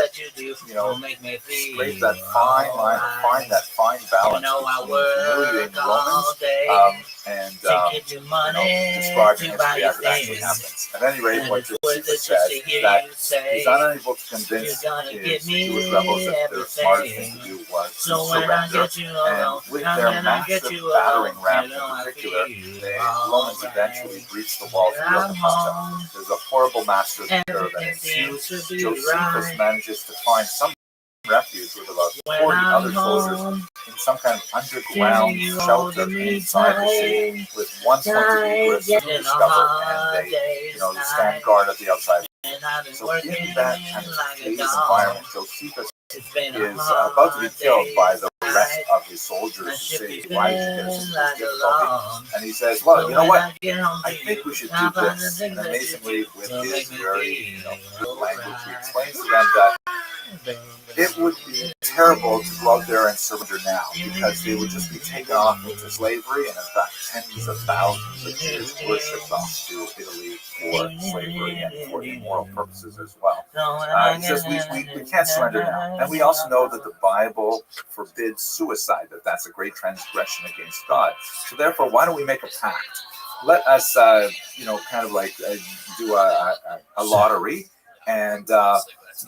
Speaker 1: scrape that fine line, find that fine balance between humiliating the Romans and describing history as it actually happens. At any rate, what Josephus says is that he's unable to convince his Jewish rebels that the smartest thing to do was to surrender. And with their massive battering ram in particular, the Romans eventually breached the walls of Yotapata. There's a horrible massacre that ensues. Josephus manages to find some refuge with about 40 other soldiers in some kind of underground shelter inside the city, with one point of egress to discover, and they stand guard at the outside. So in that kind of crazy environment, Josephus is about to be killed by the rest of his soldiers who say, why did you get us into this difficulty? And he says, well, you know what? I think we should do this. And amazingly, with his very good language, he explains to them that it would be terrible to go out there and surrender now, because they would just be taken off into slavery, and in fact tens of thousands of Jews were shipped off to Italy for slavery and for immoral purposes as well. He says we can't surrender now. And we also know that the Bible forbids suicide, that's a great transgression against God. So therefore, why don't we make a pact? Let us, kind of like do a lottery, and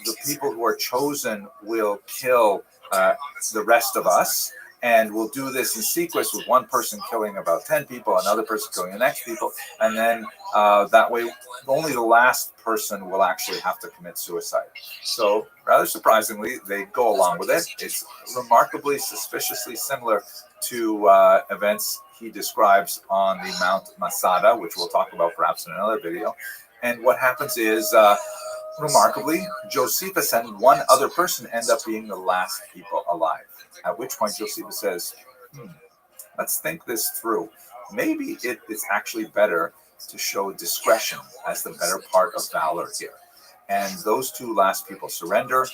Speaker 1: the people who are chosen will kill the rest of us, And we'll do this in sequence with one person killing about 10 people, another person killing the next people. And then that way, only the last person will actually have to commit suicide. So rather surprisingly, they go along with it. It's remarkably, suspiciously similar to events he describes on the Mount Masada, which we'll talk about perhaps in another video. And what happens is, remarkably, Josephus and one other person end up being the last people alive. At which point Josephus says, let's think this through. Maybe it is actually better to show discretion as the better part of valor here. And those two last people surrender.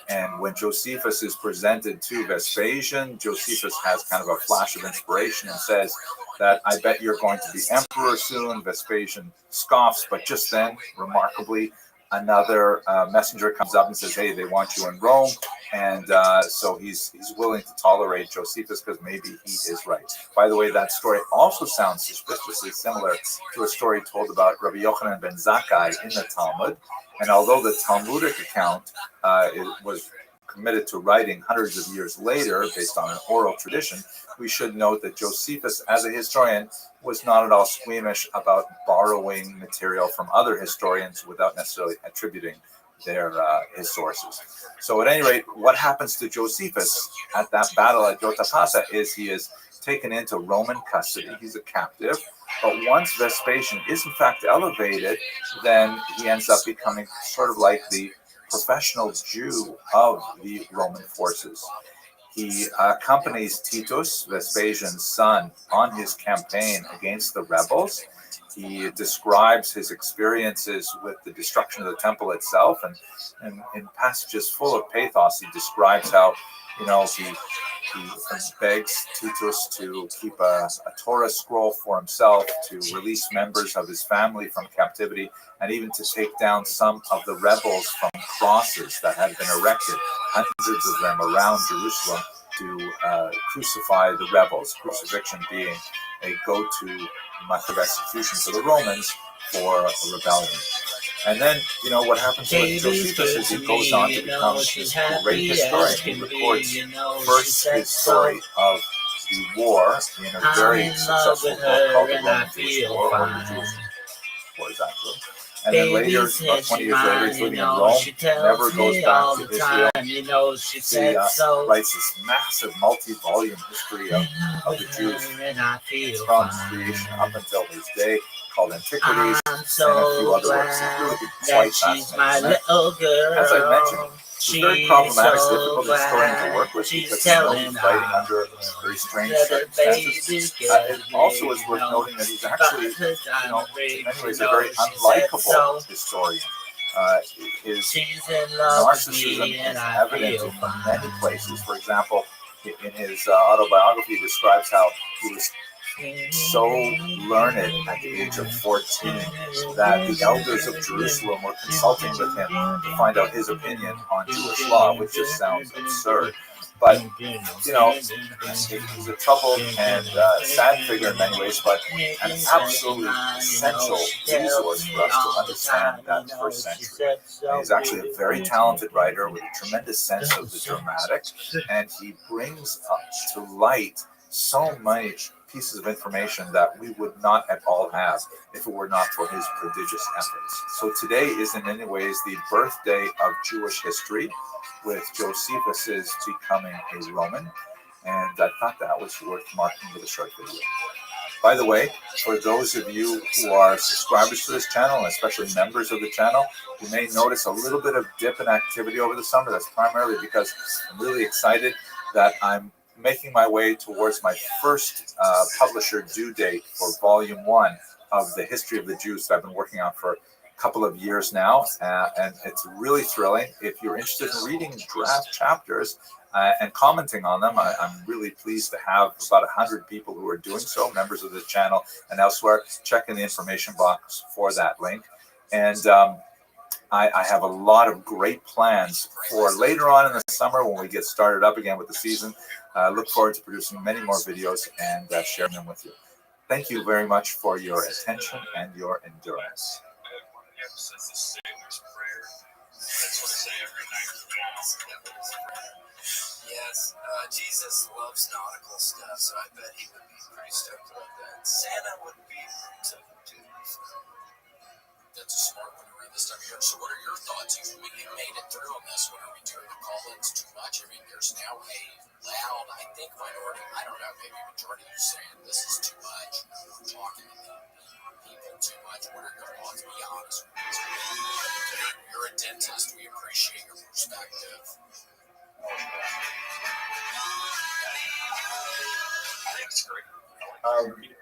Speaker 1: And when Josephus is presented to Vespasian, Josephus has kind of a flash of inspiration and says that, I bet you're going to be emperor soon. Vespasian scoffs, but just then, remarkably, another messenger comes up and says, hey, they want you in Rome. And so he's willing to tolerate Josephus because maybe he is right. By the way, that story also sounds suspiciously similar to a story told about Rabbi Yochanan ben Zakkai in the Talmud. And although the Talmudic account was committed to writing hundreds of years later based on an oral tradition, we should note that Josephus, as a historian, was not at all squeamish about borrowing material from other historians without necessarily attributing his sources. So at any rate, what happens to Josephus at that battle at Jotapata is he is taken into Roman custody. He's a captive. But once Vespasian is in fact elevated, then he ends up becoming sort of like the professional Jew of the Roman forces. He accompanies Titus, Vespasian's son, on his campaign against the rebels. He describes his experiences with the destruction of the temple itself, and in passages full of pathos, he describes how, he begs Titus to keep a Torah scroll for himself, to release members of his family from captivity, and even to take down some of the rebels from crosses that had been erected, hundreds of them around Jerusalem, to crucify the rebels, crucifixion being a go-to method of execution for the Romans for a rebellion. And then, what happens with Josephus is he goes on to become this great historian. He records first his story of the war in a very successful book called The Roman Jewish War, or the Jewish Wars, actually. And then later, about 20 years later, he's living in Rome, never goes back to Israel. He writes this massive multi-volume history of the Jews from creation up until his day, called Antiquities, and a few other works. It's really quite fascinating. As I mentioned, it's very problematic, difficult historian to work with because he's writing under very strange circumstances. It also is worth noting that he's actually, in many ways, a very unlikable historian. His narcissism is evident in many places. For example, in his autobiography, he describes how he was so learned at the age of 14 that the elders of Jerusalem were consulting with him to find out his opinion on Jewish law, which just sounds absurd. But, he's a troubled and sad figure in many ways, but an absolutely essential resource for us to understand that first century. And he's actually a very talented writer with a tremendous sense of the dramatic, and he brings up to light so much pieces of information that we would not at all have if it were not for his prodigious efforts. So today is in many ways the birthday of Jewish history, with Josephus's becoming a Roman, and I thought that was worth marking with a short video. By the way, for those of you who are subscribers to this channel, and especially members of the channel, you may notice a little bit of dip in activity over the summer. That's primarily because I'm really excited that I'm making my way towards my first publisher due date for Volume 1 of the History of the Jews that I've been working on for a couple of years now, and it's really thrilling. If you're interested in reading draft chapters and commenting on them, I'm really pleased to have about 100 people who are doing so, members of the channel and elsewhere. Check in the information box for that link. And I have a lot of great plans for later on in the summer when we get started up again with the season. I look forward to producing many more videos and sharing them with you. Thank you very much for your attention and your endurance. That's what I say every night.
Speaker 3: Yes, Jesus loves nautical stuff, so I bet he would be pretty stoked about that. Santa would be too. That's a smart one around this time of year. So, what are your thoughts? You made it through on this. What are we doing? The call-ins too much? I mean, there's now a loud, I think, minority. I don't know, maybe majority of you saying this is too much. We're talking to the people too much. What are your thoughts? Be honest with us. You're a dentist. We appreciate your perspective.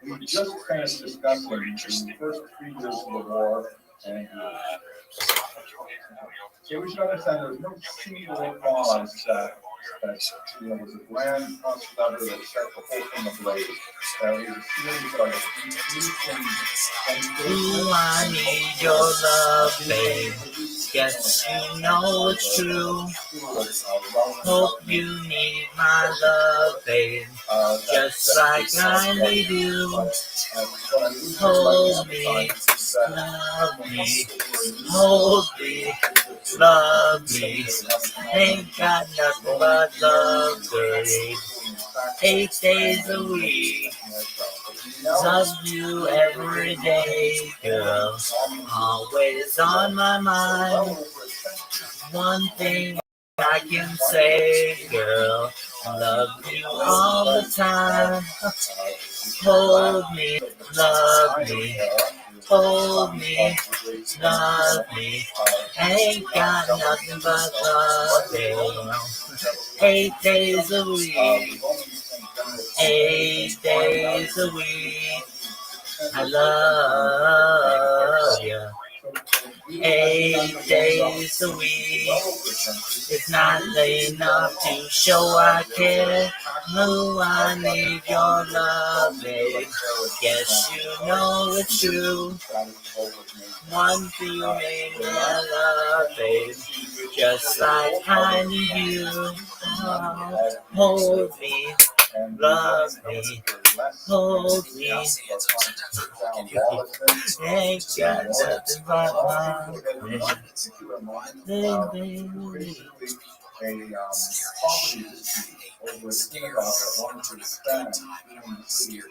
Speaker 1: We just finished discussing the first 3 years of the war, and so we should understand there's no single cause that was a grand constant lever that set the whole thing ablaze. There was a series of
Speaker 4: Ooh, I need your love, babe. Guess you know it's true. Hope you need my love, babe. Just like I need you. Hold me, love me. Hold me, love me. Ain't got nothing but love, babe. 8 days a week. Love you every day, girl. Always on my mind. One thing I can say, girl. Love you all the time. Hold me, love me. Hold me, love me. Ain't got nothing but love, babe. 8 days a week. 8 days a week. I love you. 8 days a week. It's not enough to show I care. No, I need your love, babe. Guess you know it's true. One thing made me love, babe. Just like I need you. Hold me, love me, hold me. Ain't got nothing but love, babe.
Speaker 1: A property dispute over a synagogue that wanted to expand in the city to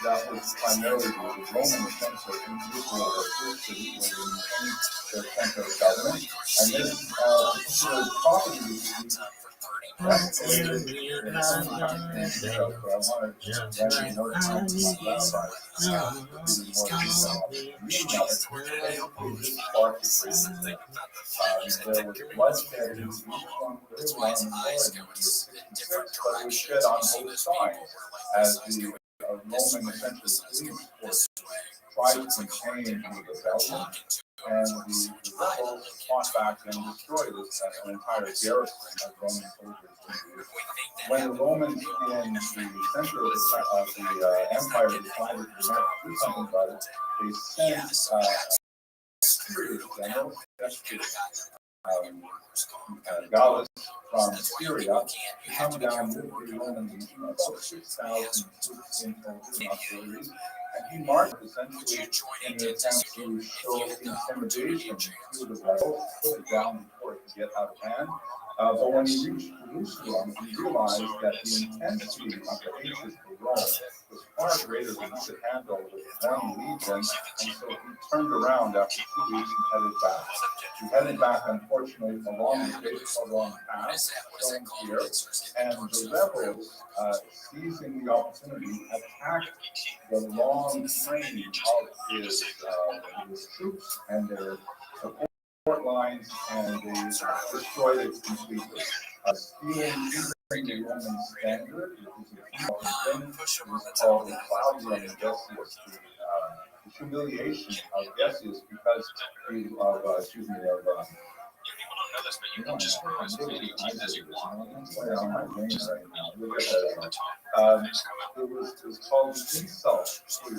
Speaker 1: that was primarily the Roman center in Israel, the city where they maintained their center of government. And this particular property dispute escalated in there was bloodshed in each one of the but it was shed on both sides as the Roman essentially police force tried to contain the rebellion, and the rebels fought back and destroyed an entire garrison of Roman soldiers. When the Romans in the center of the empire decided to do something about it, they sent serious general, Gallus from Syria to come down with the Romans, about 6,000 troops in auxiliaries, and he marched essentially in an attempt to show intimidation to the rebels, put it down before it could get out of hand. But when he reached Jerusalem, he realized that the intensity of the hatred for Rome was far greater than he could handle with one legion, and so he turned around after 2 weeks and headed back. He headed back, unfortunately, along the wrong path, shown here, and the rebels, seizing the opportunity, attacked the long train of his troops and their support lines, and they destroyed it completely. Stealing the Roman standard, which is a thing, was called the Claudium Decius, the humiliation of Decius, because it was called the insult to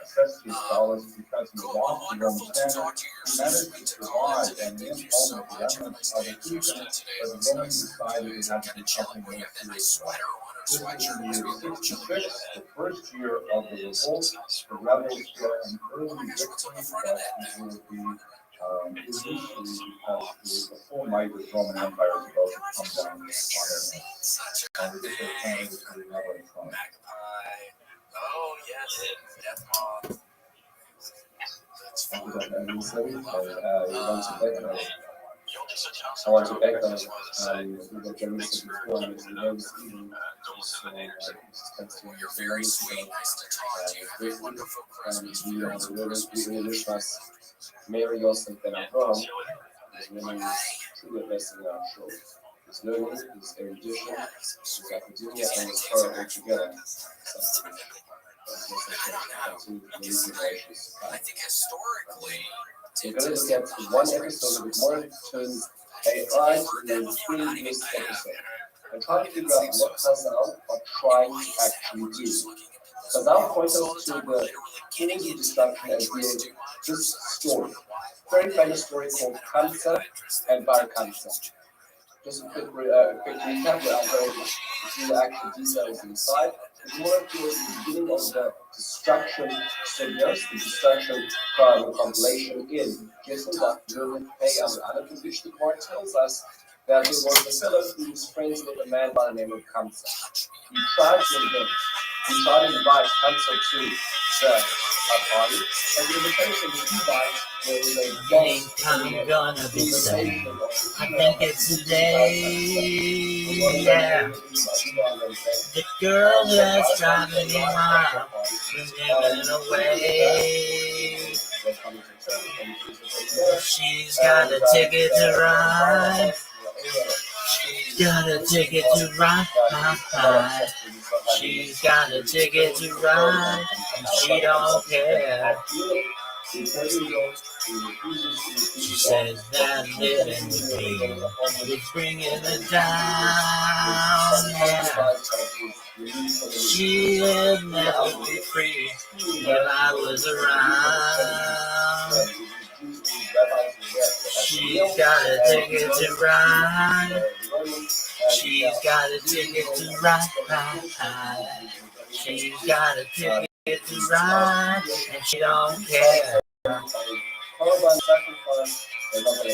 Speaker 1: Cestius Gallus because he lost the Roman standard. He managed to survive and live home with the remnants of the Christians, but the Romans decided they had to do something more serious. This was in the year 66, the first year of the revolt. The rebels got an early victory, but it will be Is usually because the whole might of the Roman Empire is about to come down on it. And it's a kind of never come.
Speaker 3: Oh, yes. Death Mob.
Speaker 1: And he said, he wants to back us.
Speaker 3: You'll do such an
Speaker 1: I
Speaker 3: awesome
Speaker 1: want to
Speaker 3: job.
Speaker 1: back
Speaker 3: I
Speaker 1: us.
Speaker 3: just wanted to say,
Speaker 1: The journalist before and the news even.
Speaker 3: you're very sweet. Nice to talk to you. Have a wonderful Christmas.
Speaker 1: We wish us Merry Yosef Ben Avraham, his women is truly a blessing in our show. His learning, his erudition, his academia, and his Torah all together.
Speaker 3: I think historically,
Speaker 1: We're going to look at one episode with more turns AI in 3 this episode and try to figure out what Chazal are trying to actually do. Chazal points us to the kings of destruction as being this story. Very famous story called Kamsa and Bar Kamsa. Just a quick recap without going into the actual details inside. It's more towards the beginning of the destruction signals, the destruction compilation in Gittin that Lilith Pei and other condition. The Gemara tells us that there was a fellow who was friends with a man by the name of Kamsa. He tried to invite Kamsa to the party, and the invitation was invite there was a
Speaker 4: I'm gonna be sad. I think it's today. Yeah. The girl that's driving me wild is giving away. She's got a ticket to ride. Got a ticket to ride. She's got a ticket to ride. And she don't care. She says that living with me is bringing it down. Yeah. She'll never be free if I was around. She's got a ticket to ride. She's got a ticket to ride. She's got a ticket to ride, and she don't care.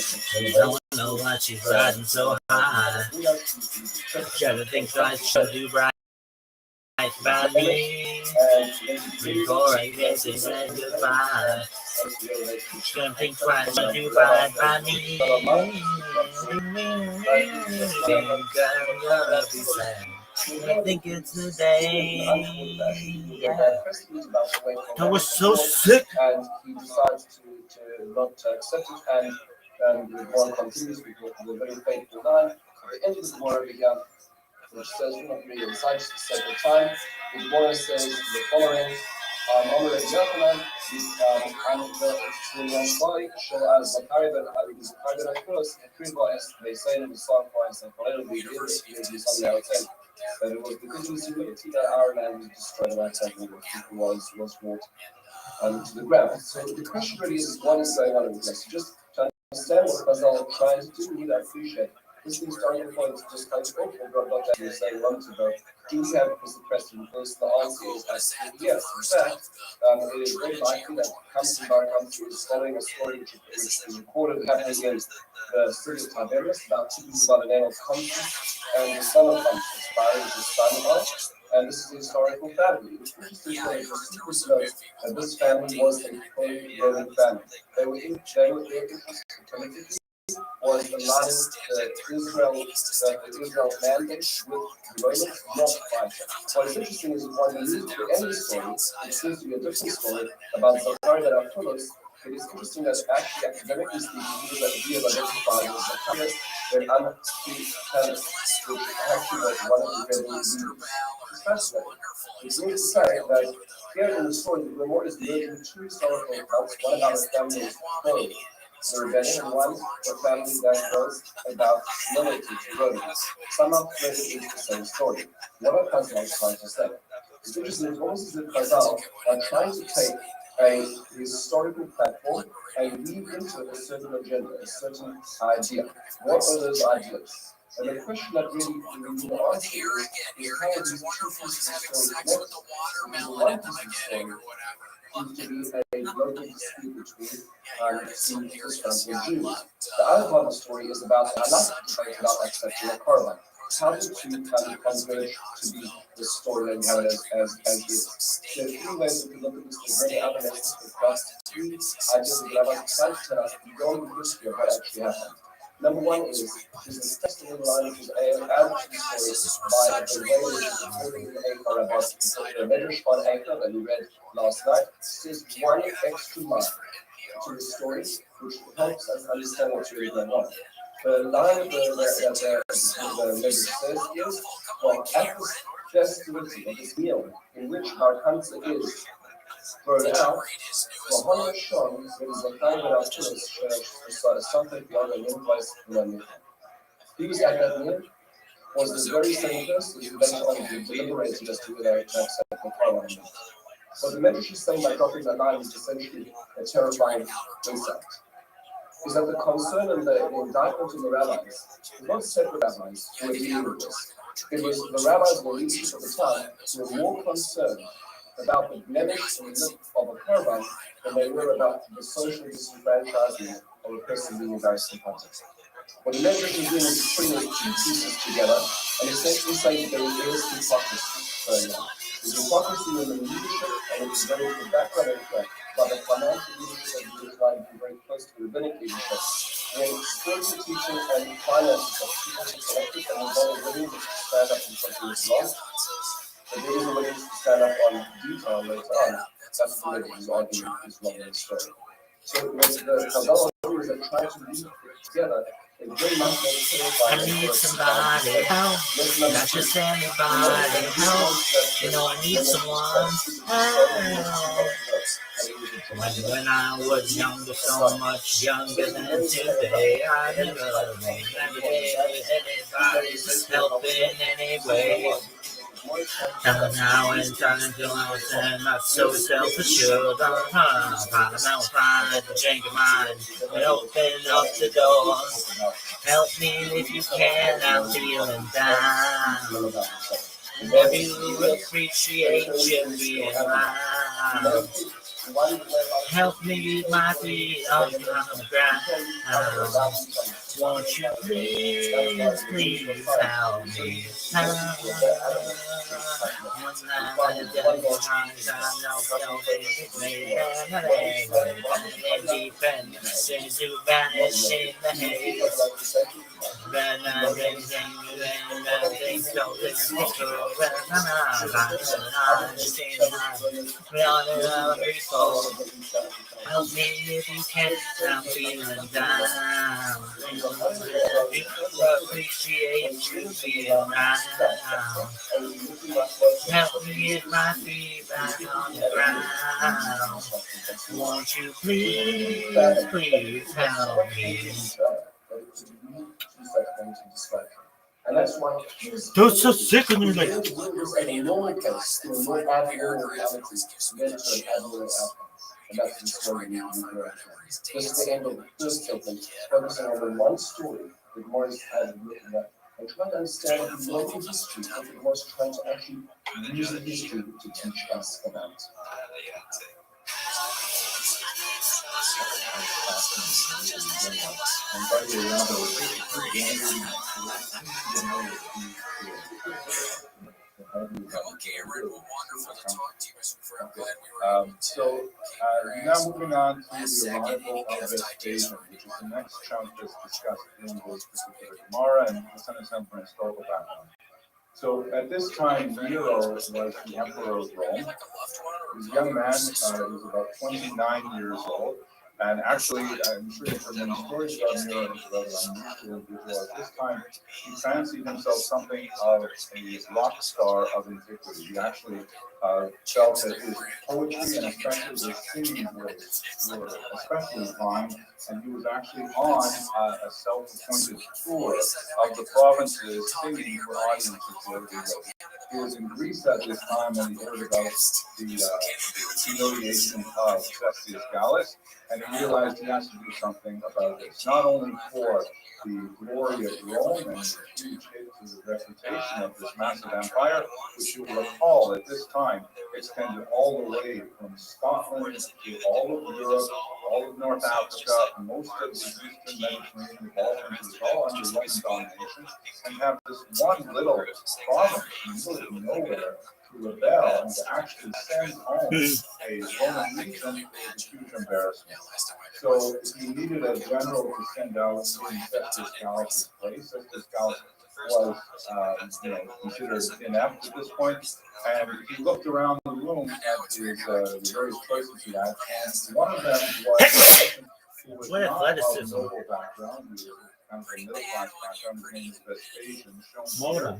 Speaker 4: She don't know why she's riding so high. She ever think twice she'll do right by me before I guess it's said goodbye. She's gonna think twice she'll do right by me. Think I'm gonna be sad. I think it's the day. Yeah. That was so sick.
Speaker 1: And he decides to not accept it, and the war continues because of the very faithful man. At the end of the war began, which says do not read inside just a second time. The war says the following: Amr Yachanan, and the Yansai shall as Zakari ben Akos, they say in the song points and Kolel be that it was because of his humility that our land was destroyed by temple was brought to the ground. So the question really is what is going on in this? Just to understand what Chazal are trying to do, we need to appreciate this is starting point just kind of awful, but not actually saying one to go. Do we have a question? First, the answer is absolutely yes. In fact, it is very likely that Kamsa Bar Kamsa is following a story which is recorded happening in the city of Tiberias about two people by the name of Kamsa and the son of Kamsa. Bar is the son of, and this is a historical family. It's interesting that this family was a Roman family. They were interested politically was aligning the Israel mandate with the Romans, not fight. What is interesting is when you read the end of the story, it seems to be a different story about Zachariah that are Apollos. It is interesting that actually academically speaking, he is identified as Zacharias, then Antipater, which actually was one of the very leaders. It's fascinating. It means to say that here in the story, the Lord is merging two historical accounts, one about a family of clothes. The rebellion and one the family that was about loyalty to Romans. Somehow threaded into the same story. What are Chazal trying to say? It's interesting, it's almost as if Chazal are trying to take a historical platform and weave into it a certain agenda, a certain idea. What are those ideas? And the question that really we need to answer is how are these two pieces of story connected? One piece of story
Speaker 2: proved to be a local dispute between Jews and Jews. The other part of the story is about the halakhic debate about that section of Korban. How the two kind of converge to be the story that we have it as is. There are three ways we can look at this. There's many other lessons, but three ideas that Rabbi decided to tell us beyond the history of what actually happened. Number one is this testimony line which is added to the story by the way which is reported in the Eichar Rabbi, the Medrash on Eichar that we read last night, says one extra line to the story which helps us understand what's really going on. The line that the Medrash says is, well, at this festivity, of this meal, in which our cancer is thrown out, Rahman Shon, there is a time that our tourists share something beyond the invoice from He was at that meal, was the very same person who later on deliberated as to whether to accept the Parliament. What the Medrash is saying by dropping that line is essentially a terrifying insight. Is that the concern and the indictment of the rabbis was not separate rabbis who were dealing with this. It was the rabbis, the leadership at the time, who were more concerned about the blemish and look of a caravan than they were about the social disenfranchisement of a person being embarrassed in context. What the Medrash is doing is putting those two pieces together and essentially saying that there is hypocrisy going on. There's hypocrisy in the leadership and it's very the background of that. But the financial leadership of the Israel is very close to the rabbinic leadership. When spiritual teaching and finances are seriously connected and there's no willingness to stand up and something is wrong, but there is a willingness to stand up on detail later on, that's the way his argument is wrong in the story. So what the Kabbalah do is they try to weave it together. It's very much more
Speaker 4: I need somebody help, not just anybody help. You know I need someone help. When I was younger, so much younger than today, I never made anybody's help in any way. Now and time until I was not so self-assured. Now find the change of mind and open up the door. Help me if you can, I'm feeling down. Never appreciate you being around. Help me with my feet on the ground. Won't you please, please help me? To vanish in the haze. Help me if you can, I'm feeling down. Appreciate you being around. Help me get my feet back on the ground. Won't you please, please help me?
Speaker 2: And that's why
Speaker 4: Those so sick of me like
Speaker 2: a normal case to a more abnormal reality led to an abnormal outcome. And that's the story now. This is the end of the first segment, focusing on the one story that Morris had written up and trying to understand the local history of what Morris trying to actually use the history to teach us about.
Speaker 3: Okay, everyone, wonderful to talk to you. I'm glad we were
Speaker 1: So now moving on to the arrival of Vespasian, which is the next chunk that's discussed in this particular Gemara and to some extent from historical background. So at this time, Nero was the emperor of Rome. He was a young man, he was about 29 years old. And actually, I'm sure you've heard many stories about Nero, and he's a rather unusual individual. At this time, he fancied himself something of a rock star of antiquity. He actually felt that his poetry and especially his singing were especially fine, and he was actually on a self-appointed tour of the provinces singing for audiences wherever he goes. He was in Greece at this time when he heard about the humiliation of Cestius Gallus. And he realized he has to do something about this, not only for the glory of Rome and the huge hit to the reputation of this massive empire, which you will recall at this time extended all the way from Scotland to all of Europe, all of North Africa, most of the Eastern Mediterranean, Balkans, all under Roman domination, and have this one little province in the middle of nowhere to rebel and to actually send home a Roman legion was a huge embarrassment. So he needed a general to send out and set this Gallus' place, as this Gallus was considered inept at this point. And he looked around the room at his, the various choices he had, and one of them was a person who was not of noble background, he was kind of a middle-class background, his name is Vespasian, shown here.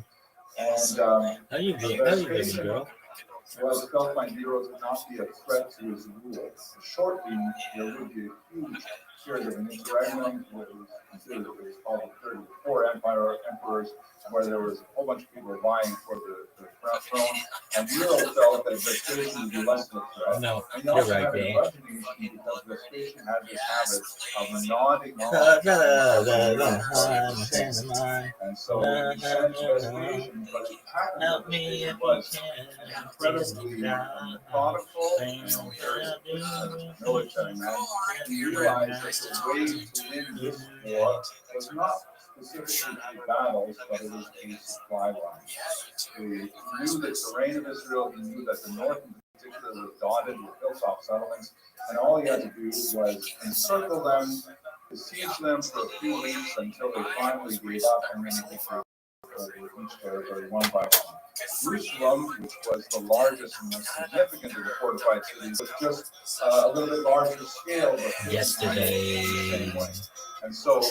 Speaker 1: And
Speaker 4: How you doing, baby girl?
Speaker 1: Was felt by Nero to not be a threat to his rule. Shortly, there would be a huge period of an interregnum, what was considered called the period of the four emperors, where there was a whole bunch of people vying for the throne, and Nero felt that Vespasian would be less of a threat.
Speaker 4: No,
Speaker 1: and
Speaker 4: you're right, babe.
Speaker 1: Because Vespasian had this habit of nodding off. And so he sent Vespasian, but it happened
Speaker 4: Help
Speaker 1: that
Speaker 4: me if
Speaker 1: was
Speaker 4: you can.
Speaker 1: incredibly methodical, military man, and he realized that the way to win this war was not specifically through battles, but it was through supply lines. He knew the terrain of Israel, he knew that the north in particular was dotted with hilltop settlements, and all he had to do was encircle them, besiege them for a few weeks until they finally gave up, and then he could over each territory one by one. Jerusalem, which was the largest and most significant of the fortified cities, was just a little bit larger scale. But
Speaker 4: Yesterday,
Speaker 1: anyway. And so,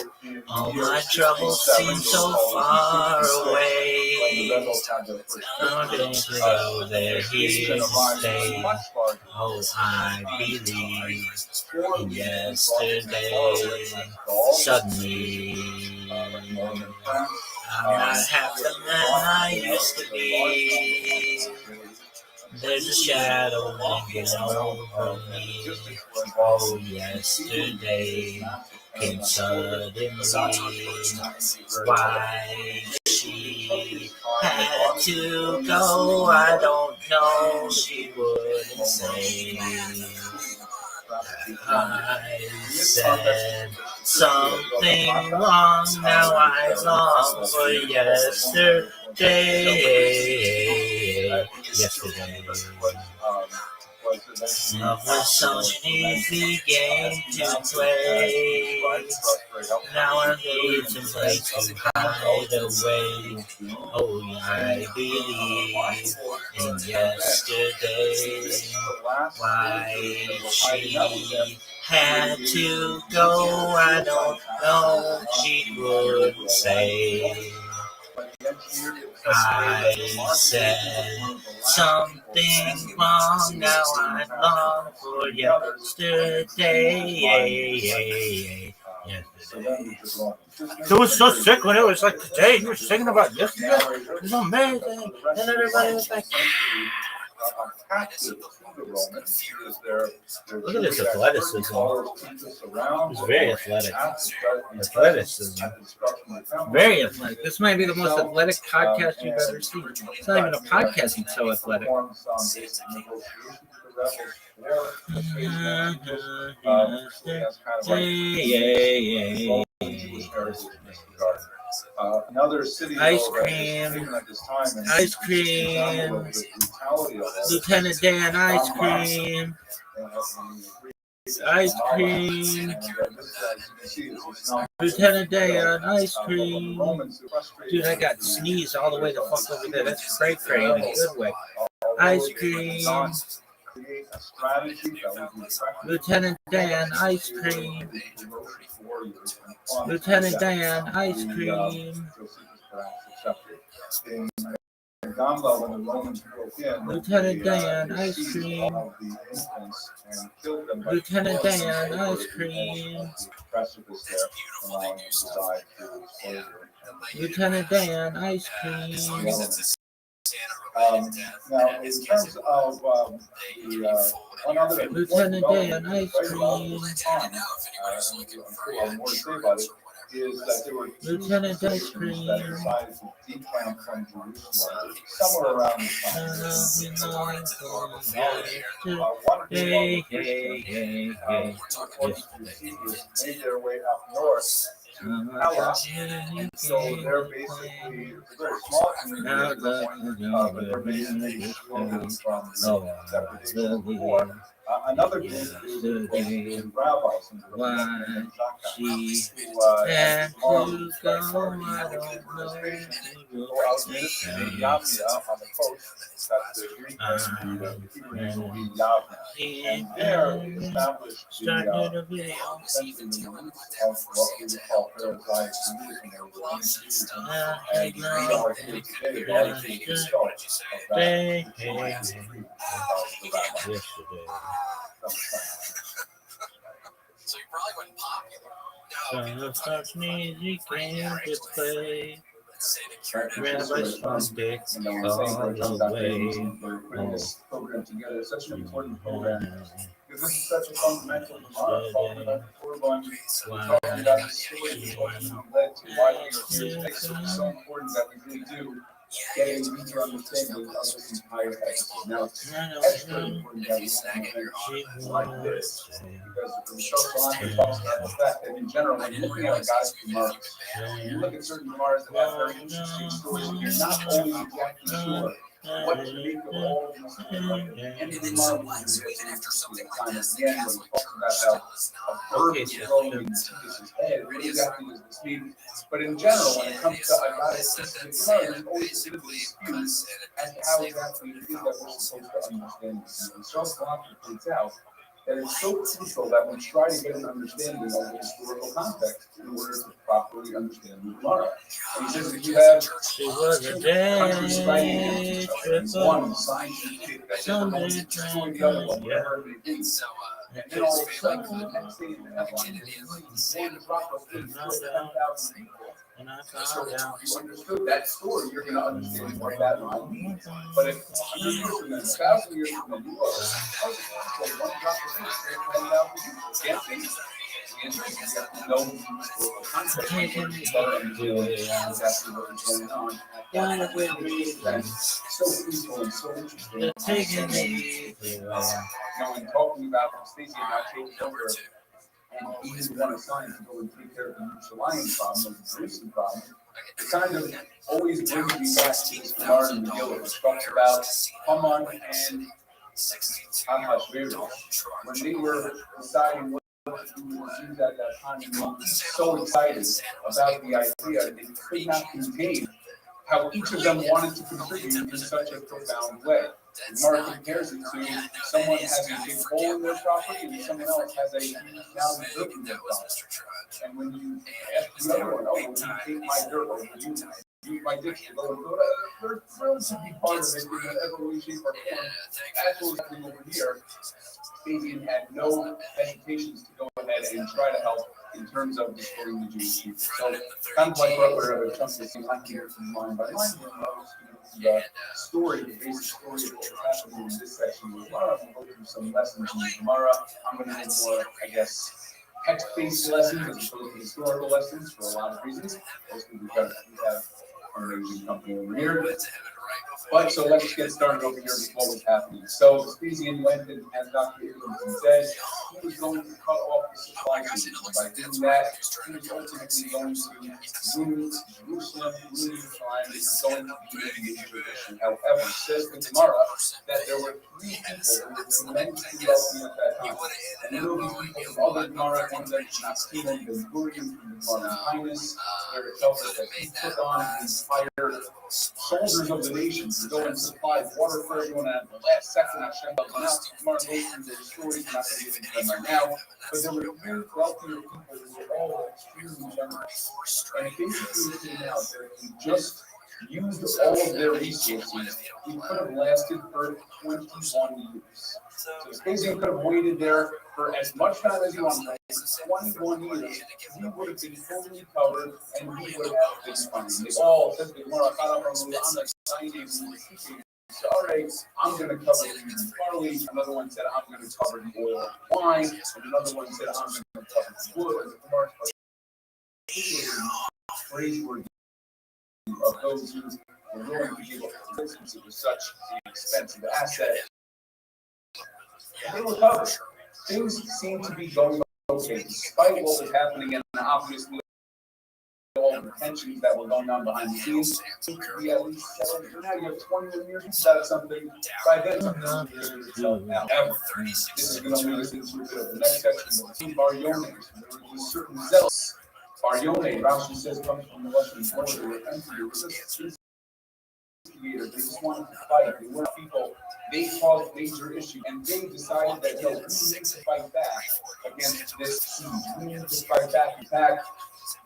Speaker 4: all my troubles seem so far away.
Speaker 1: When the rebels had their first
Speaker 4: No danger though they're here to stay. Oh, I believe in yesterday. Suddenly, I'm not half the man I used to be. There's a shadow hanging over me. Oh, yesterday came suddenly. Why she had to go, I don't know. She wouldn't say. I said something wrong, now I long for yesterday. Love was such an easy game to play. Now I'm need some place to hide away. Oh, I believe in yesterday. Why she had to go, I don't know. She wouldn't say. I said something wrong, now I long for yesterday. It was so sick when it was like today. You were singing about yesterday. It was amazing, and everybody was like, look at this athleticism. It's very athletic. Athleticism. Very athletic. This might be the most athletic podcast you've ever seen. It's not even a podcast, it's so athletic.
Speaker 1: Another city
Speaker 4: ice cream. Ice cream. Lieutenant Dan ice cream. Ice cream. Lieutenant Dan ice cream. Dude, I got sneezed all the way the fuck over there. That's cray cray in a good way. Ice cream. Lieutenant Dan ice cream. Lieutenant Dan ice cream. Lieutenant Dan ice cream. Lieutenant Dan ice cream. Lieutenant Dan ice cream.
Speaker 1: Now, in terms of one other
Speaker 4: Lieutenant Day on ice
Speaker 1: right about
Speaker 4: cream.
Speaker 1: this time, more to say about it, is that there were two
Speaker 4: Lieutenant Ice
Speaker 1: citizens
Speaker 4: Cream.
Speaker 1: that decided to decamp from Jerusalem somewhere around this time. One group
Speaker 4: Hey,
Speaker 1: of
Speaker 4: hey,
Speaker 1: Christians
Speaker 4: hey,
Speaker 1: who
Speaker 4: hey.
Speaker 1: were forced to receive made their way up north to Pella. And so they're basically a very small community at this point, but they're basically exploded from that particular war. Another group is the rabbis and the
Speaker 4: Why she
Speaker 1: who
Speaker 4: had
Speaker 1: had
Speaker 4: to
Speaker 1: armed
Speaker 4: go,
Speaker 1: by foreign
Speaker 4: I don't
Speaker 1: administration
Speaker 4: know.
Speaker 1: go out ministering in Yamnia on the coast. That's the Greek and the Hebrew will be Yavna. And there they established the essentially the roots of what we would call Pharisaic Judaism, or Judaism. And we are here today largely the result of that.
Speaker 4: Yesterday.
Speaker 3: So you probably wasn't popular. No,
Speaker 4: Such music came to play.
Speaker 3: let's say the curative
Speaker 4: Rabbi's Sunday all the way.
Speaker 1: For putting this program together. It's such an important program because this is such a fundamental Gemara. It's talking about the Korban. We're talking about the story that ultimately led to why we are here today. So it's so important that we really do get a deeper understanding of this entire episode. Now, it's extra important that we have events like this because the show Salanter talks about the fact that in general, when you're looking at a guy's Gemaras, you look at certain Gemaras that have very interesting stories, and you're not always exactly sure what to make of all of these stories. And the Gemara was even after something like this, again, when he talks about how a bird is growing in Titus's head, what exactly does this mean? But in general, when it comes to a guy's Gemara, there's always a bit of a dispute as to how exactly it is that we're supposed to understand this. And so Salanter points out that it's so crucial that we try to get an understanding of the historical context in order to properly understand the Gemara. And he says if you have countries fighting against each other, one scientific that wants to destroy the other one, whatever it may be, and then all of a sudden, the next day in the headline is one drop of food for 10,000 people. So if you understood that story, you're going to understand what that might mean. But if 100 years from then, 1,000 years from then, you go, how is it possible one drop of food for 10,000 people? Can't be. The answer is you have to know the historical context to understand exactly what is going on. That's what makes event so peaceful and so interesting. Now, in talking about Stacey and I taking over, and he didn't want to sign to go and take care of the Yerushalayim problem, or the Jerusalem problem, it kind of always brings me back to this Gemara in Megillah, which talks about Haman and Ahasuerus. When they were deciding what to use at that time, and they were so excited about the idea, they could not contain how each of them wanted to contribute in such a profound way. Gemara compares it to someone has a big hole in their property and someone else has a huge mound of dirt in their property. And when you ask the other one, oh, will you take my dirt or will you use my ditch to go and do it? They're thrilled to be part of it in whatever way, shape, or form. As was happening over here, Fabian had no hesitations to go ahead and try to help in terms of destroying the Jewish people. So, kind of like what we're chunk of the line here from line by line, the story, the basic story of what was happening in this section of Gemara. We'll go through some lessons in the Gemara. I'm going to do more, I guess, text-based lessons as opposed to historical lessons for a lot of reasons. Mostly because we have an amazing company over here. But so let's get started over here with what was happening. So Vespasian went and as Dr. Abramson said, he was going to cut off the supply chain. By doing that, he was ultimately going to ruin Jerusalem, ruin Yerushalayim, and going to be a tradition. However, says the Gemara that there were three people who were tremendously wealthy at that time. And there were these people from other Gemara, one of them is Stephen Ben Gurion from the Gemara Highness, where it tells us that he put on these fire soldiers of the nation to go and supply water for everyone at the last second. Hashem helped them out. Tomorrow, the stories, not going to get into them right now, but there were very wealthier people who were all extremely generous. And basically, it came out that he just used all of their resources. He could have lasted for 21 years. So Vespasian could have waited there for as much time as he wanted. 21 years, he would have been totally covered and he would have been fine. They all said they were
Speaker 2: So, all right, I'm going to cover wheat and barley. Another one said, I'm going to cover the oil and wine. And another one said, I'm going to cover the wood and the mark. Praiseworthy of those who were willing to give up the business. It was such an expensive asset. And they were covered. Things seemed to be going okay, despite what was happening, and obviously all the tensions that were going on behind the scenes. We at least settled. Now you have 21 years inside of something. By then, something itself now. This is going to lead us into a bit of the next section. Baryone. There was a certain zealous. Baryone, Rashi says, comes from the Russian border. They were instigators. They just wanted to fight. They weren't people. They caused major issues, and they decided that no, we need to fight back against this siege. We need to fight back. In fact,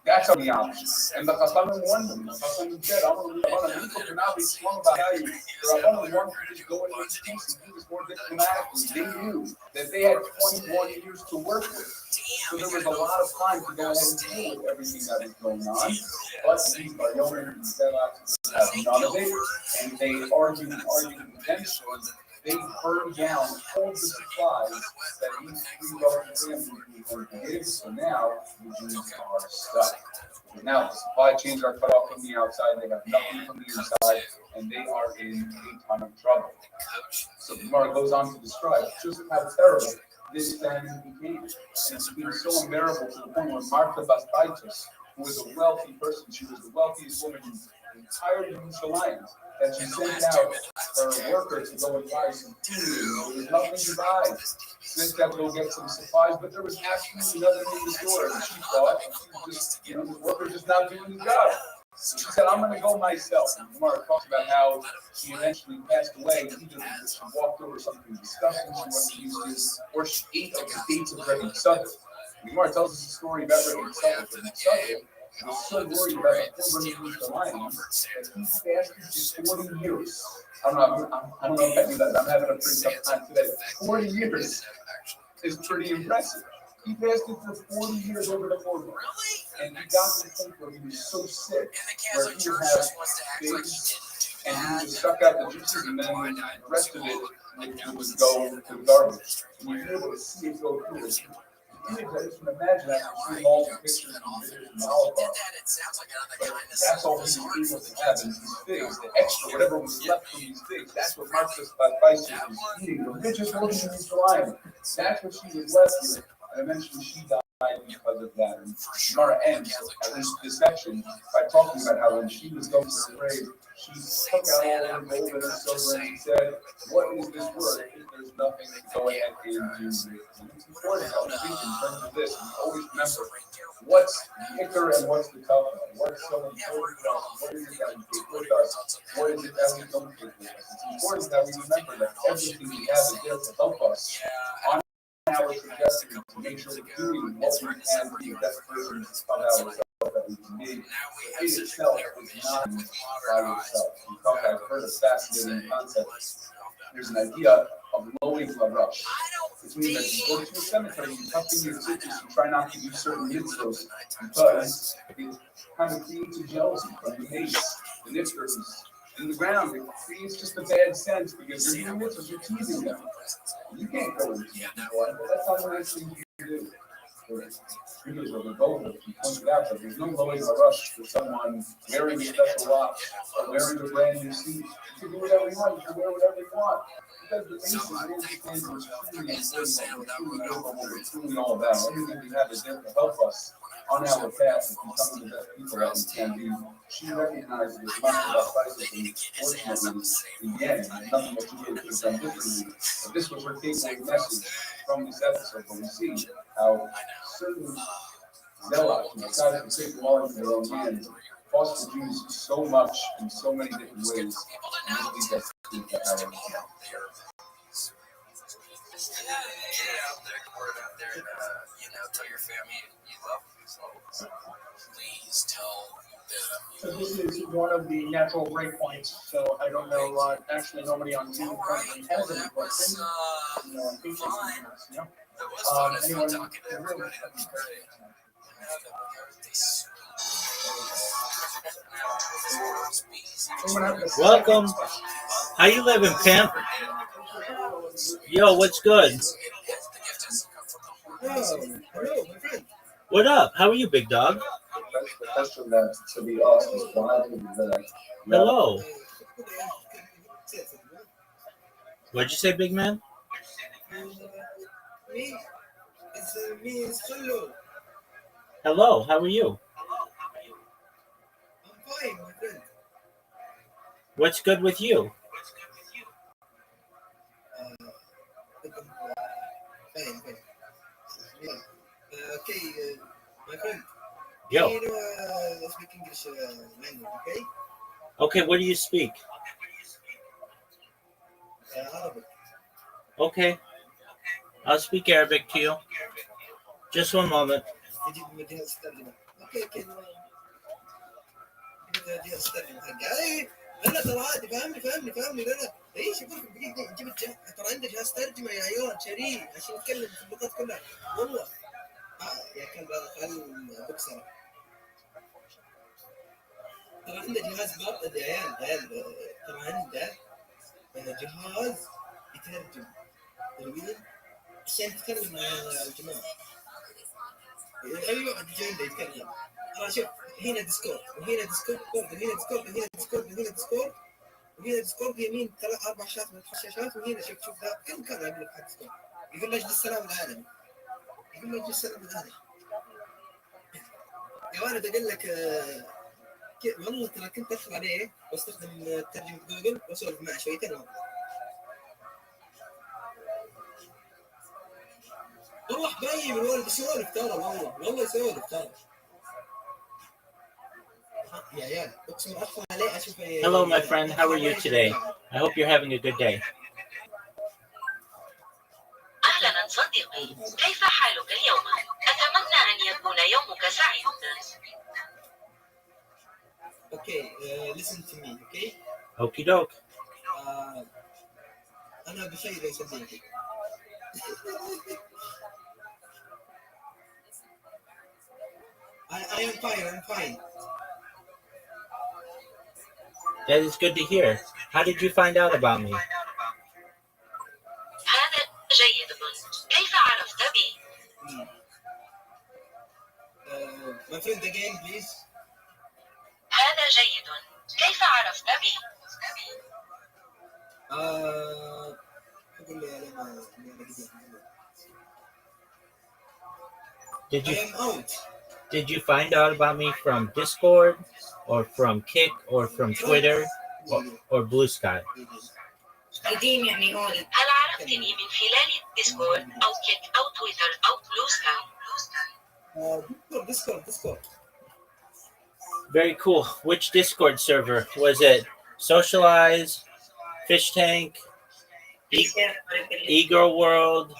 Speaker 2: that's on the option. And the Chachamim warned them. The Chachamim said, I'm going to people cannot be strong about value. The Rabbanim wanted to just go in with peace and do this more diplomatically. They knew that they had 21 years to work with. So there was a lot of time to go ahead and deal with everything that was going on. But these Baryone and Zealots have none of it. And they argued and eventually they burned down all the supplies that these three Russian families were going to give. So now the Jews are stuck. Now the supply chains are cut off from the outside. They have nothing from the inside, and they are in a ton of trouble. So the Gemara goes on to describe just how terrible this famine became. And it's been so unbearable to the point where Martha Bastaitis, who was a wealthy person, she was the wealthiest woman in the entire Jerusalem, that she sent out her workers to go and buy some food. There was nothing to buy. Sent out to go get some supplies, but there was absolutely nothing in the store. And she thought, the workers just not doing the job. So she said, I'm going to go myself. And Gemara talks about how she eventually passed away. Either because she walked over something disgusting she wasn't used to, or she ate of the dates of Rabbi Sukkot. Gemara tells us a story about Rabbi Sukkot. Rabbi Sukkot was so worried about the poor Jerusalem that he fasted for 40 years. I don't know if I knew that. I'm having a pretty tough time today. 40 years is pretty impressive. He fasted for 40 years over the Corban. And he got to the point where he was so sick where he would have figs and he would suck out the juices and then the rest of it would go to the garbage. And you were able to see it go through it. I just can imagine after seeing all the pictures and videos from the Holocaust. But that's all he was able to have in these figs. The extra, whatever was left from these figs, that's what Marcus Bastaitis was eating. The richest woman in Jerusalem. That's what she was left with. And eventually she died because of that. And Gemara ends at least this section by talking about how when she was going to the grave, she took out all her gold and her silver and she said, what is this worth if there's nothing to go ahead and do with? It's important how we think in terms of this. We always remember what's the Iker and what's the Kavah. What's so important for us? What is it that we take with us? What is it that we don't take with us? It's important that we remember that everything we have is there to help us on our trajectory to make sure we're doing what we can to be the best versions of ourselves that we can be. It itself is not by itself. I've heard a fascinating concept. There's an idea of lowing the rush. Which means that you go to a cemetery, you tuck in your stitches, you try not to do certain mitzvahs because it kind of creates a jealousy from the base, the nitzvahs in the ground. It creates just a bad sense because you're doing mitzvahs, you're teasing them. You can't go into that, but that's not the nice thing you can do. Because of the goal, you pointed out that there's no lowering a rush for someone wearing a special watch or wearing a brand new suit. You can do whatever you want, you can wear whatever you want. Because the basis is truly important, we're truly all about. Everything we have is there to help us on our path to becoming the best people that we can be. She recognized as much about crisis and fortunately, in the end, there's nothing that she did could have done differently. But this was her takeaway message from this episode, where we see how certain zealots who decided to take the law into their own hands cost the Jews so much in so many different ways. And this leads us to our
Speaker 3: Get out there and tell your family you love them. Please tell them.
Speaker 5: So this is one of the natural breakpoints. So I don't know. Actually, nobody on Zoom currently has any questions. Anyone?
Speaker 4: Welcome. How you living, pimp? Yo, what's good?
Speaker 3: The gift has to come from the heart.
Speaker 2: Oh, hello, my friend.
Speaker 4: What up? How are you, big dog?
Speaker 1: The question that to be asked is why the
Speaker 4: Hello. What'd you say, big man?
Speaker 2: Me? It's hello.
Speaker 4: Hello. How are you?
Speaker 2: I'm fine, my friend.
Speaker 4: What's good with you?
Speaker 2: Fine, fine. Yeah. Okay, my friend.
Speaker 4: Yo.
Speaker 2: Can you speak English language, okay?
Speaker 4: Okay, what do you speak?
Speaker 2: Arabic.
Speaker 4: Okay, I'll speak Arabic to you. Just one moment.
Speaker 2: تجيب من جهاز الترجمة. اوكي اوكي. تجيب جهاز الترجمة حقي. اي لا ترى عادي فهمني لا ايش يقول لك دقيقة جيب ترى عندي جهاز ترجمة يا عيال شريه عشان يتكلم في اللغات كلها والله. يا كلب هذا خل بكسره. ترى عنده جهاز برضه يا عيال ترى عنده جهاز يترجم ترجمين عشان تتكلم مع الجماعة. ايوه جاي يتكلم. ترى شوف هنا ديسكورد وهنا ديسكورد وهنا ديسكورد وهنا ديسكورد وهنا ديسكورد وهنا ديسكورد يمين 3 4 شاشات من شاشات وهنا شوف ذا كم كان يقول لك ديسكورد يقول لك السلام العالمي يقول لك السلام العالمي يا ولد اقول لك والله ترى كنت ادخل عليه واستخدم ترجمة جوجل واسولف معه شويتين والله حبايب الولد يسولف ترى والله يسولف ترى يا عيال اقسم ادخل عليه اشوف.
Speaker 4: Hello, my friend. How are you today? I hope you're having a good day.
Speaker 3: أهلا صديقي، كيف حالك اليوم؟ أتمنى أن يكون يومك سعيدا.
Speaker 2: Okay, listen to me, okay?
Speaker 4: Okie doke.
Speaker 2: أنا بخير يا صديقي. I am fine, I'm fine.
Speaker 4: That is good to hear. How did you find out about me?
Speaker 3: هذا جيد. كيف عرفت بي؟
Speaker 2: My friend again, please.
Speaker 3: هذا جيد. كيف عرفت بي؟
Speaker 2: أقول لي أنا
Speaker 4: Did
Speaker 2: I
Speaker 4: you
Speaker 2: am out.
Speaker 4: did you find out about me from Discord or from Kick or from Twitter or Blue Sky?
Speaker 2: قديم يعني هون.
Speaker 3: هل عرفتني من خلال ديسكورد أو كيك أو تويتر أو بلو سكاي؟
Speaker 2: Discord.
Speaker 4: Very cool. Which Discord server? Was it Socialize, Fish Tank, E-Girl World,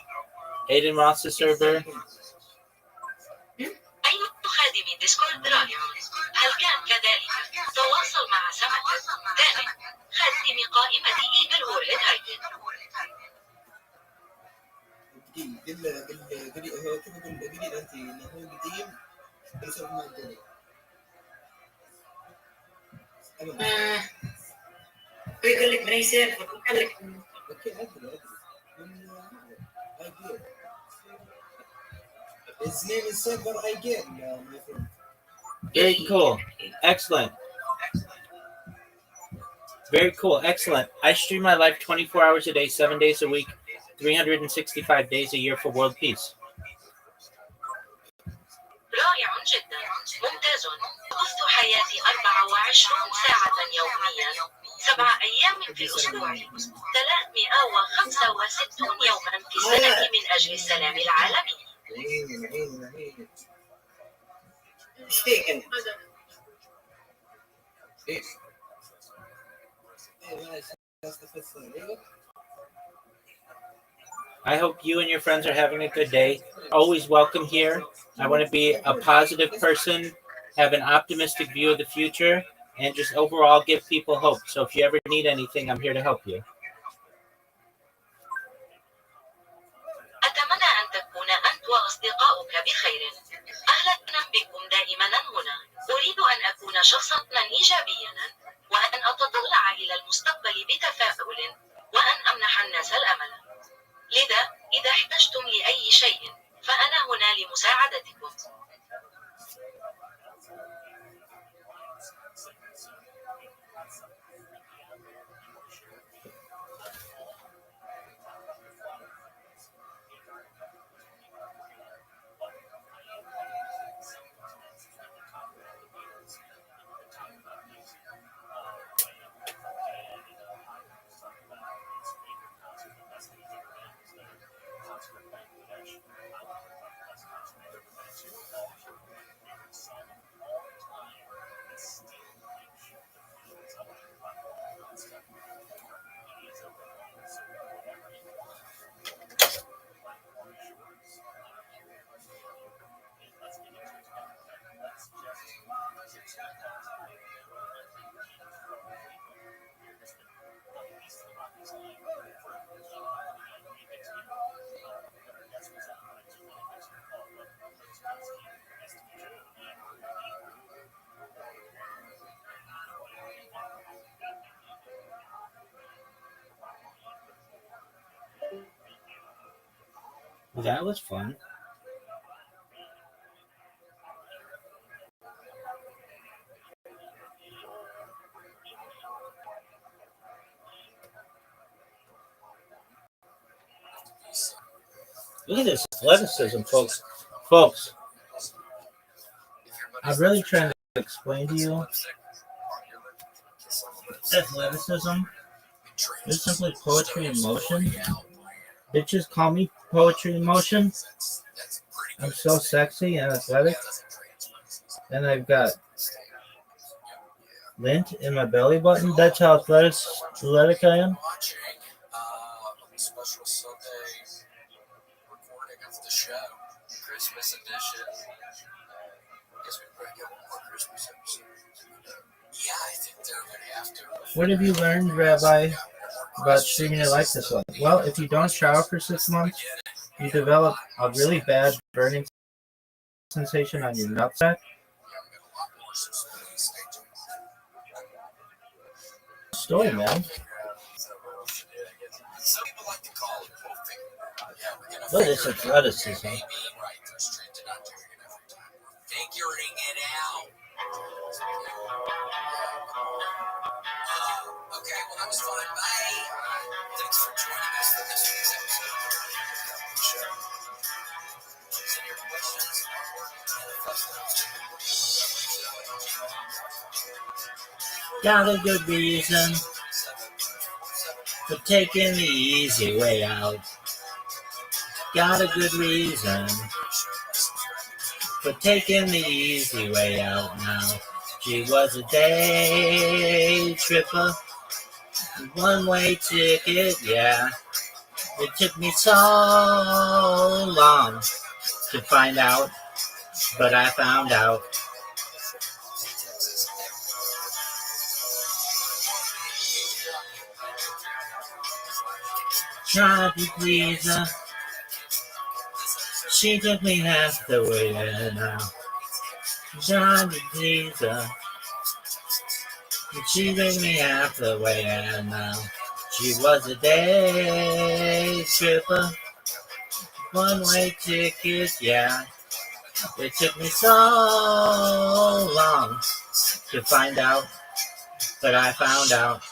Speaker 4: Aiden Roth's server?
Speaker 3: أي خادم ديسكورد رائع. هل كان كذلك؟ تواصل مع سمك دائم خادم قائمة إيجل وورلد هايدن.
Speaker 2: قليل أنت إنه هو قديم بس ما أدري. يقول لك من أي سيرفر قال لك. أوكي أدري. His name is Server again, my friend.
Speaker 4: Very cool. Excellent. Very cool. Excellent. I stream my life 24 hours a day, 7 days a week, 365 days a year for world peace.
Speaker 3: رائع جدا. ممتاز. قضيت حياتي 24 ساعة يوميا 7 أيام في الأسبوع 365 يوما في السنة من أجل السلام العالمي.
Speaker 4: I hope you and your friends are having a good day. Always welcome here. I want to be a positive person, have an optimistic view of the future, and just overall give people hope. So if you ever need anything, I'm here to help you.
Speaker 3: أتمنى أن تكون أنت وأصدقاؤك بخير. أهلا بكم دائما هنا. أريد أن أكون شخصا إيجابيا
Speaker 6: وأن أتطلع إلى المستقبل بتفاؤل، وأن أمنح الناس الأمل. لذا، إذا احتجتم لأي شيء، فأنا هنا لمساعدتكم.
Speaker 4: That was fun. Look at this athleticism, folks. Folks, I'm really trying to explain to you athleticism is simply poetry in motion. Bitches call me poetry in motion. I'm so sexy and athletic. And I've got lint in my belly button. That's how athletic I am.
Speaker 3: Special Sunday recording of the show, Christmas edition. I guess we better get one more Christmas episode. Yeah, I think they're going to have to.
Speaker 4: What have you learned, Rabbi, about streaming it like this one? Well, if you don't shower for 6 months, you develop a really bad burning sensation on your nutsack. Story, man.
Speaker 3: Some people like to call it poofing.
Speaker 4: Look at this athleticism.
Speaker 3: Maybe right, they're straight to not doing it every time. We're figuring it out. Okay, well, that was fun. Bye. Thanks for joining us for this week's episode of the Rabbi Show. Send your questions, artwork, and questions.
Speaker 4: Got a good reason for taking the easy way out. Got a good reason for taking the easy way out now. She was a day tripper, one-way ticket, yeah. It took me so long to find out, but I found out. Tried to please her. She took me half the way there now. Tried to please her. She took me half the way there now. She was a day tripper, one-way ticket, yeah. It took me so long to find out, but I found out.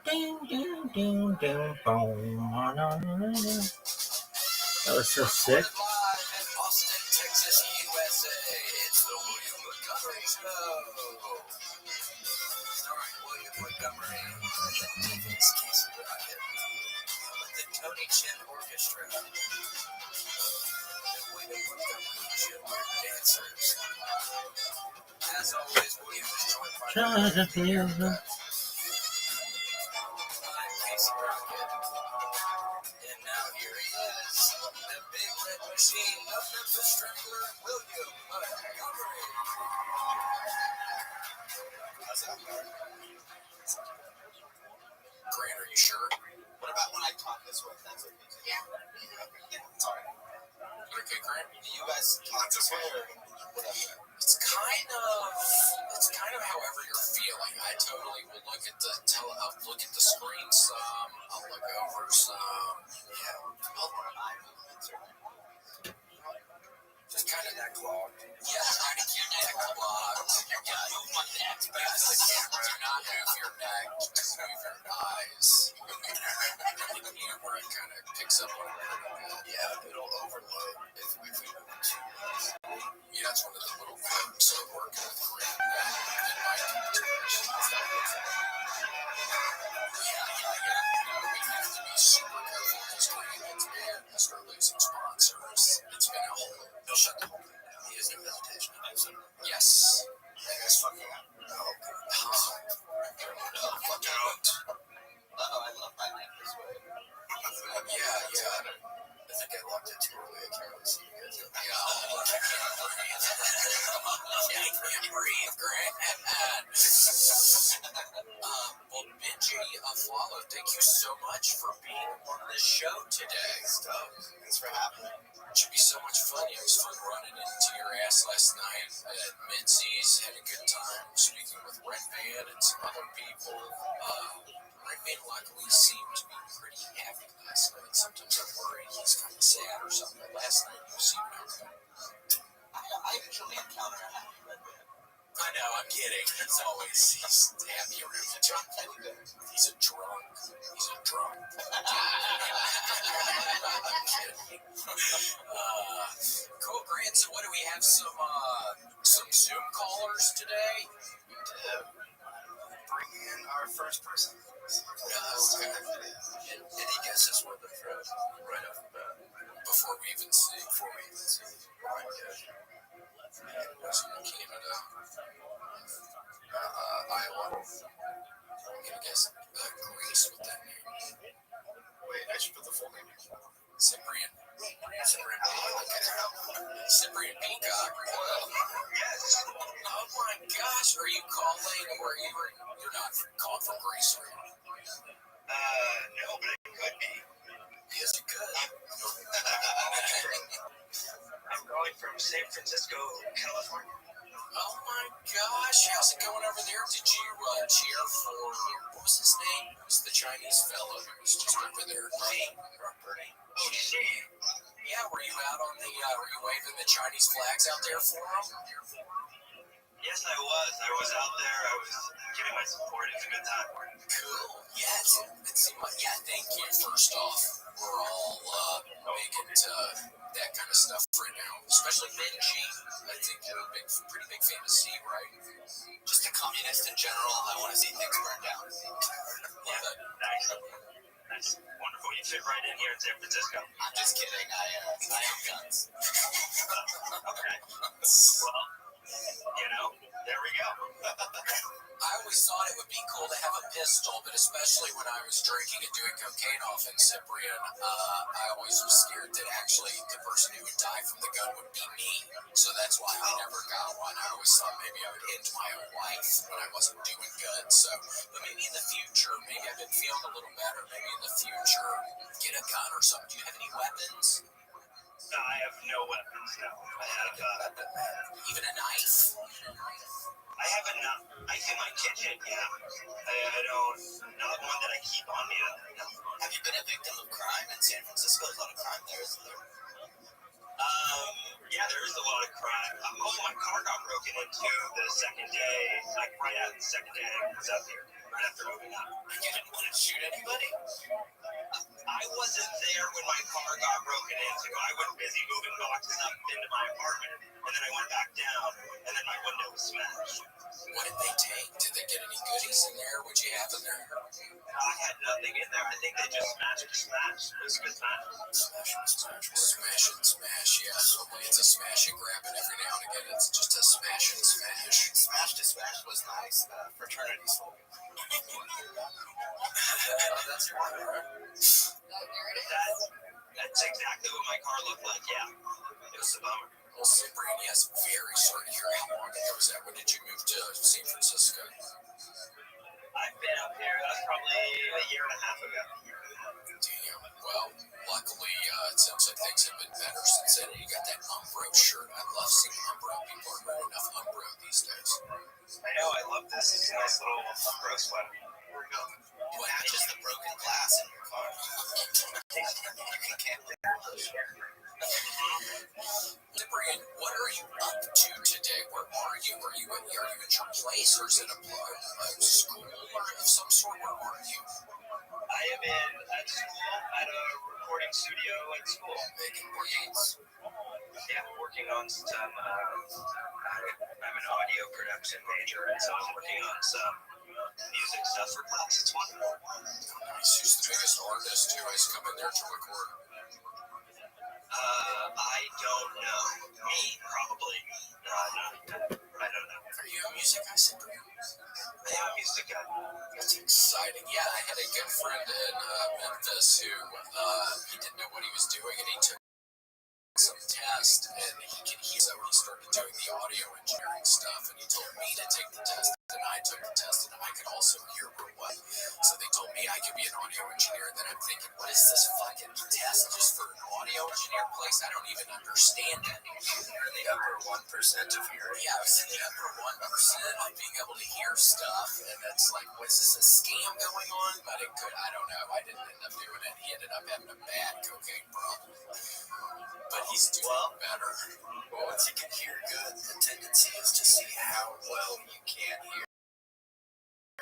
Speaker 4: Ding, ding, ding, ding, boom. That was so sick.
Speaker 3: Austin, Texas, USA. It's the William Montgomery Show. Starring William Montgomery. It's Casey Rocket. The Tony Chin Orchestra. The William Montgomery Children Dancers. As always, William is joined by
Speaker 4: Try to feel the
Speaker 3: I'm Casey Rocket. And now here he is, the big red machine, the Memphis Strangler, William Montgomery. Grant, are you sure? What about when I talk this way? That's okay. Yeah. It's all right. Okay, Grant. Do you guys talk this way or whatever? It's kind of however you're feeling. I totally will look at the look at the screen some. I'll look over some. Yeah. Just kind of neck locked. Yeah, trying to keep neck locked. Yeah, move my neck back to the camera. Do not move your neck. Just move your eyes. And the camera kind of picks up on it. Yeah, it'll overload if we move it too much. Yeah, it's one of the little quirks of working with Grant and Mike. Yeah. No, we have to be super careful because Grant gets mad and start losing sponsors. It's been a whole. He'll shut the whole thing down. He has no hesitation. Yes. That guy's fucking up. No. Don't. I love my life this way. Yeah. I think I locked it too early. I can't really see you guys. I can't breathe, Grant. Well, Benji, Follow, thank you so much for being on the show today. Thanks for having me. It should be so much fun. It was fun running into your ass last night at Mitzi's. Had a good time speaking with Red Van and some other people. Red Van luckily seemed to be pretty happy last night. Sometimes I'm worried he's kind of sad or something. But last night you seemed okay. I usually encounter a happy Red Van. I know, I'm kidding. He's happy around the drunk. He's a drunk. I'm kidding. Cool, Grant. So what do we have? Some Zoom callers today? We do. Bring in our first person. Okay. Any guesses what the threat right off the bat? Before we even see. Right, yeah. Was in Canada. Iowa. I'm gonna guess Greece with that name. Wait, I should put the full name in. Cyprian Peacock. Yes. Oh my gosh, are you calling or you're not calling from Greece, are you? No, but it could be. Yes, it could. I'm calling from San Francisco, California. Oh my gosh, how's it going over there? Did you cheer for, what was his name? It was the Chinese fellow who was just over there. Bernie. Oh, shit. Yeah, were you out on were you waving the Chinese flags out there for him? Yes, I was. I was out there. I was giving my support. It was a good time. Cool. Yeah, it seemed like, thank you. First off, we're all big into that kind of stuff right now, especially Benji. I think you're a pretty big fan of C, right? Just a communist in general. I want to see things burn down. Yeah, nice. That's wonderful. You fit right in here in San Francisco. I'm just kidding. I have guns. Okay. Well, there we go. I always thought it would be cool to have a pistol, but especially when I was drinking and doing cocaine off in Cyprian, I always was scared that actually the person who would die from the gun would be me. So that's why I never got one. I always thought maybe I would end my own life when I wasn't doing good. So, but maybe in the future, maybe I've been feeling a little better. Maybe in the future, get a gun or something. Do you have any weapons? I have no weapons, no. I have even a knife? I have a knife in my kitchen, yeah. I don't, not one that I keep on me. No. Have you been a victim of crime in San Francisco? There's a lot of crime there, isn't there? Yeah, there is a lot of crime. My car got broken into the second day, like right after the second day I was up here, right after moving up. You didn't want to shoot anybody? I wasn't there when my car got broken into. I was busy moving boxes up into my apartment, and then I went back down, and then my window was smashed. What did they take? Did they get any goodies in there? What'd you have in there? I had nothing in there. I think they just smashed to smash. It was a good smash. Smash and smash, yeah. It's a smash and grab it every now and again. It's just a smash and smash. Smash to smash was nice. Fraternity slogan. That's right. That's exactly what my car looked like, yeah. It was a bummer. Well, Cyprian, yes, very sorry to hear how long ago was that. When did you move to San Francisco? I've been up here. That's probably a year and a half ago. Damn. Well, luckily, it sounds like things have been better since then. You got that Umbro shirt. I love seeing Umbro. People aren't wearing enough Umbro these days. I know. I love this. It's a nice little Umbro sweater. Here we go. It matches the broken glass in your car. You can't Brian, what are you up to today? Where are you? Are you at your place, or is it a school of some sort? Where are you? I am at school at a recording studio at school. Making beats. Yeah, working on some. I'm an audio production major, and so I'm working on some music stuff for class. It's fun. Nice. Who's the biggest artist who has come in there to record? I don't know. Me, probably. I don't know. Are you a music guy, Cyprian? I am a music guy. That's exciting. Yeah, I had a good friend in Memphis who he didn't know what he was doing, and he took some test, and he could hear. So he started doing the audio engineering stuff, and he told me to take the test, and I took the test, and I could also hear real well. So they told me I could be an audio engineer, and then I'm thinking, what is this fucking test just for an audio engineer place? I don't even understand it. You're in the upper 1% of hearing. Yeah, I was in the upper 1% of being able to hear stuff, and it's like, what's this, a scam going on? But it could, I don't know. I didn't end up doing it. He ended up having a bad cocaine problem. But he's doing better. Well, once you can hear good, the tendency is to see how well you can hear.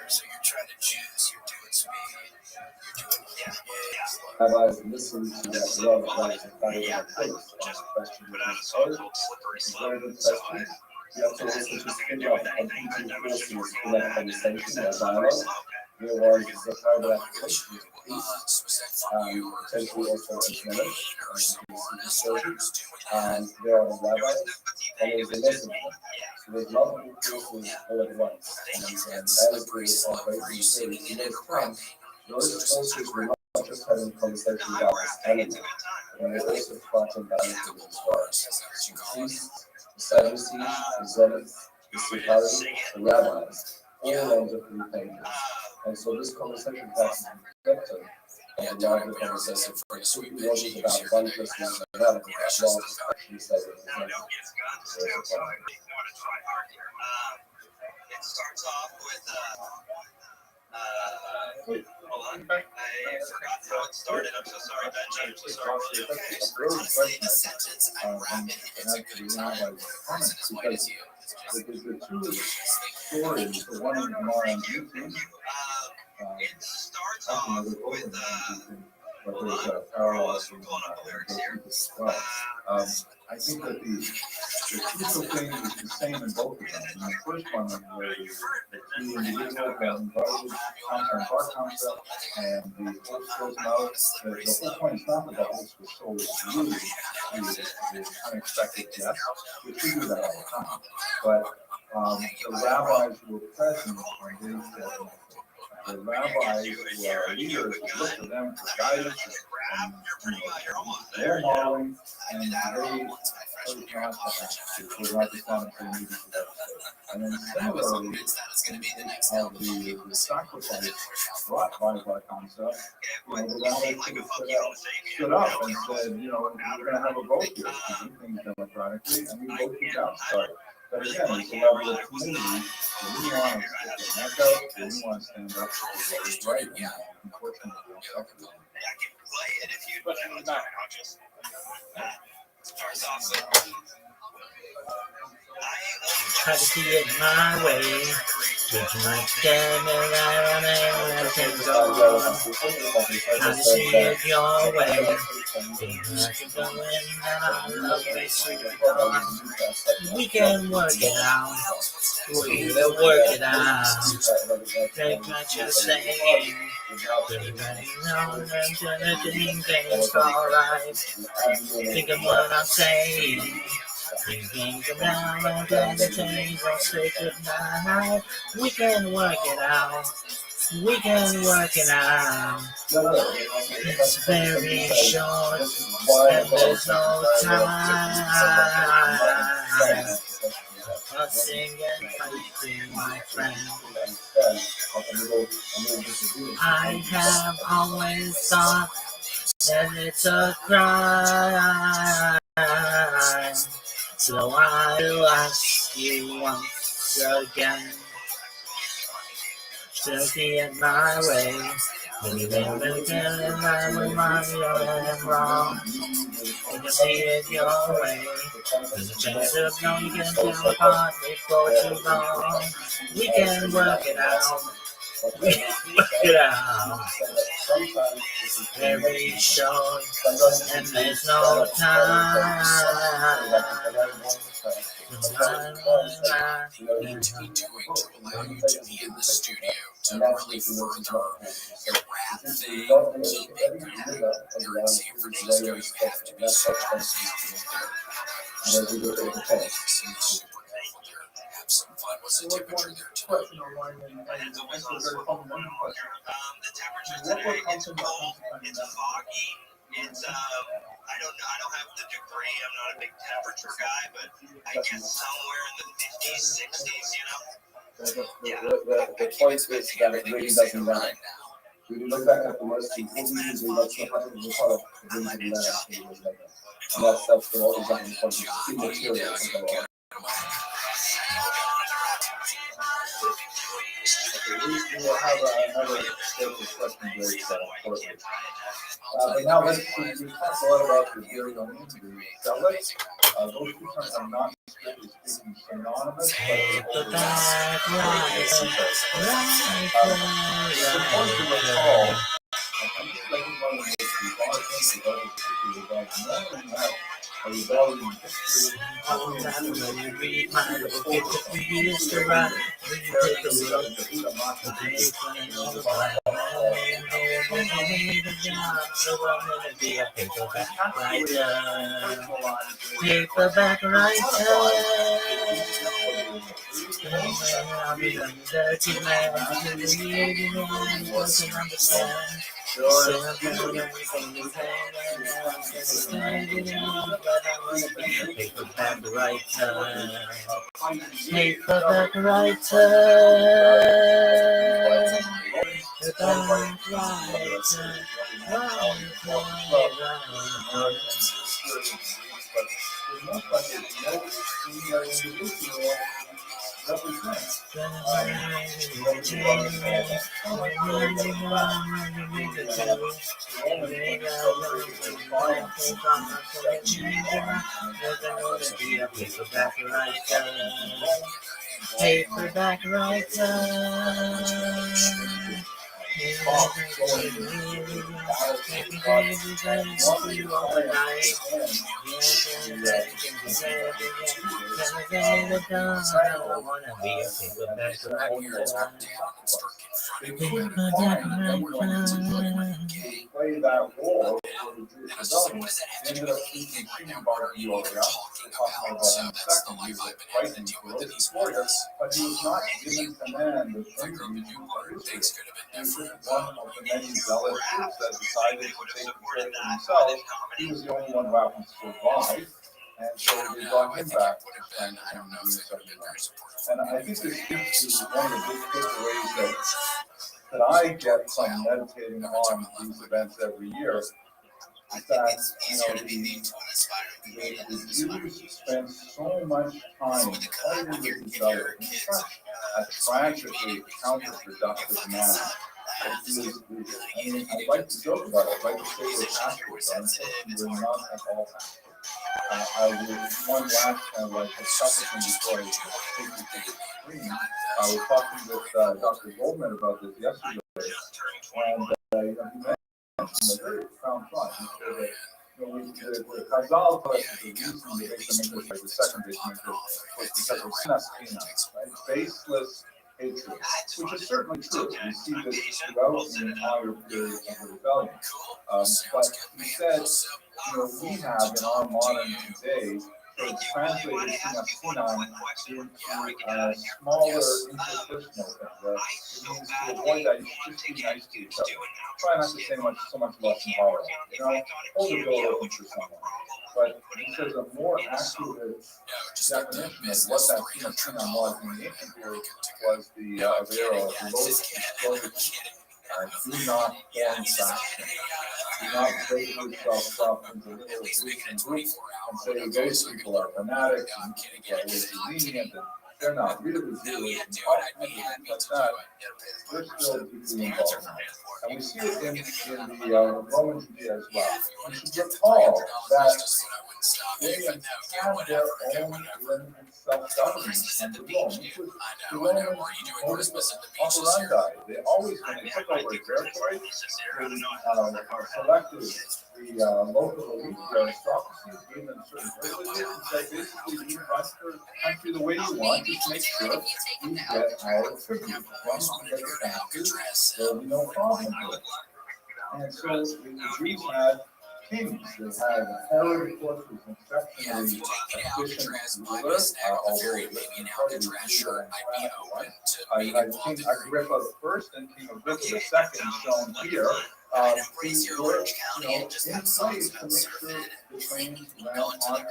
Speaker 3: So you're trying to choose, you're doing speed, you're doing
Speaker 2: Rabbis listen to that love advice and find out place. Question
Speaker 3: put out a song called Slippery Slope. So
Speaker 2: you have to listen to spin off competing forces in that conversation, that dialogue. Here was the private application of peace, potentially also Islamic, and there are the rabbis, and there's the messenger. So there's multiple forces all at once, and that is where it's operating series. In this time, those forces were not just having a conversation about this enemy, but they were also fighting battles as well. The priests, the Sadducees, the Zealots, the Sicarii, the rabbis, all under three pages. And so this conversation passes reflected of the larger conversation. It wasn't about one person's another, but was actually said it was not.
Speaker 3: It starts off with hold on. I forgot how it started. I'm so sorry, Benji. I'm so sorry. Translate a sentence. I'm rapping. It's a good time. The person as white as you.
Speaker 1: The two stories, the one in on YouTube,
Speaker 3: It starts off with
Speaker 1: but there's a parallel in as well. I think that the crucial thing is the same in both of them. In the first one, where the individual can involve content bar concept, and the host goes out. The whole point is not that the host was so rude to the unexpected guest, which we do that all the time. But the rabbis who were present, and they said, the rabbis who are leaders look to them for guidance and their modeling, and they not and then similarly, the sacrifice brought by that concept, the rabbis stood up and said, we're going to have a vote here, we do things democratically, and we vote you down. But again, it's a level of community. We want to stick our neck out. We want to stand up for what is right. Yeah, unfortunately,
Speaker 3: I can play it if you put it on time. Starts off with
Speaker 4: try to see it my way. With my camera, I can go. Try to see it your way. We can work it out. We will work it out. Take what you're saying. Everybody knows I'm think it's alright. Think of what I'm saying. Thinking around under the table, say goodnight. We can work it out. We can work it out. It's very short, and there's no time. Fussing and fighting, my friend. I have always thought that it's a crime. So I'll ask you once again to see it my way. Maybe and I remind you I'm wrong. You can see it your way. There's a chance of knowing you can feel apart before too long. We can work it out. We can work it out. Very short, and there's no time.
Speaker 3: Need to be doing to allow you to be in the studio to really further your rap thing, keep it going. You're in San Francisco, you have to be social. Have some fun. What's the temperature there tonight?
Speaker 5: Question online, and this is a very common one question.
Speaker 7: The temperature today, it's cold, it's foggy, it's I don't know, I don't have the degree, I'm not a big temperature guy, but I guess somewhere in the 50s, 60s, you know.
Speaker 2: The point is that it really doesn't matter. We look back at the list, and usually that's the part of the part of the reason that and that's the whole design point. The material is the we will have another question very shortly. But now we talked a lot about the theory on the zealots. Those two terms are not strictly speaking synonymous, but it's important to recall. I'm just making one of the bar things about this particular event. Normally you have a rebellion history.
Speaker 4: When you read my book, it's the years to write. When you take a look, so I'm gonna be a paperback writer. Paperback writer. I'll be the dirty man to read and doesn't understand. So I'm doing everything you can, but I want to be a paperback writer. Paperback writer. Paperback writer. Paperback writer.
Speaker 2: Play that role ended up teaching about you already talking about
Speaker 3: That's the life I've been having to deal with in these waters.
Speaker 2: but he was not given command of
Speaker 3: I grew up in Newport. Things could have been
Speaker 2: He was
Speaker 3: different.
Speaker 2: one of the many zealot groups that decided to take control of themselves. He was the only one who happened to survive, and so they brought him back.
Speaker 3: Would have been, I don't know if they would have been very supportive.
Speaker 2: And I think this speaks to one of the big takeaways that I get from meditating on these events every year. Is that, you know, the Jews spend so much time fighting with each other in such a tragically counterproductive manner. I mean, I'd like to joke about it, I'd like to say we're pastors, but unfortunately we're not at all pastors. I was one last kind of like a supposition before I take you to the screen. I was talking with Dr. Goldman about this yesterday, and you know, he mentioned a very profound thought. He said that, you know, the Chazal tells us that the reason the base of English, like the second base of English, was because of sinastina, right? Baseless hatred, which is certainly true. We see this throughout the entire period of the rebellion. But he said, you know, we have in our modern day sort of translated sinastina into a smaller interpersonal thing. It means to avoid that, you should just be nice to each other. Try not to say so much less and horrible. You know, hold the door open for someone. But he says a more accurate definition of what that sinastina was in the ancient world was the Avera, the lowest exposure.
Speaker 1: Do not form faction. Do not break yourself up into little groups and say those people are fanatics and people are way too lenient and they're not really Jewish and things like that. They're still deeply involved. And we see it in the Roman Judea as well. We should recall that they had their own limited self-government under Rome. This was the Roman operandi. They always, when they took over a territory, they selected the local elite, the aristocracy, gave them certain privileges, and said basically, you run your country the way you want, just make sure you get our tribute. As long as you get your taxes, there will be no problem with it. And so the Jews had kings. They had Herod, of course, was an exceptionally efficient ruler, although he was incredibly brutal and you had King Agrippa I and King Agrippa II shown here. Who were, in place to make sure the trains ran on time in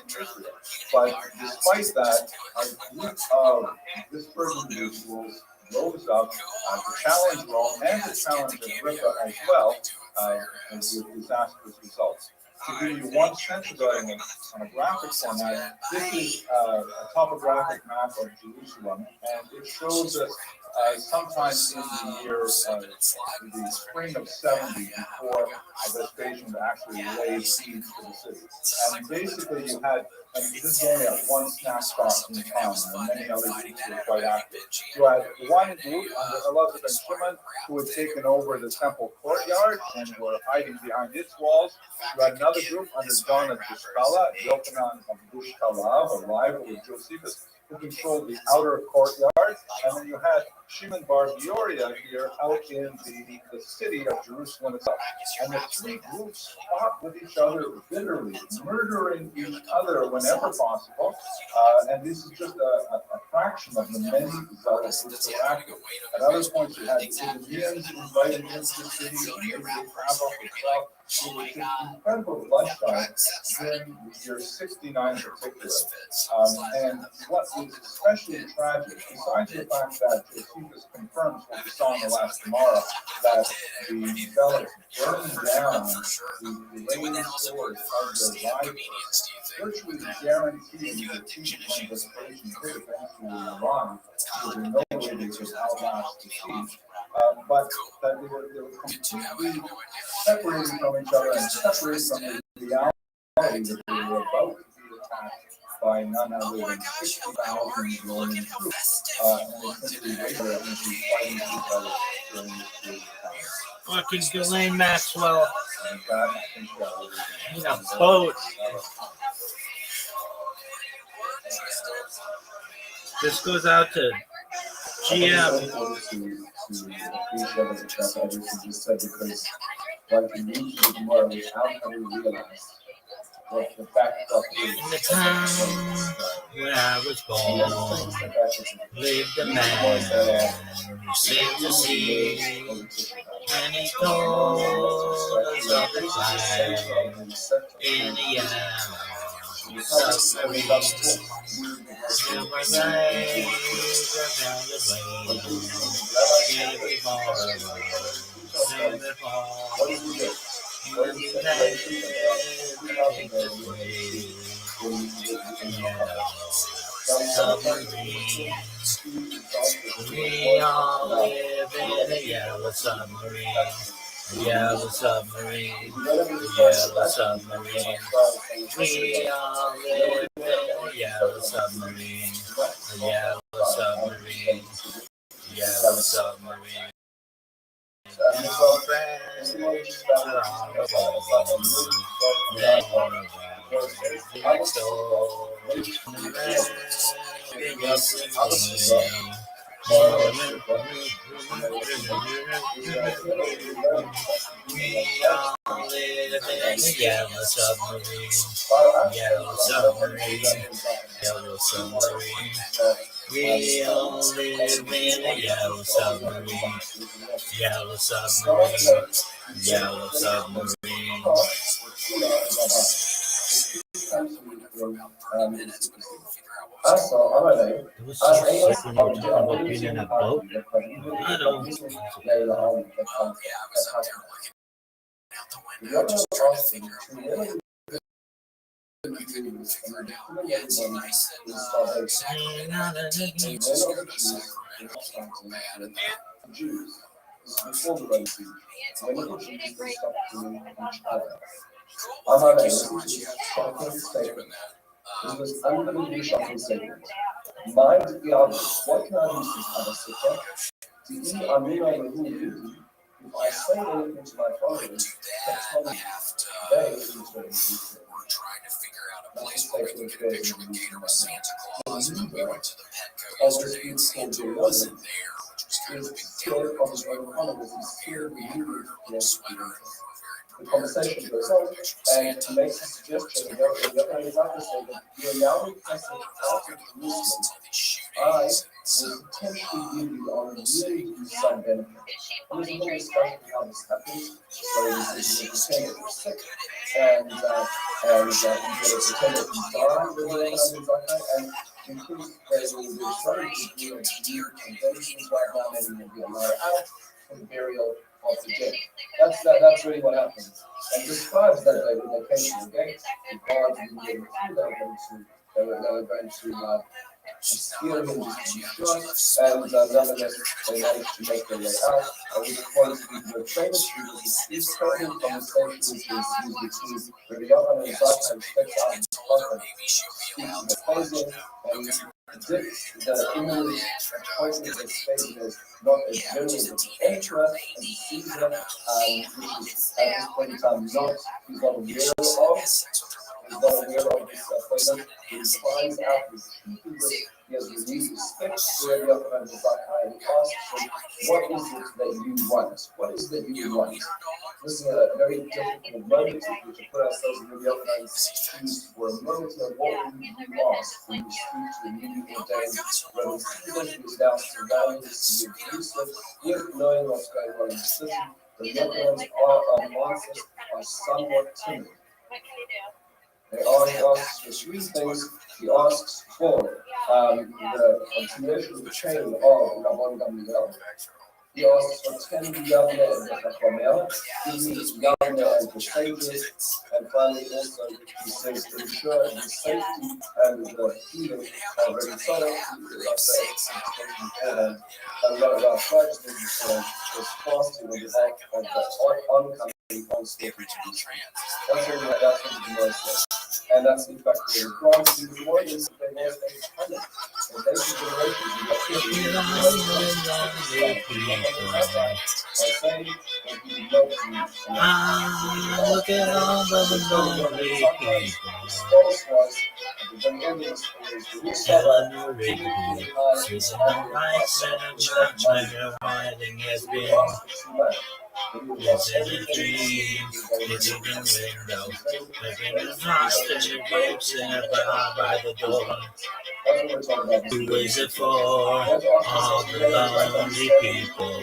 Speaker 1: Israel. But despite that, a group of disparate individuals rose up to challenge Rome and to challenge Agrippa as well, and with disastrous results. To give you one sense of it on a graphic format, this is a topographic map of Jerusalem, and it shows us sometime in the year, the spring of 70, before Vespasian actually laid siege to the city. And basically you had, and this is only at one snapshot in time, and many other groups were quite active. You had one group under Elazar ben Shimon who had taken over the temple courtyard and were hiding behind its walls. You had another group under John of Bishkala, Yochanan of Bushkalav, a rival of Josephus, who controlled the outer courtyard, and then you had Shimon bar Gioria here out in the city of Jerusalem itself. And the three groups fought with each other bitterly, murdering each other whenever possible. And this is just a fraction of the many zealous groups that were active. At other points, you had the Idumeans invited into the city, and they would havoc as well. It was just incredible bloodshed during the year 69 in particular. And what is especially tragic, besides the fact that Josephus confirms what we saw in the last Gemara, that the zealots burned down the remaining stores of their rivals, virtually guaranteeing the defeat when Vespasian did eventually arrive. There was no way they could outlast the siege. But that they were completely separated from each other and separated from the reality that they were about to be attacked by none other than 60,000 Roman troops. And they simply waited and fighting each other during this period of time.
Speaker 4: Fucking Ghislaine Maxwell.
Speaker 1: And that, I think
Speaker 4: in a boat. This goes out to GM.
Speaker 1: Just said because like you usually more without having realized what the fact of
Speaker 4: In the town where I was born, lived a man who sailed the sea, and he told us of the flag in the yellow submarine. There were rays around the way, every bar silver ball. We all live in a yellow submarine, a yellow submarine, a yellow submarine. We all live in a yellow submarine, a yellow submarine, a yellow submarine. Yellow submarine, yellow submarine, yellow submarine. We all live in a yellow submarine, yellow submarine, yellow submarine. It was so sick when you were talking about being in a boat. I don't.
Speaker 3: Yeah, I was up there looking out the window, just trying to figure out what I couldn't even figure it out. Yeah, it's nice in Sacramento. The teams are scared of Sacramento being real bad, and
Speaker 2: Jews. This is before the Red Sea. When the Jews they stopped killing each other.
Speaker 3: thank you so much. You have fun doing that.
Speaker 2: This was unbelievably shocking statement. Mind the others. What can I use this other sitter? To Amina Yehudi, if I say anything to my followers,
Speaker 3: We have to. We're trying to figure out a place where we can get a picture with Gator with Santa Claus. And we went to the Petco yesterday and Santa wasn't there, which was kind of a big deal because we were all prepared. We had our little sweater and we were very
Speaker 2: the
Speaker 3: prepared.
Speaker 2: conversation goes on, and to make a suggestion, and the other is not to say that you are now requesting out of Jerusalem, I will potentially give you or really do some benefit. And there's a whole discussion how this happens. So this is a pretender who's sick, and you get a pretender who's dying with and increase there's starting to do conventions right now, maybe will be allowed out for the burial of the dead. That's really what happens. And describes that day when they came to the gate, the guards didn't get through, they were going to steal him just to be sure, and nonetheless they managed to make their way out. And we point to the famous this total conversation which is between the Yohan and Zach and Spectre and Prophet speaking the closing and predicts the imminent appointment of Spain as not a general but emperor and Caesar, which is at this point in time he's not aware of. He's not aware of this appointment. He finds out his keepers. He has released respect for Rabbi Yochanan ben Zakkai and he asks him, what is it that you want? What is it that you want? This is a very difficult moment if we put ourselves in Rabbi Yochanan's shoes for a moment here. What would you ask when you speak to a newly ordained Rabbi Stephen who is now surrounding the city of Jerusalem, with knowing what's going on in the city? The Yochanans answers are somewhat timid. He asks for three things. He asks for the continuation of the chain of Rabban Gamliel. He asks for 10 Yavne and Chachamel. He needs Yavne and the sages. And finally, also, he says, ensure the safety and the healing of Rabbi Tzadok, and Rothschild was fasting on behalf of the oncoming onslaught. That's what the Lord says. And that's in fact the France is the one is they was a hundred. And they
Speaker 4: Look at all the lonely people. Season of lights and a treasure hiding has been. Lives in a dream, living in windows, living in lost and the grapes in a bar by the door. Who is it for? All the lonely people.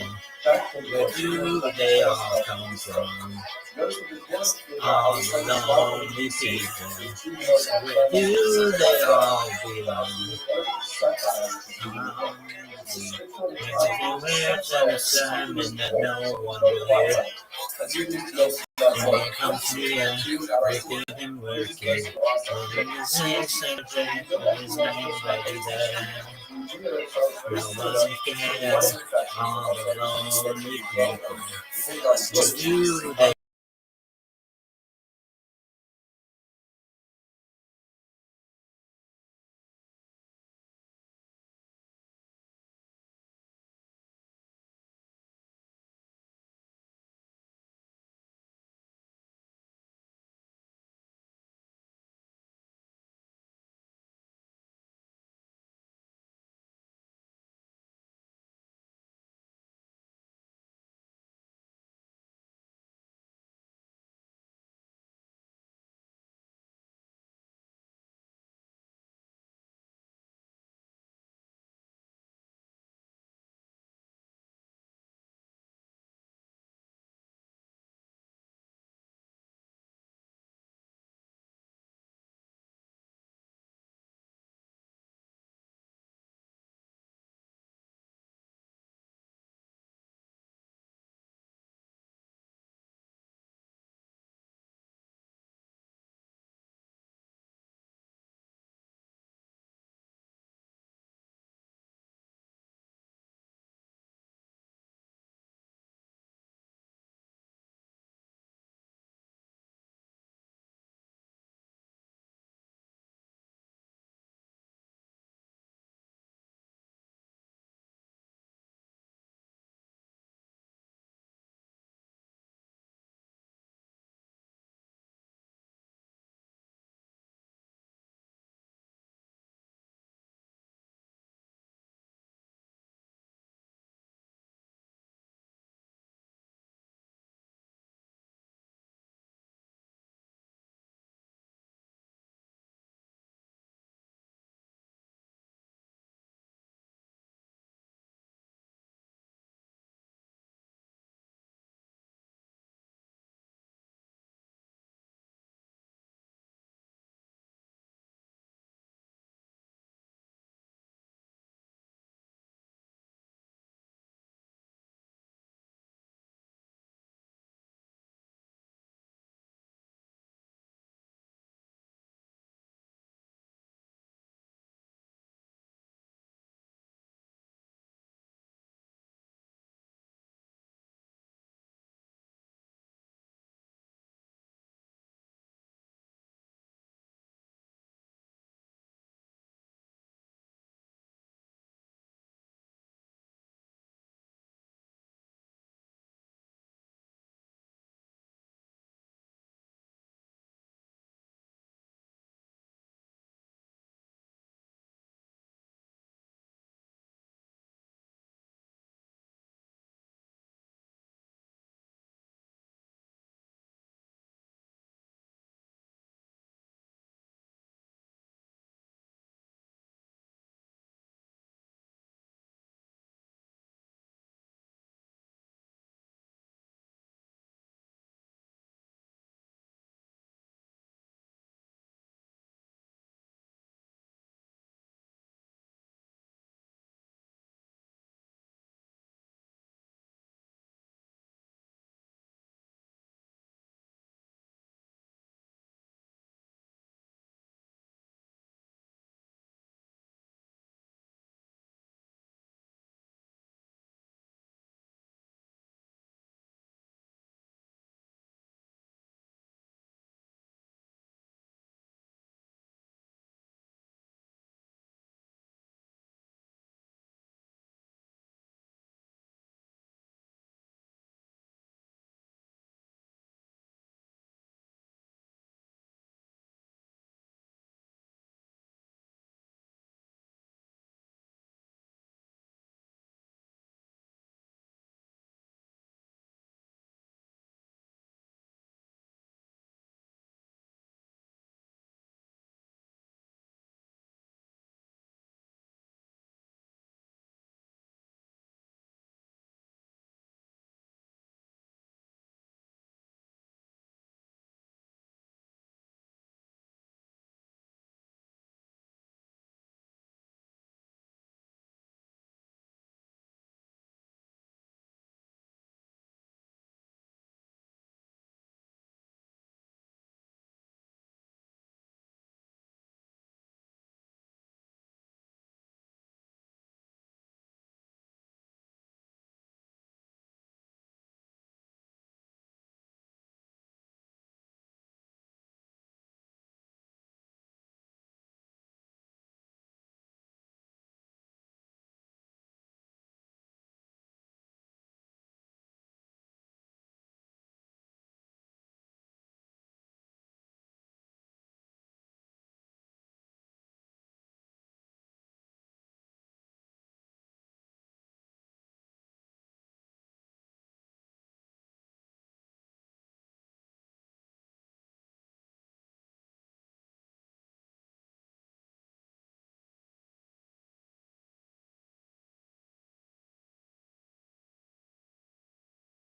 Speaker 4: Where do they all come from? All the lonely people. Where do they all belong? Making words and a sermon that no one will hear. When he comes near, wicked and working, holding his hands and praying for his name ready there. No one cares, all the lonely people. What do they